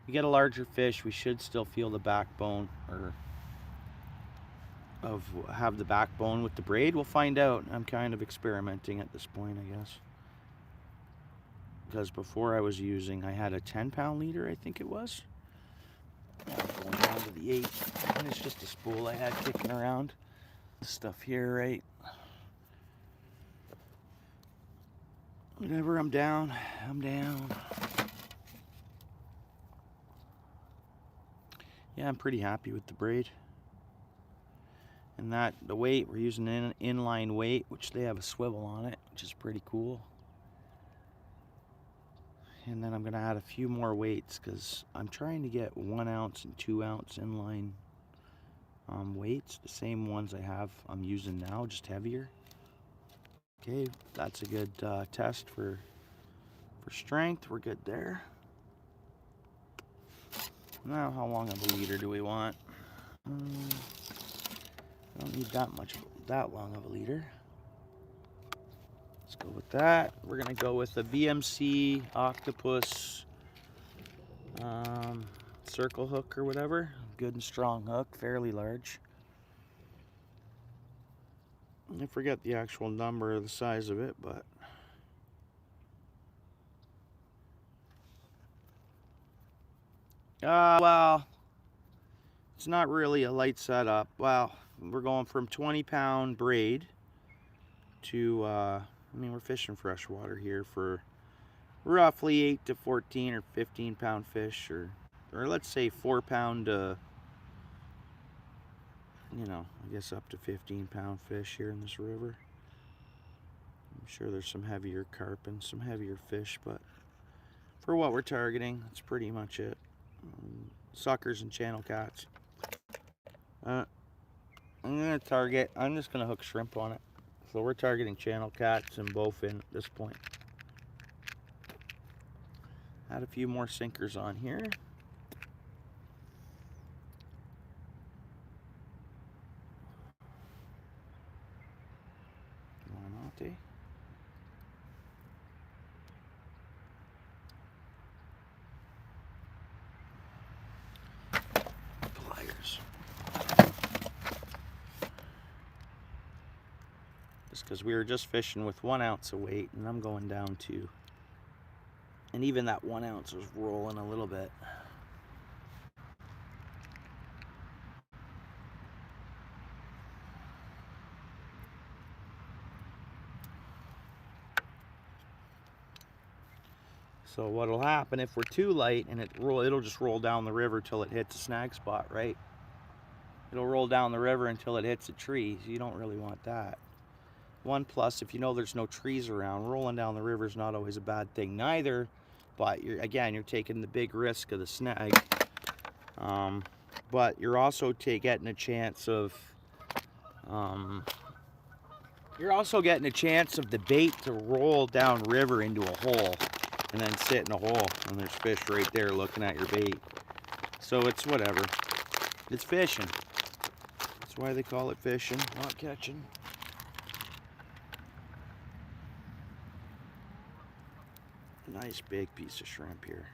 we get a larger fish, we should still feel the backbone, or have the backbone with the braid. We'll find out. I'm kind of experimenting at this point, I guess. Because before I had a 10-pound leader, I think it was. Now I'm going down to the 8, and it's just a spool I had kicking around. This stuff here, right? Whenever I'm down, I'm down. Yeah, I'm pretty happy with the braid. And the weight, we're using an inline weight, which they have a swivel on it, which is pretty cool. And then I'm going to add a few more weights because I'm trying to get 1 ounce and 2 ounce inline weights. The same ones I'm using now, just heavier. Okay, that's a good test for strength. We're good there. Now, how long of a leader do we want? I don't need that long of a leader. Let's go with that. We're gonna go with the VMC Octopus circle hook or whatever. Good and strong hook, fairly large. I forget the actual number or the size of it, but well, It's not really a light setup. Well, we're going from 20-pound braid to, I mean, we're fishing freshwater here for roughly 8 to 14 or 15-pound fish, or let's say 4-pound, you know, I guess up to 15-pound fish here in this river. I'm sure there's some heavier carp and some heavier fish, but for what we're targeting, that's pretty much it. Suckers and channel cats. I'm just gonna hook shrimp on it. So we're targeting channel cats and bowfin at this point. Add a few more sinkers on here. Buonanotte. Pliers. Just because we were just fishing with 1 ounce of weight, and I'm going down to, and even that 1 ounce was rolling a little bit. So what'll happen if we're too light and it'll just roll down the river till it hits a snag spot, right? It'll roll down the river until it hits a tree. So you don't really want that. One plus, if you know there's no trees around, rolling down the river is not always a bad thing neither. But you're taking the big risk of the snag. But you're also getting a chance of the bait to roll down river into a hole and then sit in a hole, and there's fish right there looking at your bait. So it's whatever. It's fishing. That's why they call it fishing, not catching. Nice big piece of shrimp here.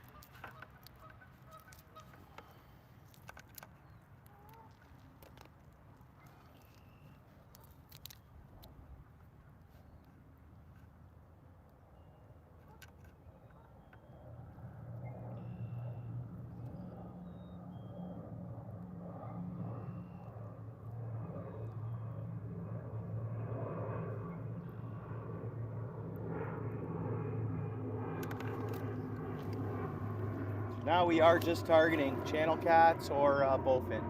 Now we are just targeting channel cats or bowfin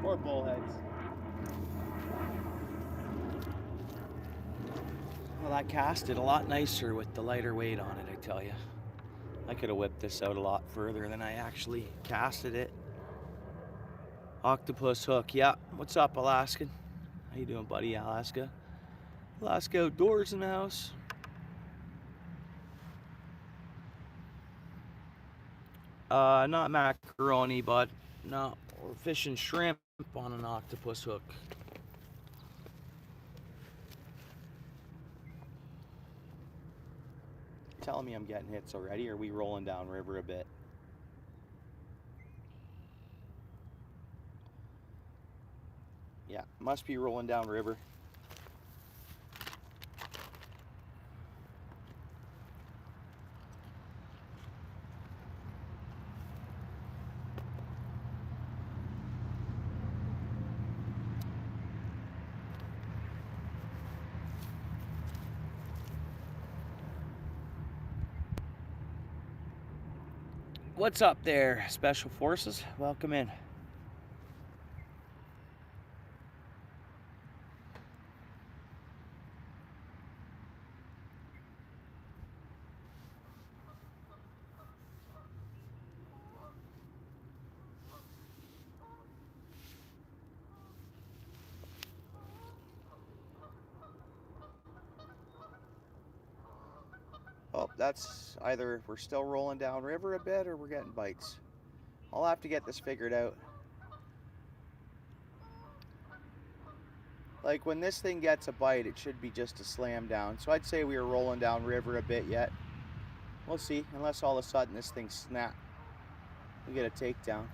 or bullheads. Well, that casted a lot nicer with the lighter weight on it, I tell you. I could have whipped this out a lot further than I actually casted it. Octopus hook, yeah. What's up, Alaskan? How you doing, buddy? Alaska Outdoors in the house. Not macaroni, but no, we're fishing shrimp on an octopus hook. Telling me I'm getting hits already, or are we rolling down river a bit? Yeah, must be rolling down river. What's up there, Special Forces? Welcome in. Oh, that's either we're still rolling down river a bit or we're getting bites. I'll have to get this figured out. Like when this thing gets a bite, it should be just a slam down. So I'd say we were rolling down river a bit yet. We'll see, unless all of a sudden this thing snaps. We get a takedown.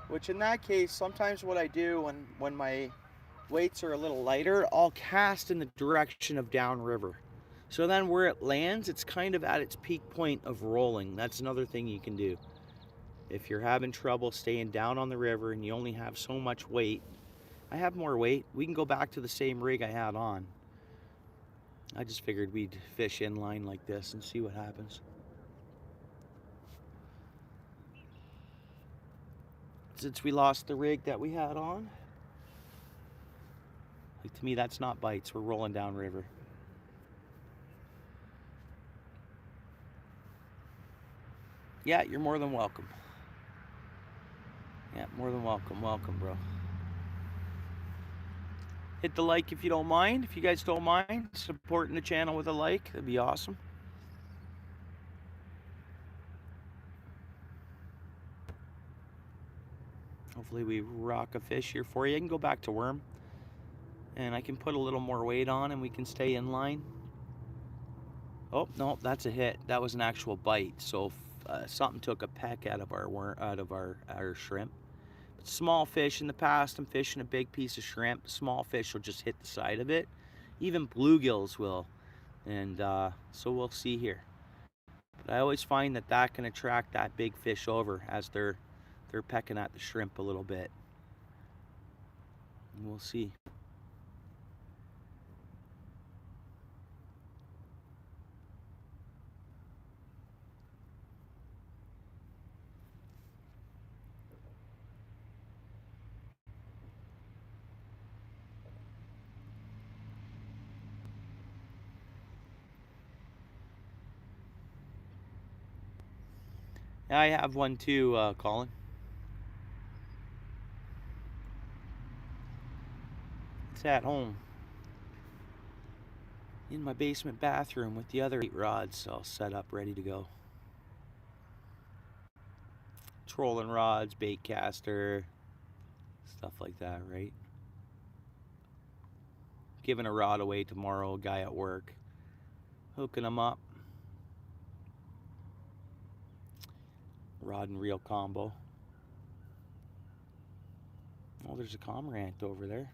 Which in that case, sometimes what I do when my weights are a little lighter, I'll cast in the direction of downriver. So then where it lands, it's kind of at its peak point of rolling. That's another thing you can do. If you're having trouble staying down on the river and you only have so much weight, I have more weight. We can go back to the same rig I had on. I just figured we'd fish inline like this and see what happens. Since we lost the rig that we had on, like, to me that's not bites. We're rolling down river. Yeah, you're more than welcome. Yeah, more than welcome. Welcome, bro. Hit the like if you don't mind. If you guys don't mind supporting the channel with a like, that'd be awesome. Hopefully we rock a fish here for you. I can go back to worm, and I can put a little more weight on and we can stay in line. Oh, no, that's a hit. That was an actual bite. So something took a peck out of our shrimp. But small fish, in the past, I'm fishing a big piece of shrimp. Small fish will just hit the side of it. Even bluegills will. And so we'll see here. But I always find that can attract that big fish over as they're pecking at the shrimp a little bit. And we'll see. I have one too, Colin. It's at home in my basement bathroom with the other 8 rods all set up, ready to go. Trolling rods, bait caster, stuff like that, right? Giving a rod away tomorrow, a guy at work, hooking them up. Rod and reel combo. Oh, there's a cormorant over there.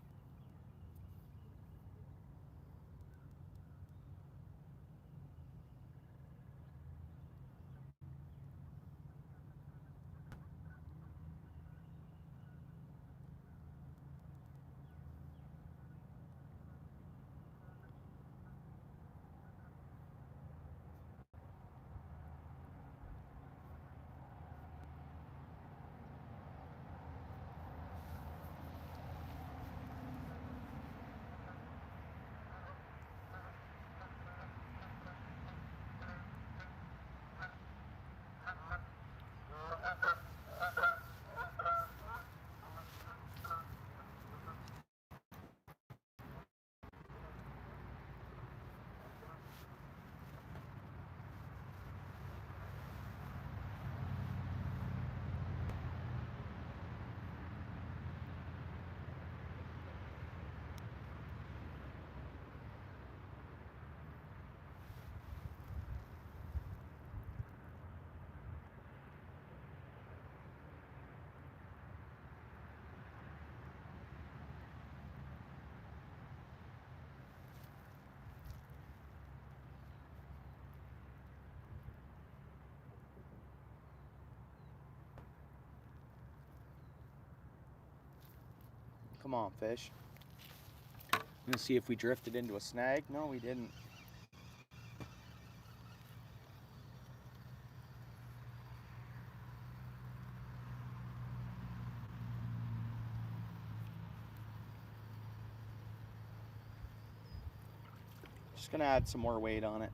Come on, fish. I'm gonna see if we drifted into a snag. No, we didn't. Just gonna add some more weight on it.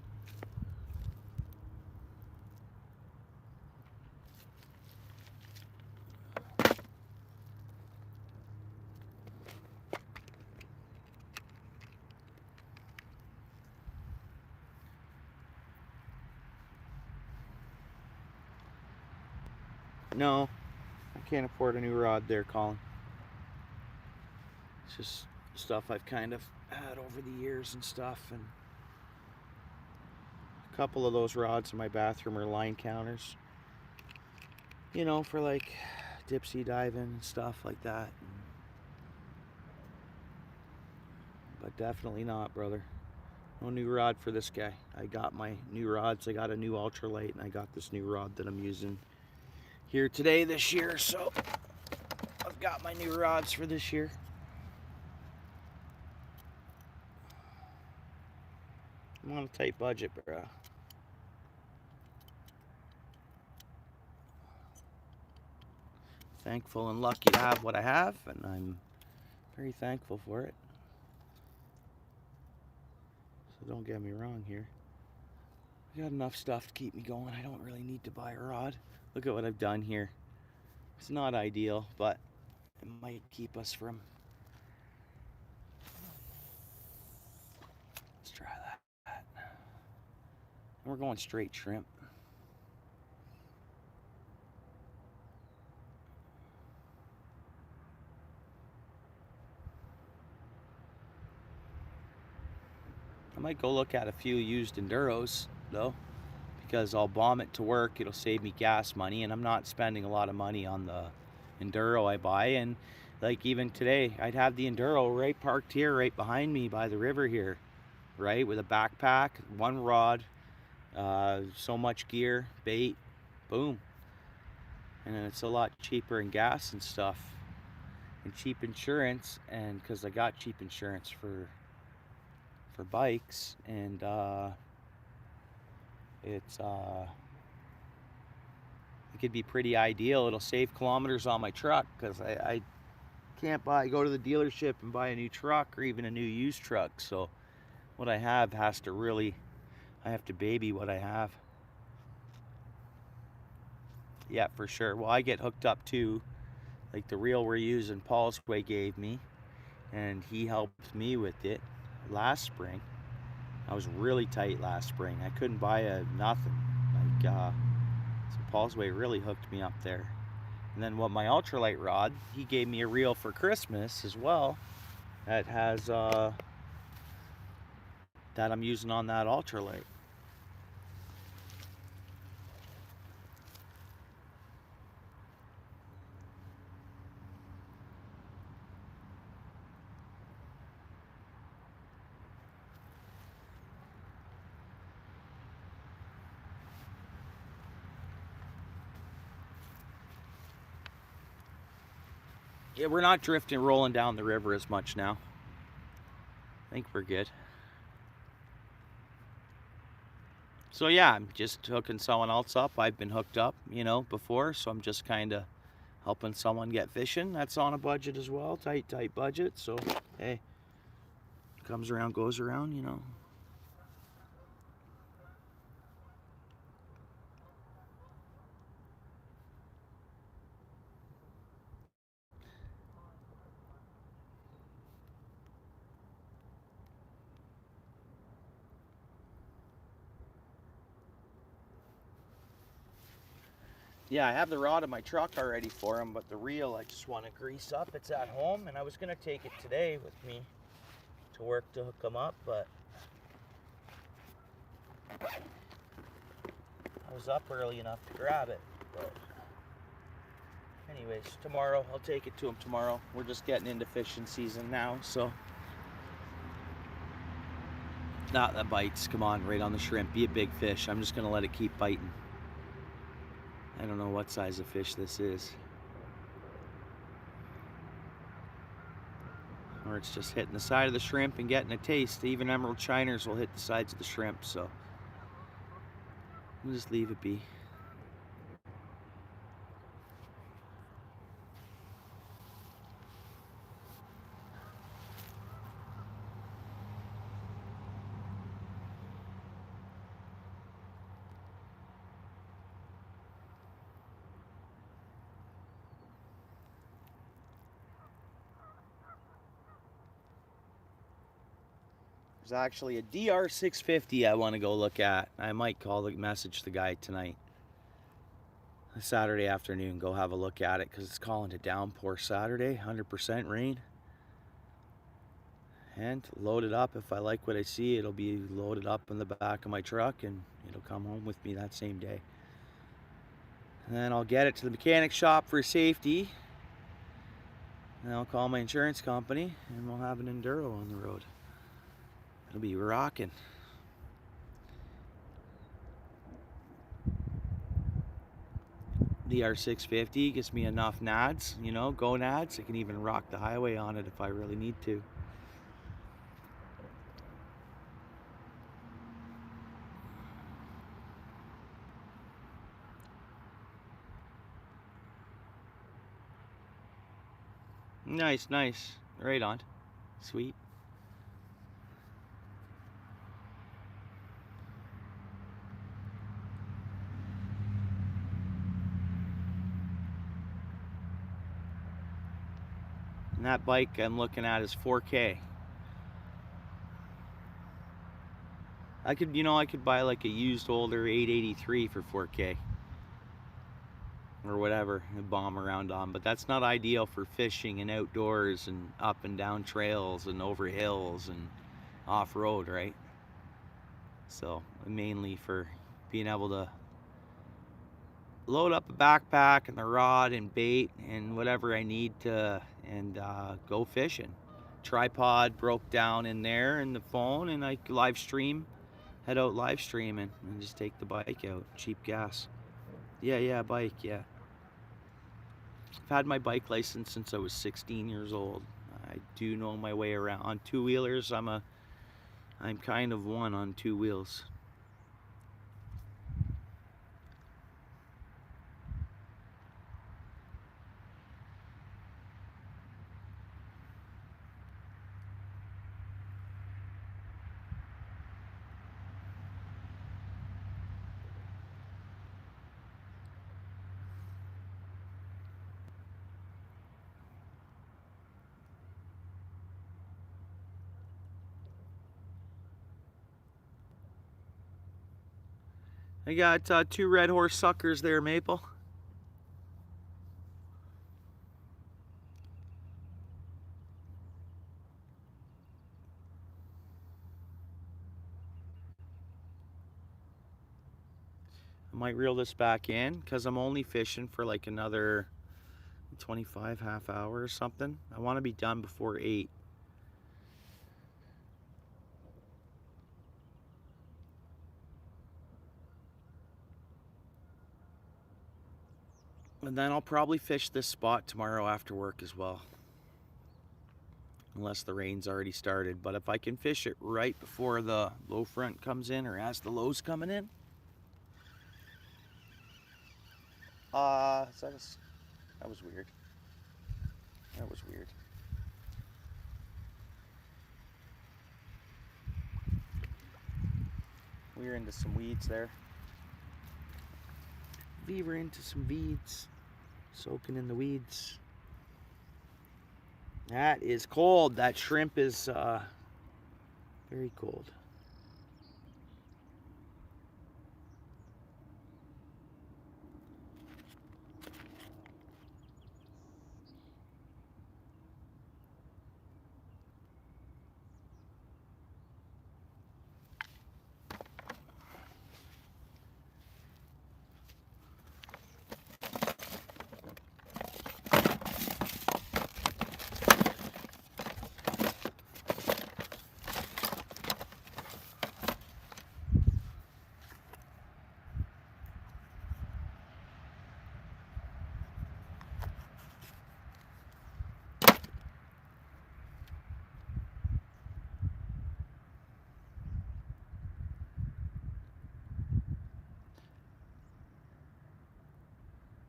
No, I can't afford a new rod there, Colin. It's just stuff I've kind of had over the years and stuff, and a couple of those rods in my bathroom are line counters. You know, for like dip sea diving and stuff like that. But definitely not, brother. No new rod for this guy. I got my new rods. I got a new ultralight, and I got this new rod that I'm using here today this year, so I've got my new rods for this year. I'm on a tight budget, bro. Thankful and lucky to have what I have, and I'm very thankful for it. So don't get me wrong here. I got enough stuff to keep me going. I don't really need to buy a rod. Look at what I've done here. It's not ideal, but it might keep us from... Let's try that. And we're going straight shrimp. I might go look at a few used Enduros though, because I'll bomb it to work. It'll save me gas money, and I'm not spending a lot of money on the Enduro I buy. And like even today, I'd have the Enduro right parked here, right behind me by the river here, right, with a backpack, one rod, so much gear, bait, boom. And then it's a lot cheaper in gas and stuff, and cheap insurance. And because I got cheap insurance for bikes, and it could be pretty ideal. It'll save kilometers on my truck, because I can't go to the dealership and buy a new truck or even a new used truck. So what I have has to really, I have to baby what I have. Yeah, for sure. Well, I get hooked up too, like the reel we're using Paul's Way gave me, and he helped me with it last spring. I was really tight last spring. I couldn't buy nothing. Like, so Paul's Way really hooked me up there. And then what, my ultralight rod, he gave me a reel for Christmas as well that has that I'm using on that ultralight. Yeah, we're not drifting, rolling down the river as much now. I think we're good. So yeah, I'm just hooking someone else up. I've been hooked up, you know, before, so I'm just kind of helping someone get fishing. That's on a budget as well, tight budget. So hey, comes around, goes around, you know. Yeah, I have the rod in my truck already for him, but the reel I just want to grease up. It's at home, and I was gonna take it today with me to work to hook him up, but I was up early enough to grab it. But anyways, tomorrow, I'll take it to him tomorrow. We're just getting into fishing season now, so. Not that bites, come on, right on the shrimp. Be a big fish. I'm just gonna let it keep biting. I don't know what size of fish this is. Or it's just hitting the side of the shrimp and getting a taste. Even emerald shiners will hit the sides of the shrimp, so we'll just leave it be. There's actually a DR650 I want to go look at. I might message the guy tonight. Saturday afternoon, go have a look at it, because it's calling it downpour Saturday, 100% rain. And load it up. If I like what I see, it'll be loaded up in the back of my truck, and it'll come home with me that same day. And then I'll get it to the mechanic shop for safety. And I'll call my insurance company, and we'll have an Enduro on the road. It'll be rocking. The R650 gives me enough nads, you know, gonads. I can even rock the highway on it if I really need to. Nice, nice. Right on. Sweet. And that bike I'm looking at is 4K. I could, you know, I could buy like a used older 883 for 4K. Or whatever, and bomb around on, but that's not ideal for fishing and outdoors and up and down trails and over hills and off-road, right? So mainly for being able to load up a backpack and the rod and bait and whatever I need to, and go fishing. Tripod broke down in there and the phone, and I live stream, head out live streaming and just take the bike out. Cheap gas. Yeah, bike, yeah. I've had my bike license since I was 16 years old. I do know my way around. On two-wheelers, I'm kind of one on two wheels. I got 2 red horse suckers there, Maple. I might reel this back in because I'm only fishing for like another 25 half hour or something. I want to be done before 8. And then I'll probably fish this spot tomorrow after work as well. Unless the rain's already started. But if I can fish it right before the low front comes in, or as the low's coming in. That was weird. That was weird. We were into some weeds there. We were into some weeds. Soaking in the weeds. That is cold. That shrimp is very cold.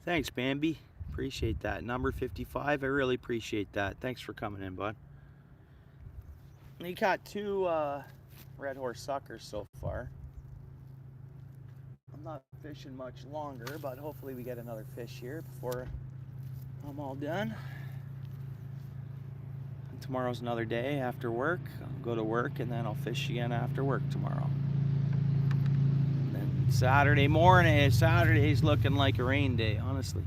Thanks, Bambi. Appreciate that. Number 55, I really appreciate that. Thanks for coming in, bud. We caught 2 red horse suckers so far. I'm not fishing much longer, but hopefully we get another fish here before I'm all done. And tomorrow's another day after work. I'll go to work and then I'll fish again after work tomorrow. Saturday morning, Saturday's looking like a rain day, honestly.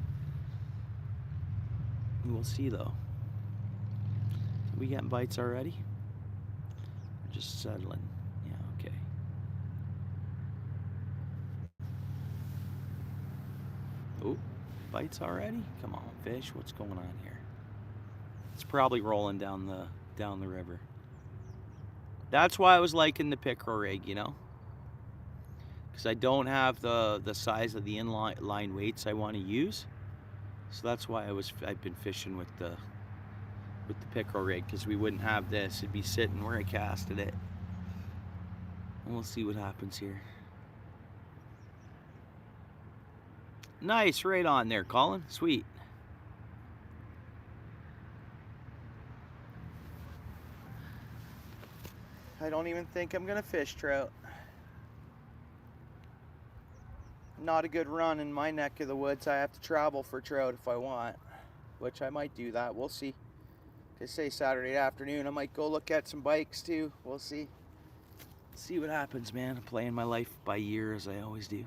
We'll see though. We getting bites already? We're just settling. Yeah, okay. Oh, bites already? Come on, fish. What's going on here? It's probably rolling down the river. That's why I was liking the pickerel rig, you know? because I don't have the size of the inline weights I want to use. So that's why I've been fishing with the pickerel rig, because we wouldn't have this. It'd be sitting where I casted it. And we'll see what happens here. Nice, right on there, Colin. Sweet. I don't even think I'm gonna fish trout. Not a good run in my neck of the woods. I have to travel for trout if I want, which I might do that. We'll see. They say Saturday afternoon. I might go look at some bikes too. We'll see. See what happens, man. I'm playing my life by ear as I always do.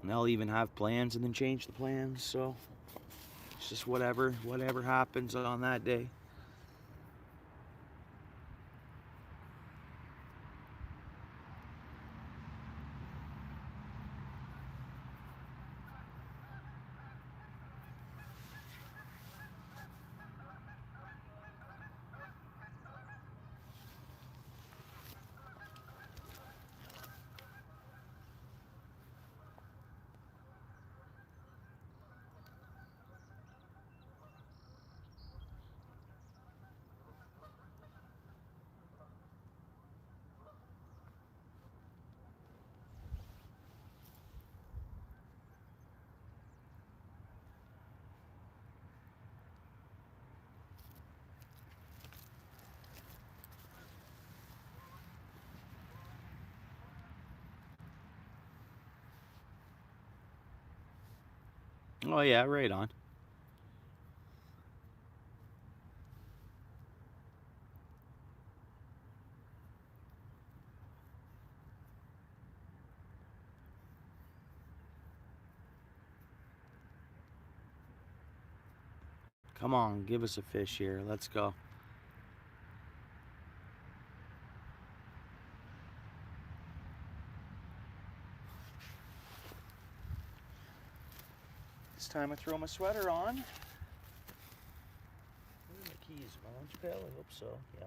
And I'll even have plans and then change the plans. So it's just whatever happens on that day. Oh yeah, right on. Come on, give us a fish here. Let's go. It's time I throw my sweater on. Where are my keys? My lunch pail? I hope so. Yeah.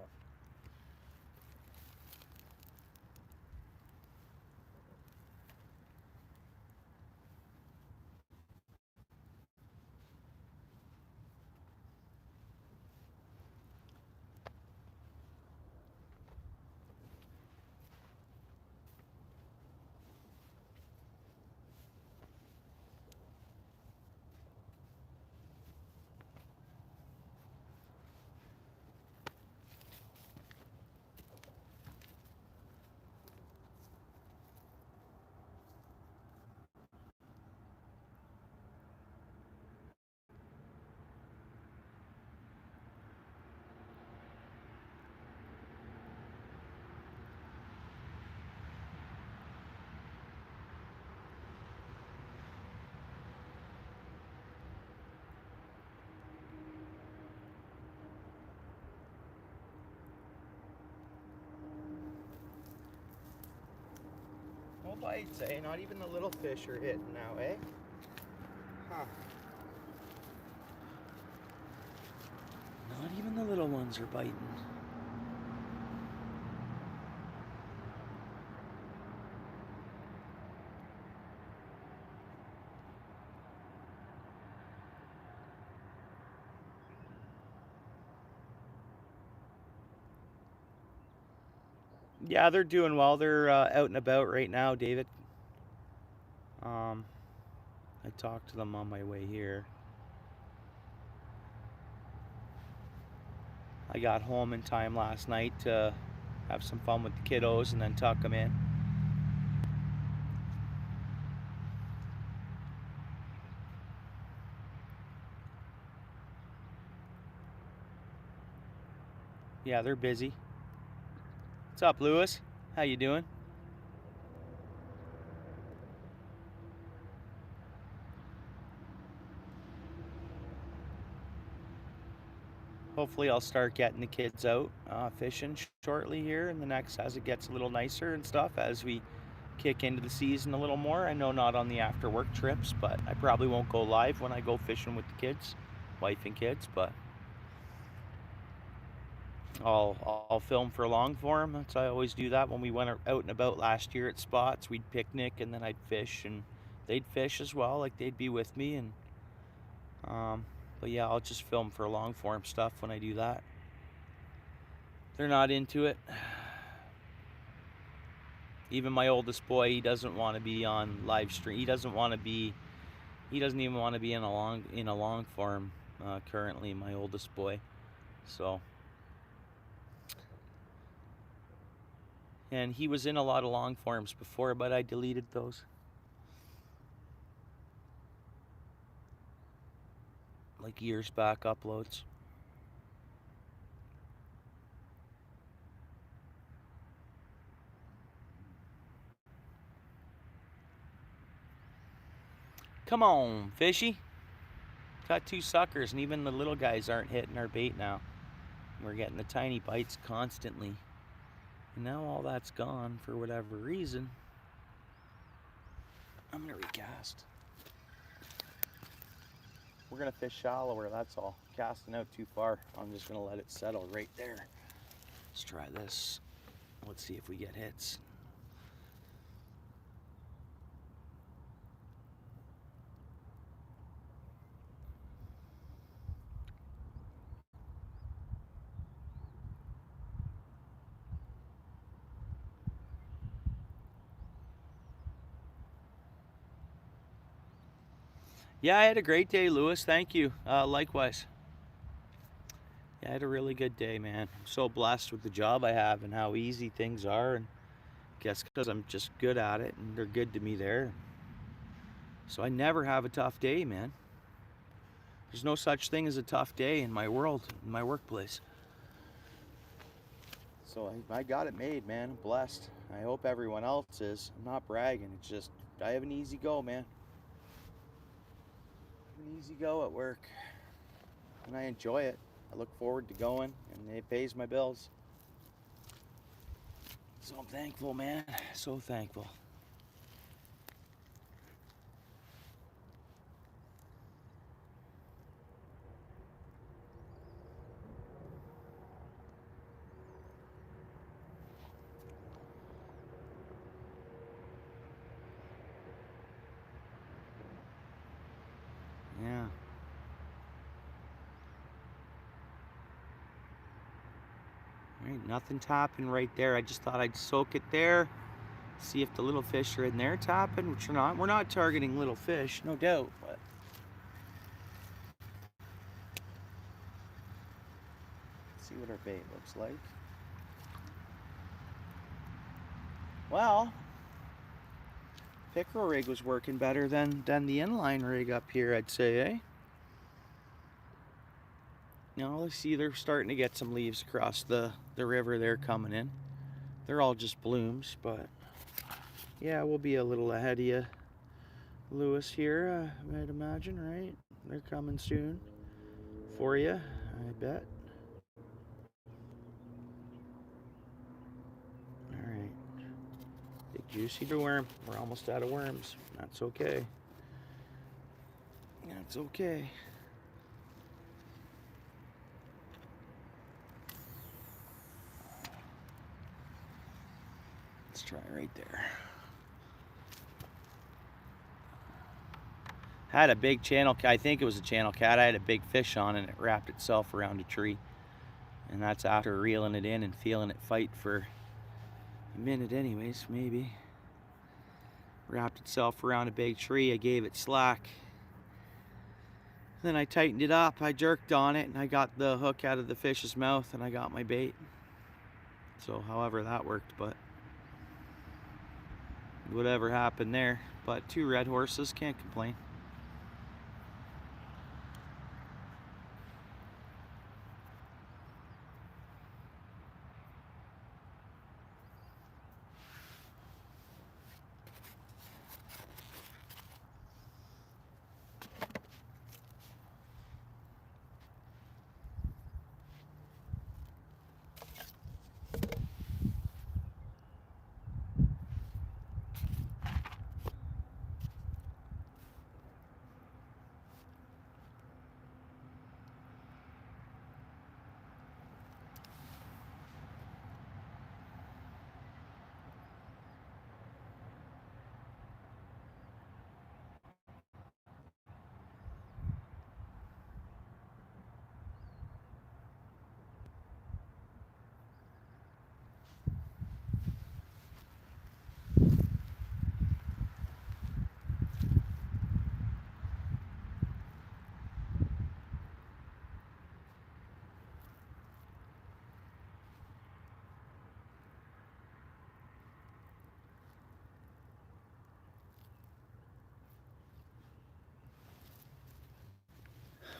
No bites, eh? Not even the little fish are hitting now, eh? Huh. Not even the little ones are biting. Yeah, they're doing well. They're out and about right now, David. I talked to them on my way here. I got home in time last night to have some fun with the kiddos and then tuck them in. Yeah, they're busy. What's up, Lewis? How you doing? Hopefully I'll start getting the kids out fishing shortly here in the next, as it gets a little nicer and stuff, as we kick into the season a little more. I know not on the after work trips, but I probably won't go live when I go fishing with the kids, wife and kids, but I'll film for long form. That's I always do that when we went out and about last year at spots. We'd picnic and then I'd fish and they'd fish as well. Like they'd be with me and but yeah, I'll just film for long form stuff when I do that. They're not into it. Even my oldest boy, he doesn't want to be on live stream. He doesn't even want to be in a long form currently, my oldest boy. So, and he was in a lot of long forms before, but I deleted those. Like years back uploads. Come on, fishy. Got 2 suckers, and even the little guys aren't hitting our bait now. We're getting the tiny bites constantly. And now all that's gone for whatever reason. I'm gonna recast. We're gonna fish shallower, that's all. Casting out too far. I'm just gonna let it settle right there. Let's try this. Let's see if we get hits. Yeah, I had a great day, Lewis. Thank you. Likewise. Yeah, I had a really good day, man. I'm so blessed with the job I have and how easy things are. And I guess because I'm just good at it and they're good to me there. So I never have a tough day, man. There's no such thing as a tough day in my world, in my workplace. So I got it made, man. I'm blessed. I hope everyone else is. I'm not bragging. It's just, I have an easy go, man. An easy go at work. And I enjoy it. I look forward to going, and it pays my bills. So I'm thankful, man. So thankful. Yeah. Ain't nothing tapping right there. I just thought I'd soak it there. See if the little fish are in there tapping, which are not. We're not targeting little fish, no doubt, but let's see what our bait looks like. Well, pickerel rig was working better than the inline rig up here, I'd say, eh? Now let's see, they're starting to get some leaves across the river there coming in. They're all just blooms, but yeah, we'll be a little ahead of you, Lewis, here, I'd imagine, right? They're coming soon for you, I bet. All right, big juicy worm. We're almost out of worms. That's okay. That's okay. Let's try right there. Had a big channel, I think it was a channel cat. I had a big fish on and it wrapped itself around a tree. And that's after reeling it in and feeling it fight for a minute anyways, maybe. Wrapped itself around a big tree. I gave it slack. Then I tightened it up. I jerked on it and I got the hook out of the fish's mouth and I got my bait. So however that worked, but whatever happened there. But 2 red horses, can't complain.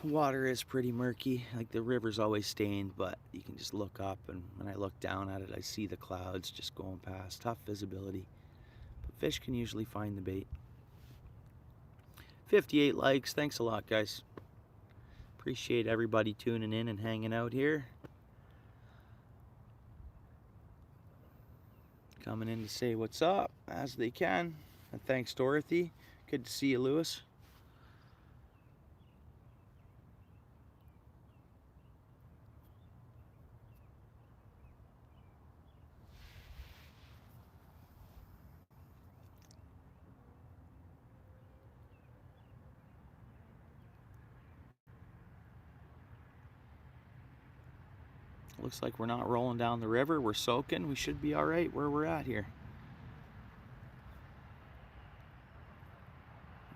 Water is pretty murky. Like the river's always stained, but you can just look up, and when I look down at it, I see the clouds just going past. Tough visibility. But fish can usually find the bait. 58 likes. Thanks a lot, guys. Appreciate everybody tuning in and hanging out here. Coming in to say what's up as they can. And thanks, Dorothy. Good to see you, Lewis. Looks like we're not rolling down the river. We're soaking. We should be all right where we're at here.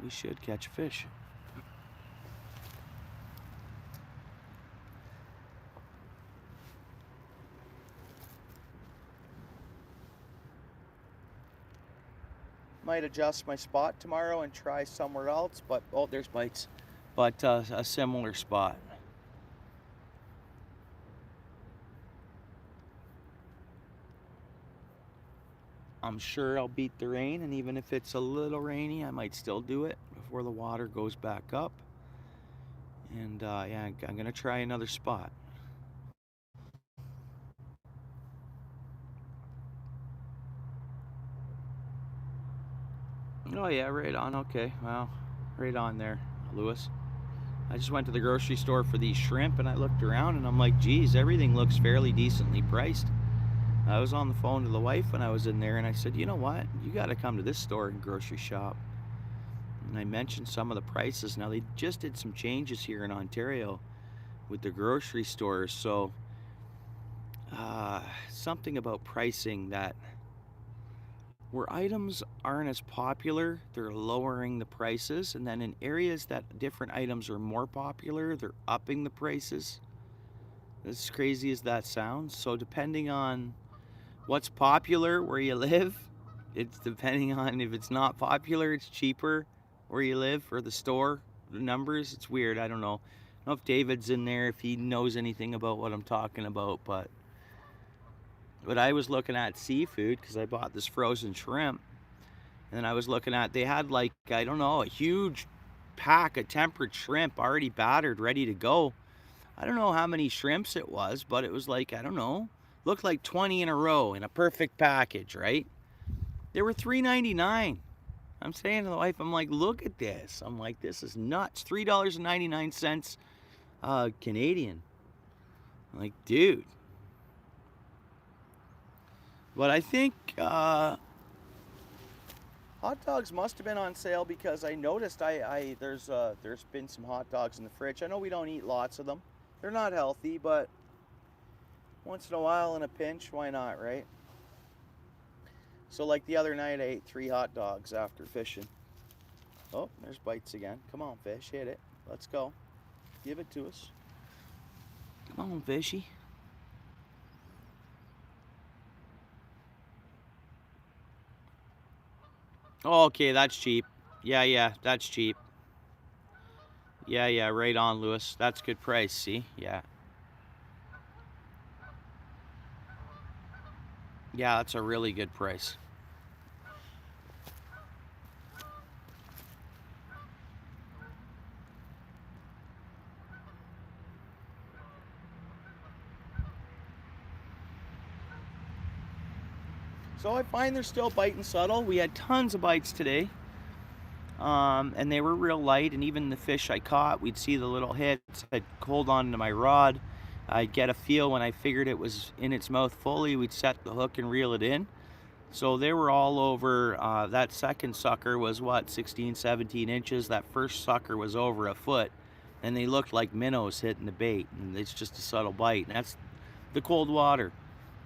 We should catch fish. Might adjust my spot tomorrow and try somewhere else, but oh, there's bites. But a similar spot. I'm sure I'll beat the rain, and even if it's a little rainy, I might still do it before the water goes back up. And yeah, I'm gonna try another spot. Oh yeah, right on. Okay, well, right on there, Lewis. I just went to the grocery store for these shrimp, and I looked around and I'm like, geez, everything looks fairly decently priced. I was on the phone to the wife when I was in there, and I said, you know what, you got to come to this store and grocery shop. And I mentioned some of the prices. Now, they just did some changes here in Ontario with the grocery stores, so something about pricing that where items aren't as popular, they're lowering the prices, and then in areas that different items are more popular, they're upping the prices. As crazy as that sounds. So depending on what's popular where you live, it's depending on if it's not popular, it's cheaper where you live, or the store, the numbers. It's weird. I don't know. I don't know if David's in there, if he knows anything about what I'm talking about, but I was looking at seafood because I bought this frozen shrimp, and then I was looking at, they had like, I don't know, a huge pack of tempered shrimp already battered, ready to go. I don't know how many shrimps it was, but it was like, I don't know, looked like 20 in a row in a perfect package, right? They were $3.99. I'm saying to the wife, I'm like, look at this. I'm like, this is nuts. $3.99 Canadian. I'm like, dude. But I think hot dogs must have been on sale, because I noticed there's been some hot dogs in the fridge. I know we don't eat lots of them. They're not healthy, but once in a while in a pinch, why not, right? So like the other night, I ate 3 hot dogs after fishing. Oh, there's bites again. Come on, fish, hit it. Let's go. Give it to us. Come on, fishy. Oh, okay, that's cheap. Yeah, that's cheap. Yeah, right on, Lewis. That's good price, see? Yeah. Yeah, that's a really good price. So I find they're still biting subtle. We had tons of bites today. And they were real light, and even the fish I caught, we'd see the little hits. I'd hold on to my rod. I'd get a feel when I figured it was in its mouth fully. We'd set the hook and reel it in. So they were all over. That second sucker was what, 16, 17 inches. That first sucker was over a foot, and they looked like minnows hitting the bait, and it's just a subtle bite. And that's the cold water.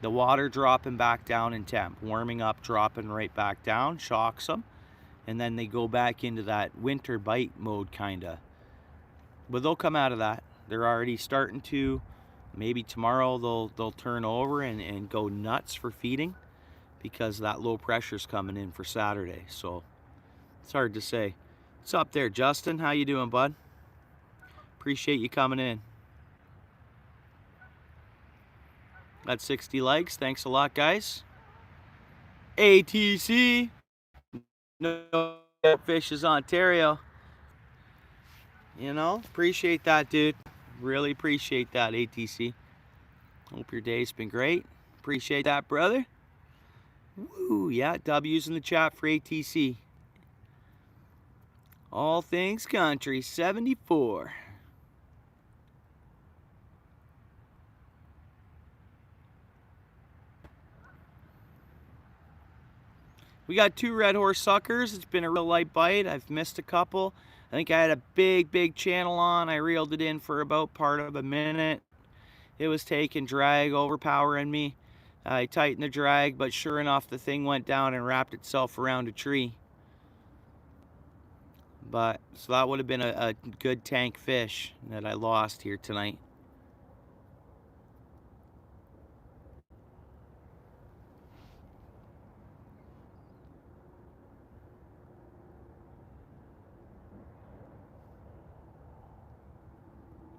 The water dropping back down in temp, warming up, dropping right back down, shocks them, and then they go back into that winter bite mode, kinda. But they'll come out of that. They're already starting to. Maybe tomorrow they'll turn over and go nuts for feeding, because that low pressure's coming in for Saturday. So it's hard to say. What's up there, Justin? How you doing, bud? Appreciate you coming in. Got 60 likes. Thanks a lot, guys. ATC. No Fishes Ontario. You know, appreciate that, dude. Really appreciate that, ATC. Hope your day's been great. Appreciate that, brother. Woo, yeah, W's in the chat for ATC. All things country, 74. We got 2 red horse suckers. It's been a real light bite. I've missed a couple. I think I had a big channel on. I reeled it in for about part of a minute. It was taking drag, overpowering me. I tightened the drag, but sure enough, the thing went down and wrapped itself around a tree. But so that would have been a good tank fish that I lost here tonight.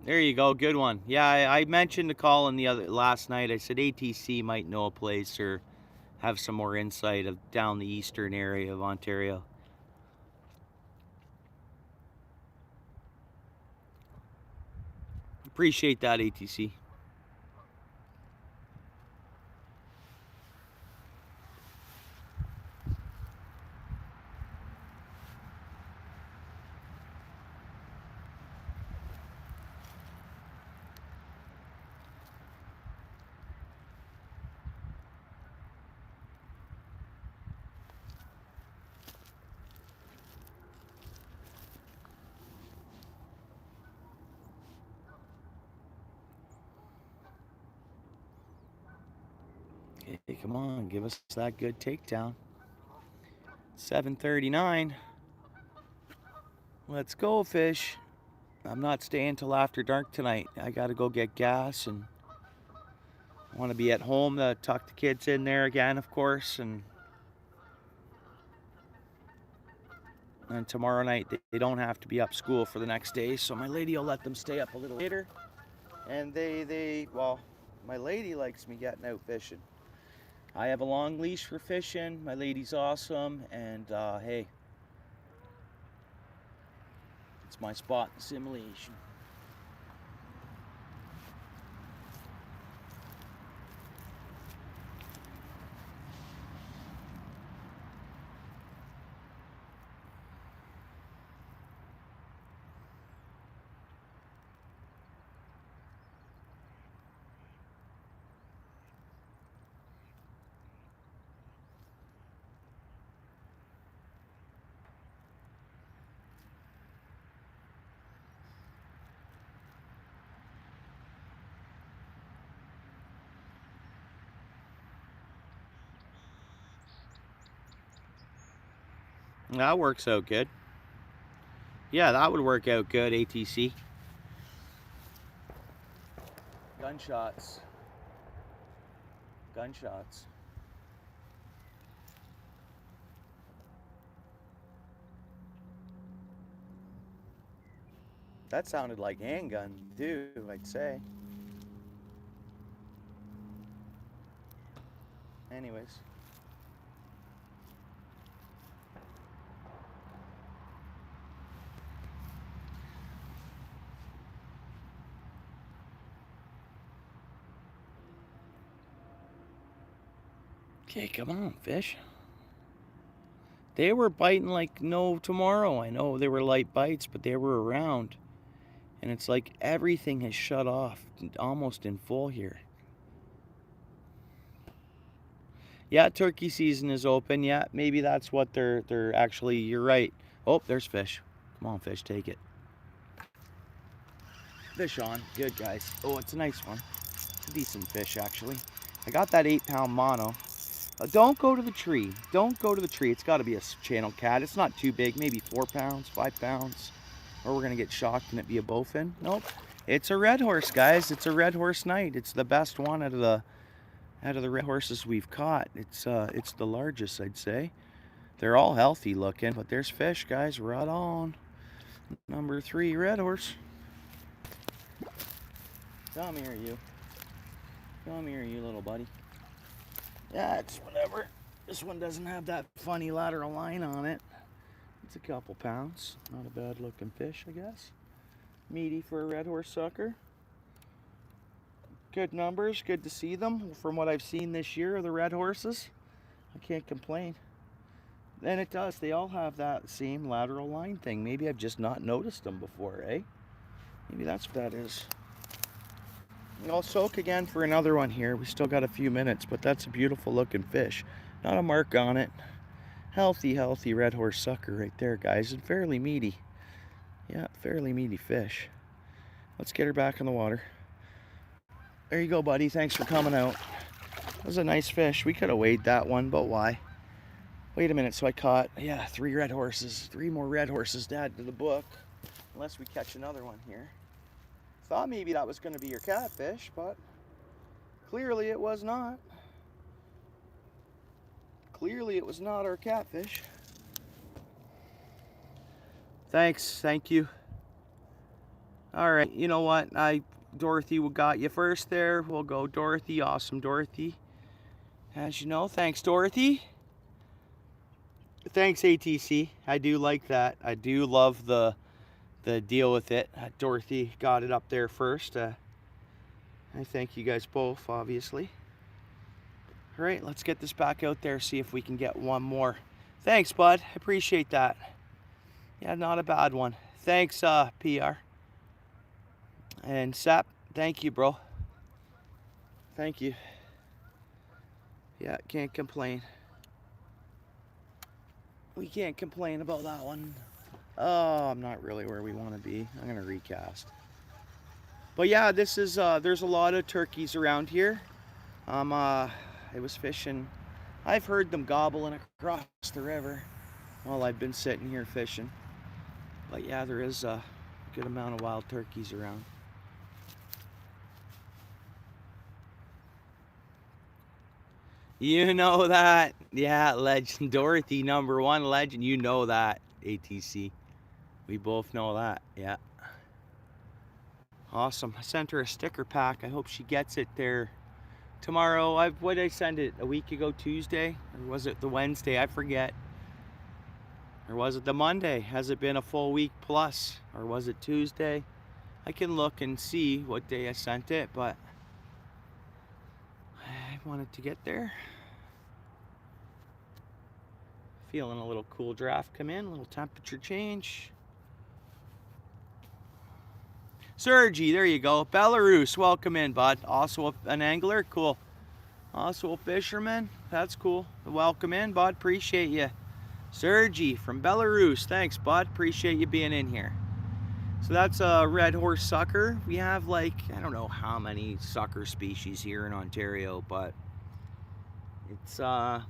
There you go, good one. Yeah, I mentioned the call in the last night. I said ATC might know a place or have some more insight of down the eastern area of Ontario. Appreciate that, ATC. Okay, come on, give us that good takedown. 7:39. Let's go, fish. I'm not staying till after dark tonight. I gotta go get gas, and I want to be at home to tuck the kids in there again, of course, and tomorrow night they don't have to be up school for the next day, so my lady will let them stay up a little later. And well, my lady likes me getting out fishing. I have a long leash for fishing. My lady's awesome, and hey, it's my spot in simulation. That works out good. Yeah, that would work out good, ATC. Gunshots. Gunshots. That sounded like handgun, too, I'd say. Anyways. Okay, come on, fish. They were biting like no tomorrow. I know they were light bites, but they were around. And it's like everything has shut off almost in full here. Yeah, turkey season is open. Yeah, maybe that's what they're actually, you're right. Oh, there's fish. Come on, fish, take it. Fish on. Good, guys. Oh, it's a nice one. It's a decent fish, actually. I got that 8-pound mono. Don't go to the tree. Don't go to the tree. It's got to be a channel cat. It's not too big. Maybe 4 pounds, 5 pounds. Or we're going to get shocked and it be a bowfin. Nope. It's a red horse, guys. It's a red horse night. It's the best one out of the red horses we've caught. It's the largest, I'd say. They're all healthy looking, but there's fish, guys. Right on. Number 3 red horse. Come here, you. Come here, you little buddy. Yeah, it's whatever. This one doesn't have that funny lateral line on it. It's a couple pounds. Not a bad looking fish, I guess. Meaty for a red horse sucker. Good numbers, good to see them. From what I've seen this year of the red horses, I can't complain. And it does, they all have that same lateral line thing. Maybe I've just not noticed them before, eh? Maybe that's what that is. I'll soak again for another one here. We still got a few minutes, but that's a beautiful looking fish. Not a mark on it. Healthy, healthy red horse sucker right there, guys, and fairly meaty. Yeah, fairly meaty fish. Let's get her back in the water. There you go, buddy. Thanks for coming out. That was a nice fish. We could have weighed that one, but why? Wait a minute, so I caught, yeah, 3 red horses. 3 more red horses to add to the book. Unless we catch another one here. Thought maybe that was going to be your catfish, but clearly it was not. Clearly it was not our catfish. Thanks, thank you. All right, you know what? Dorothy got you first there. We'll go Dorothy. Awesome, Dorothy. As you know, thanks, Dorothy. Thanks, ATC. I do like that. I do love the deal with it. Dorothy got it up there first. I thank you guys both, obviously. All right, let's get this back out there, see if we can get one more. Thanks, bud. I appreciate that. Yeah, not a bad one. Thanks, PR. And Sap, thank you, bro. Thank you. Yeah, can't complain. We can't complain about that one. Oh, I'm not really where we want to be. I'm going to recast. But yeah, this is, there's a lot of turkeys around here. I was fishing. I've heard them gobbling across the river while I've been sitting here fishing. But yeah, there is a good amount of wild turkeys around. You know that. Yeah, legend. Dorothy, #1 legend. You know that, ATC. We both know that, yeah. Awesome. I sent her a sticker pack. I hope she gets it there tomorrow. What did I send it? A week ago, Tuesday? Or was it the Wednesday? I forget. Or was it the Monday? Has it been a full week plus? Or was it Tuesday? I can look and see what day I sent it, but I wanted to get there. Feeling a little cool draft come in, a little temperature change. Sergi, there you go. Belarus, welcome in, bud. Also an angler, cool. Also a fisherman, that's cool. Welcome in, bud, appreciate you. Sergi from Belarus, thanks, bud. Appreciate you being in here. So that's a red horse sucker. We have like, I don't know how many sucker species here in Ontario, but it's, these are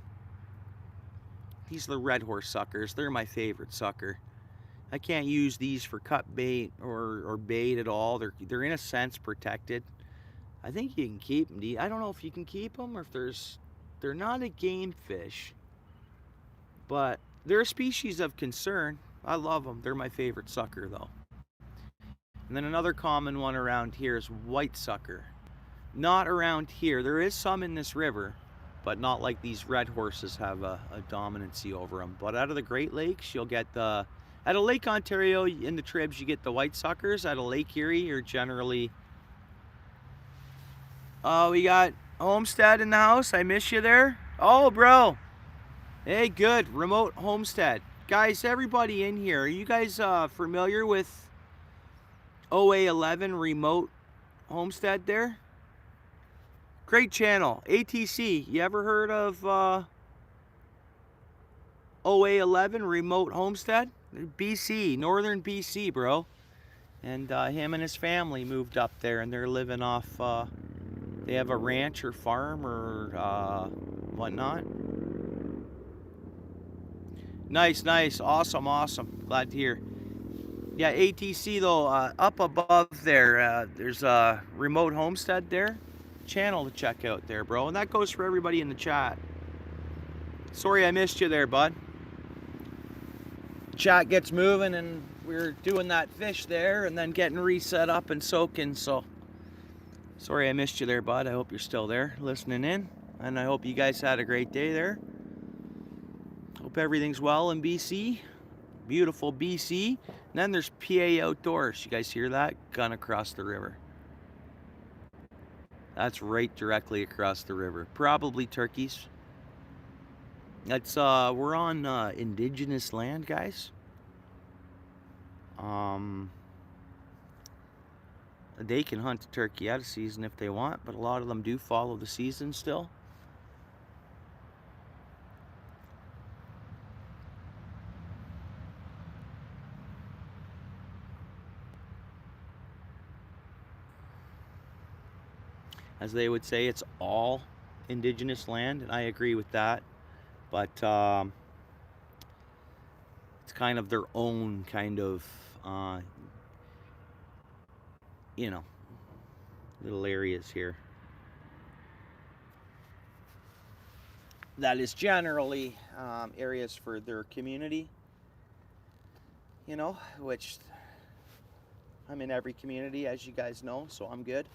the red horse suckers. They're my favorite sucker. I can't use these for cut bait or bait at all. They're in a sense protected. I think you can keep them. I don't know if you can keep them or if they're not a game fish, but they're a species of concern. I love them. They're my favorite sucker though. And then another common one around here is white sucker. Not around here. There is some in this river, but not like these red horses have a dominancy over them. But out of the Great Lakes, you'll get the, out of Lake Ontario in the tribs, you get the white suckers. Out of Lake Erie, you're generally, oh, we got Homestead in the house. I miss you there. Oh, bro. Hey, good. Remote Homestead. Guys, everybody in here, are you guys familiar with OA11 Remote Homestead there? Great channel. ATC, you ever heard of OA11 Remote Homestead? BC, northern BC, bro. And him and his family moved up there and they're living off, they have a ranch or farm or whatnot. Nice, nice, awesome, awesome. Glad to hear. Yeah, ATC though, up above there, there's a Remote Homestead there. Channel to check out there, bro, and that goes for everybody in the chat. Sorry I missed you there, bud. Chat gets moving and we're doing that fish there and then getting reset up and soaking, so Sorry I missed you there, bud. I hope you're still there listening in. And I hope you guys had a great day there. Hope everything's well in BC. Beautiful BC. And then there's PA Outdoors. You guys hear that? Gun across the river. That's right directly across the river. Probably turkeys. That's we're on indigenous land, guys. They can hunt a turkey out of season if they want, but a lot of them do follow the season still. As they would say, it's all indigenous land, and I agree with that. But it's kind of their own kind of, you know, little areas here. That is generally areas for their community, you know, which I'm in every community, as you guys know, so I'm good.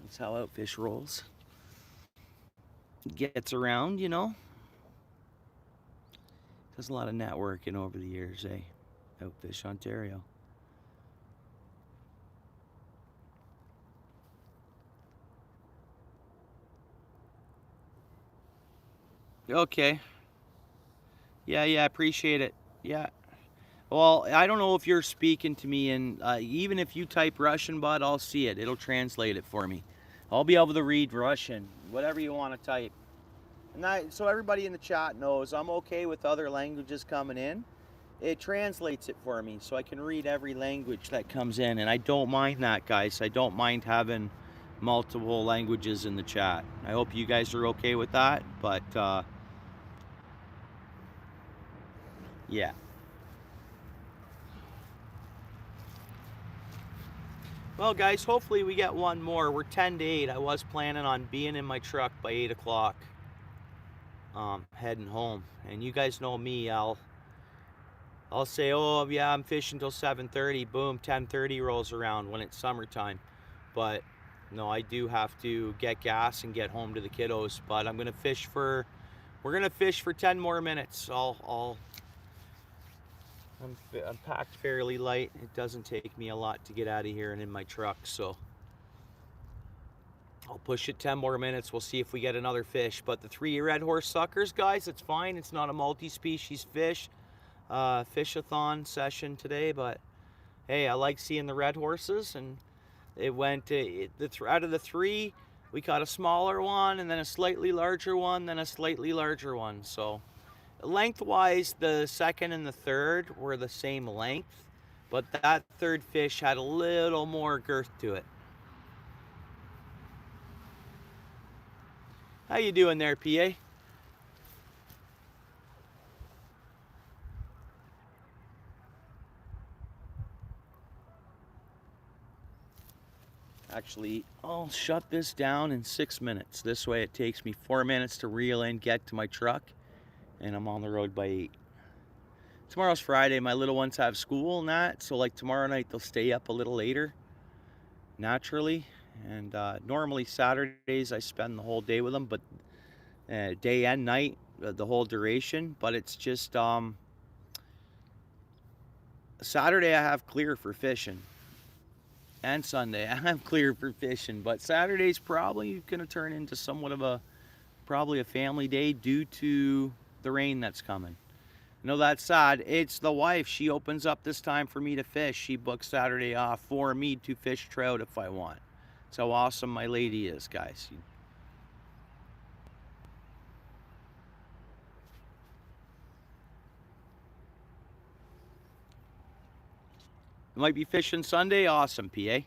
That's how Outfish rolls. Gets around, you know. Does a lot of networking over the years, eh? Outfish Ontario. Okay. Yeah, appreciate it. Yeah. Well, I don't know if you're speaking to me, and even if you type Russian, bud, I'll see it. It'll translate it for me. I'll be able to read Russian, whatever you want to type. And so everybody in the chat knows I'm okay with other languages coming in. It translates it for me, so I can read every language that comes in, and I don't mind that, guys. I don't mind having multiple languages in the chat. I hope you guys are okay with that, but yeah. Well, guys, hopefully we get one more. We're 10 to 8. I was planning on being in my truck by 8 o'clock, heading home. And you guys know me, I'll say, oh yeah, I'm fishing till 7:30. Boom, 10:30 rolls around when it's summertime. But no, I do have to get gas and get home to the kiddos. But we're gonna fish for 10 more minutes. I'm packed fairly light. It doesn't take me a lot to get out of here and in my truck, so I'll push it 10 more minutes. We'll see if we get another fish. But the 3 red horse suckers, guys, it's fine. It's not a multi-species fish. Fish-a-thon session today, but hey, I like seeing the red horses, and it went out of the 3, we caught a smaller one, and then a slightly larger one, then a slightly larger one. So lengthwise, the second and the third were the same length, but that third fish had a little more girth to it. How you doing there, PA? Actually, I'll shut this down in 6 minutes. This way it takes me 4 minutes to reel in, get to my truck, and I'm on the road by 8. Tomorrow's Friday. My little ones have school and that, so like tomorrow night they'll stay up a little later, naturally. And normally Saturdays I spend the whole day with them, but day and night, the whole duration. But it's just Saturday I have clear for fishing, and Sunday I have clear for fishing. But Saturday's probably going to turn into somewhat of probably a family day due to the rain that's coming. I know that's sad. It's the wife. She opens up this time for me to fish. She books Saturday off for me to fish trout if I want. That's how awesome my lady is, guys. You might be fishing Sunday. Awesome, PA.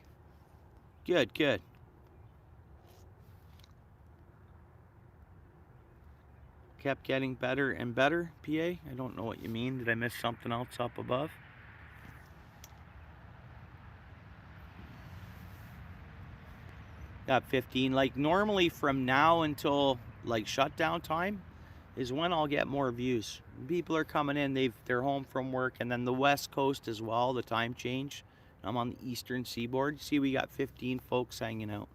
Good, good. Kept getting better and better, PA. I don't know what you mean. Did I miss something else up above? Got 15. Like normally from now until like shutdown time, is when I'll get more views. People are coming in, they're home from work, and then the West Coast as well, the time change. I'm on the Eastern Seaboard. You see, we got 15 folks hanging out.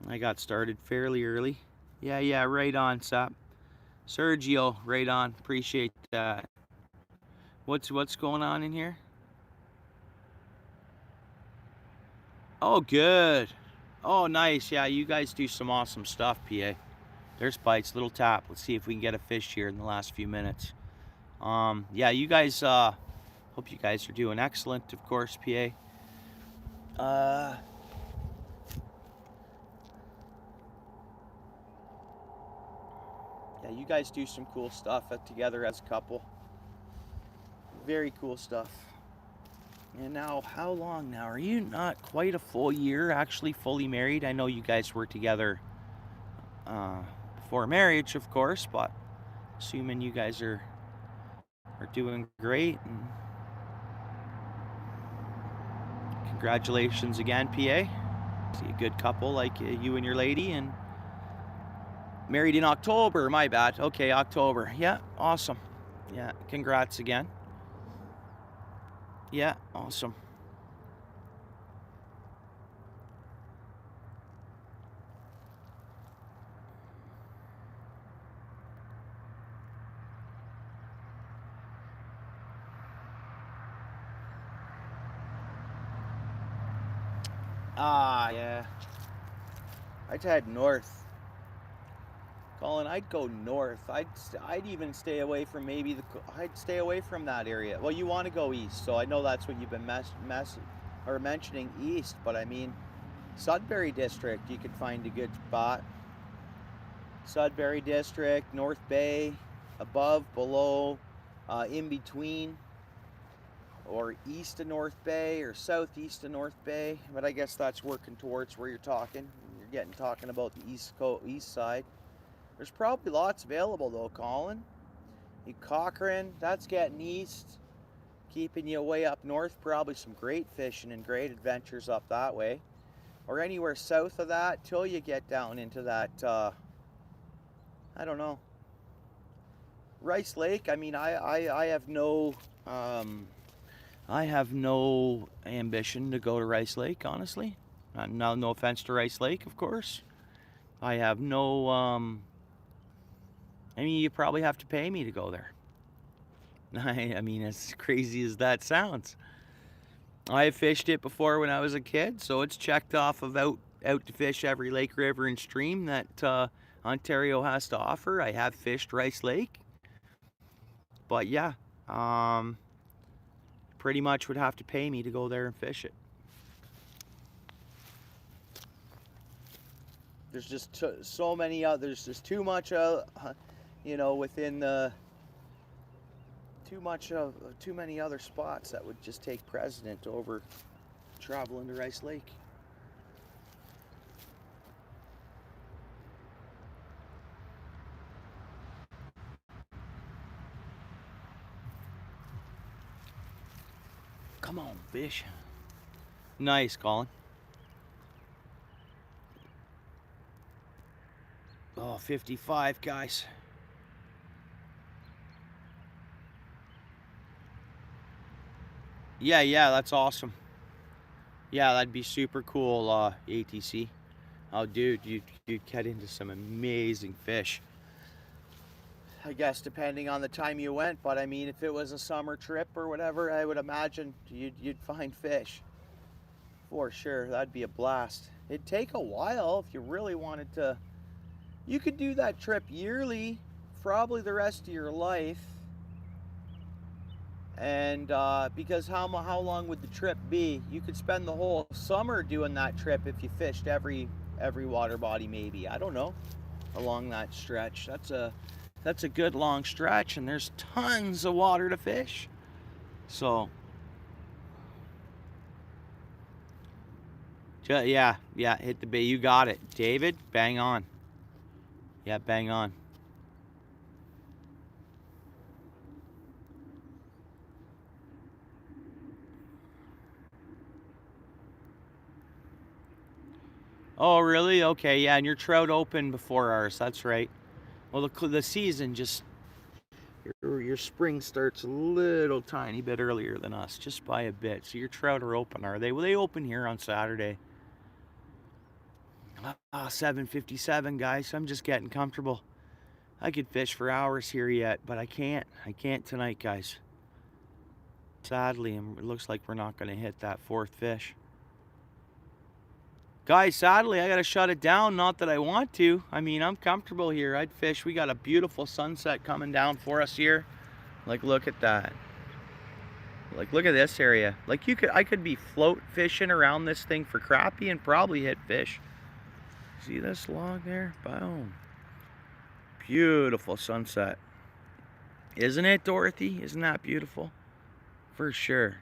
I got started fairly early. Yeah, right on, Sap. Sergio, right on. Appreciate that. What's going on in here? Oh, good. Oh, nice. Yeah, you guys do some awesome stuff, PA. There's bites, little tap. Let's see if we can get a fish here in the last few minutes. Yeah, you guys, hope you guys are doing excellent, of course, PA. Yeah, you guys do some cool stuff together as a couple. Very cool stuff. And now, how long now? Are you not quite a full year actually fully married? I know you guys were together before marriage, of course, but assuming you guys are doing great. And congratulations again, PA. See a good couple like you and your lady, and married in October. My bad. Okay, October. Yeah, awesome. Yeah, congrats again. Yeah, awesome. Yeah. I'd head north. Colin, I'd go north. I'd even stay away from I'd stay away from that area. Well, you want to go east, so I know that's what you've been mentioning east, but I mean, Sudbury District, you could find a good spot. Sudbury District, North Bay, above, below, in between, or east of North Bay or southeast of North Bay. But I guess that's working towards where you're talking. You're talking about the east side. There's probably lots available though, Colin. Cochrane, that's getting east, keeping you way up north. Probably some great fishing and great adventures up that way, or anywhere south of that till you get down into that. I don't know. Rice Lake. I mean, I have no. I have no ambition to go to Rice Lake, honestly. No offense to Rice Lake, of course. I have no. I mean, you probably have to pay me to go there. I mean, as crazy as that sounds. I have fished it before when I was a kid, so it's checked off of out to fish every lake, river, and stream that Ontario has to offer. I have fished Rice Lake. But yeah, pretty much would have to pay me to go there and fish it. There's just so many others. There's too much, within the too many other spots that would just take precedent over traveling to Rice Lake. Come on, fish. Nice, Colin. Oh, 55, guys. Yeah, that's awesome. Yeah, that'd be super cool, ATC. Oh, dude, you'd get into some amazing fish. I guess depending on the time you went, but I mean, if it was a summer trip or whatever, I would imagine you'd find fish. For sure, that'd be a blast. It'd take a while if you really wanted to. You could do that trip yearly, probably the rest of your life. And because how long would the trip be? You could spend the whole summer doing that trip if you fished every water body, maybe. I don't know, along that stretch. That's a good long stretch, and there's tons of water to fish. So yeah, hit the bait. You got it, David. Bang on. Yeah, bang on. Oh, really? Okay, yeah, and your trout opened before ours. That's right. well, the season just, your spring starts a little tiny bit earlier than us, just by a bit. So your trout are open, are they? Well, they open here on Saturday. 7:57, guys. I'm just getting comfortable. I could fish for hours here yet, but I can't. I can't tonight, guys. Sadly, it looks like we're not going to hit that fourth fish. Guys, sadly, I got to shut it down. Not that I want to. I mean, I'm comfortable here. I'd fish. We got a beautiful sunset coming down for us here. Like, look at that. Like, look at this area. Like, I could be float fishing around this thing for crappie and probably hit fish. See this log there? Boom. Beautiful sunset. Isn't it, Dorothy? Isn't that beautiful? For sure.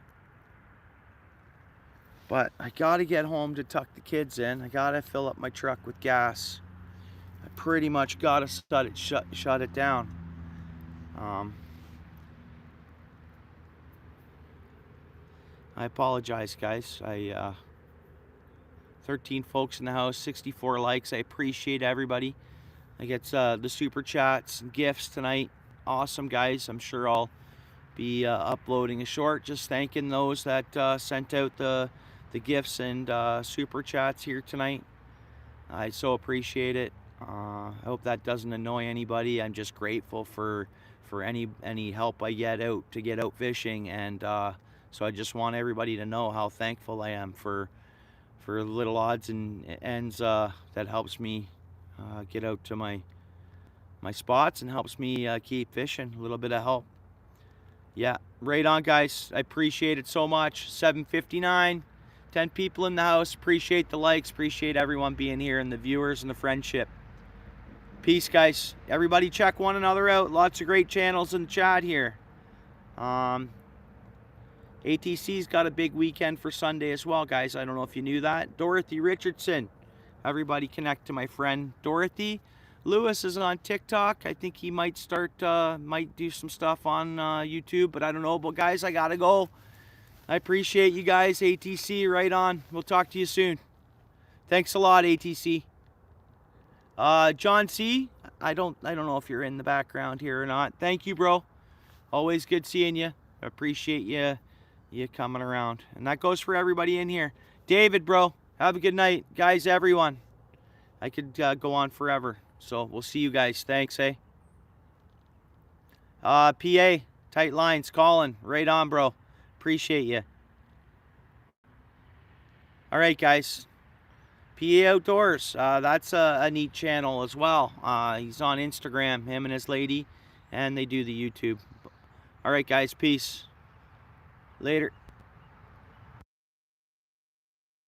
But I gotta get home to tuck the kids in. I gotta fill up my truck with gas. I pretty much gotta shut it down. I apologize, guys. 13 folks in the house, 64 likes. I appreciate everybody. I get the super chats and gifts tonight. Awesome, guys. I'm sure I'll be uploading a short just thanking those that sent out the gifts and super chats here tonight. I so appreciate it. I hope that doesn't annoy anybody. I'm just grateful for any help I get out fishing, and so I just want everybody to know how thankful I am for little odds and ends that helps me get out to my spots and helps me keep fishing. A little bit of help. Yeah, right on, guys. I appreciate it so much. 7:59, 10 people in the house. Appreciate the likes. Appreciate everyone being here and the viewers and the friendship. Peace, guys. Everybody check one another out. Lots of great channels in the chat here. ATC's got a big weekend for Sunday as well, guys. I don't know if you knew that. Dorothy Richardson. Everybody connect to my friend Dorothy. Lewis is on TikTok. I think he might might do some stuff on YouTube, but I don't know. But guys, I gotta go. I appreciate you guys. ATC, right on. We'll talk to you soon. Thanks a lot, ATC. John C. I don't know if you're in the background here or not. Thank you, bro. Always good seeing you. I appreciate you coming around. And that goes for everybody in here. David, bro, have a good night. Guys, everyone. I could go on forever. So we'll see you guys. Thanks, eh? PA, tight lines, Colin. Right on, bro. Appreciate you. All right, guys. PA Outdoors. That's a neat channel as well. He's on Instagram, him and his lady, and they do the YouTube. All right, guys. Peace. Later.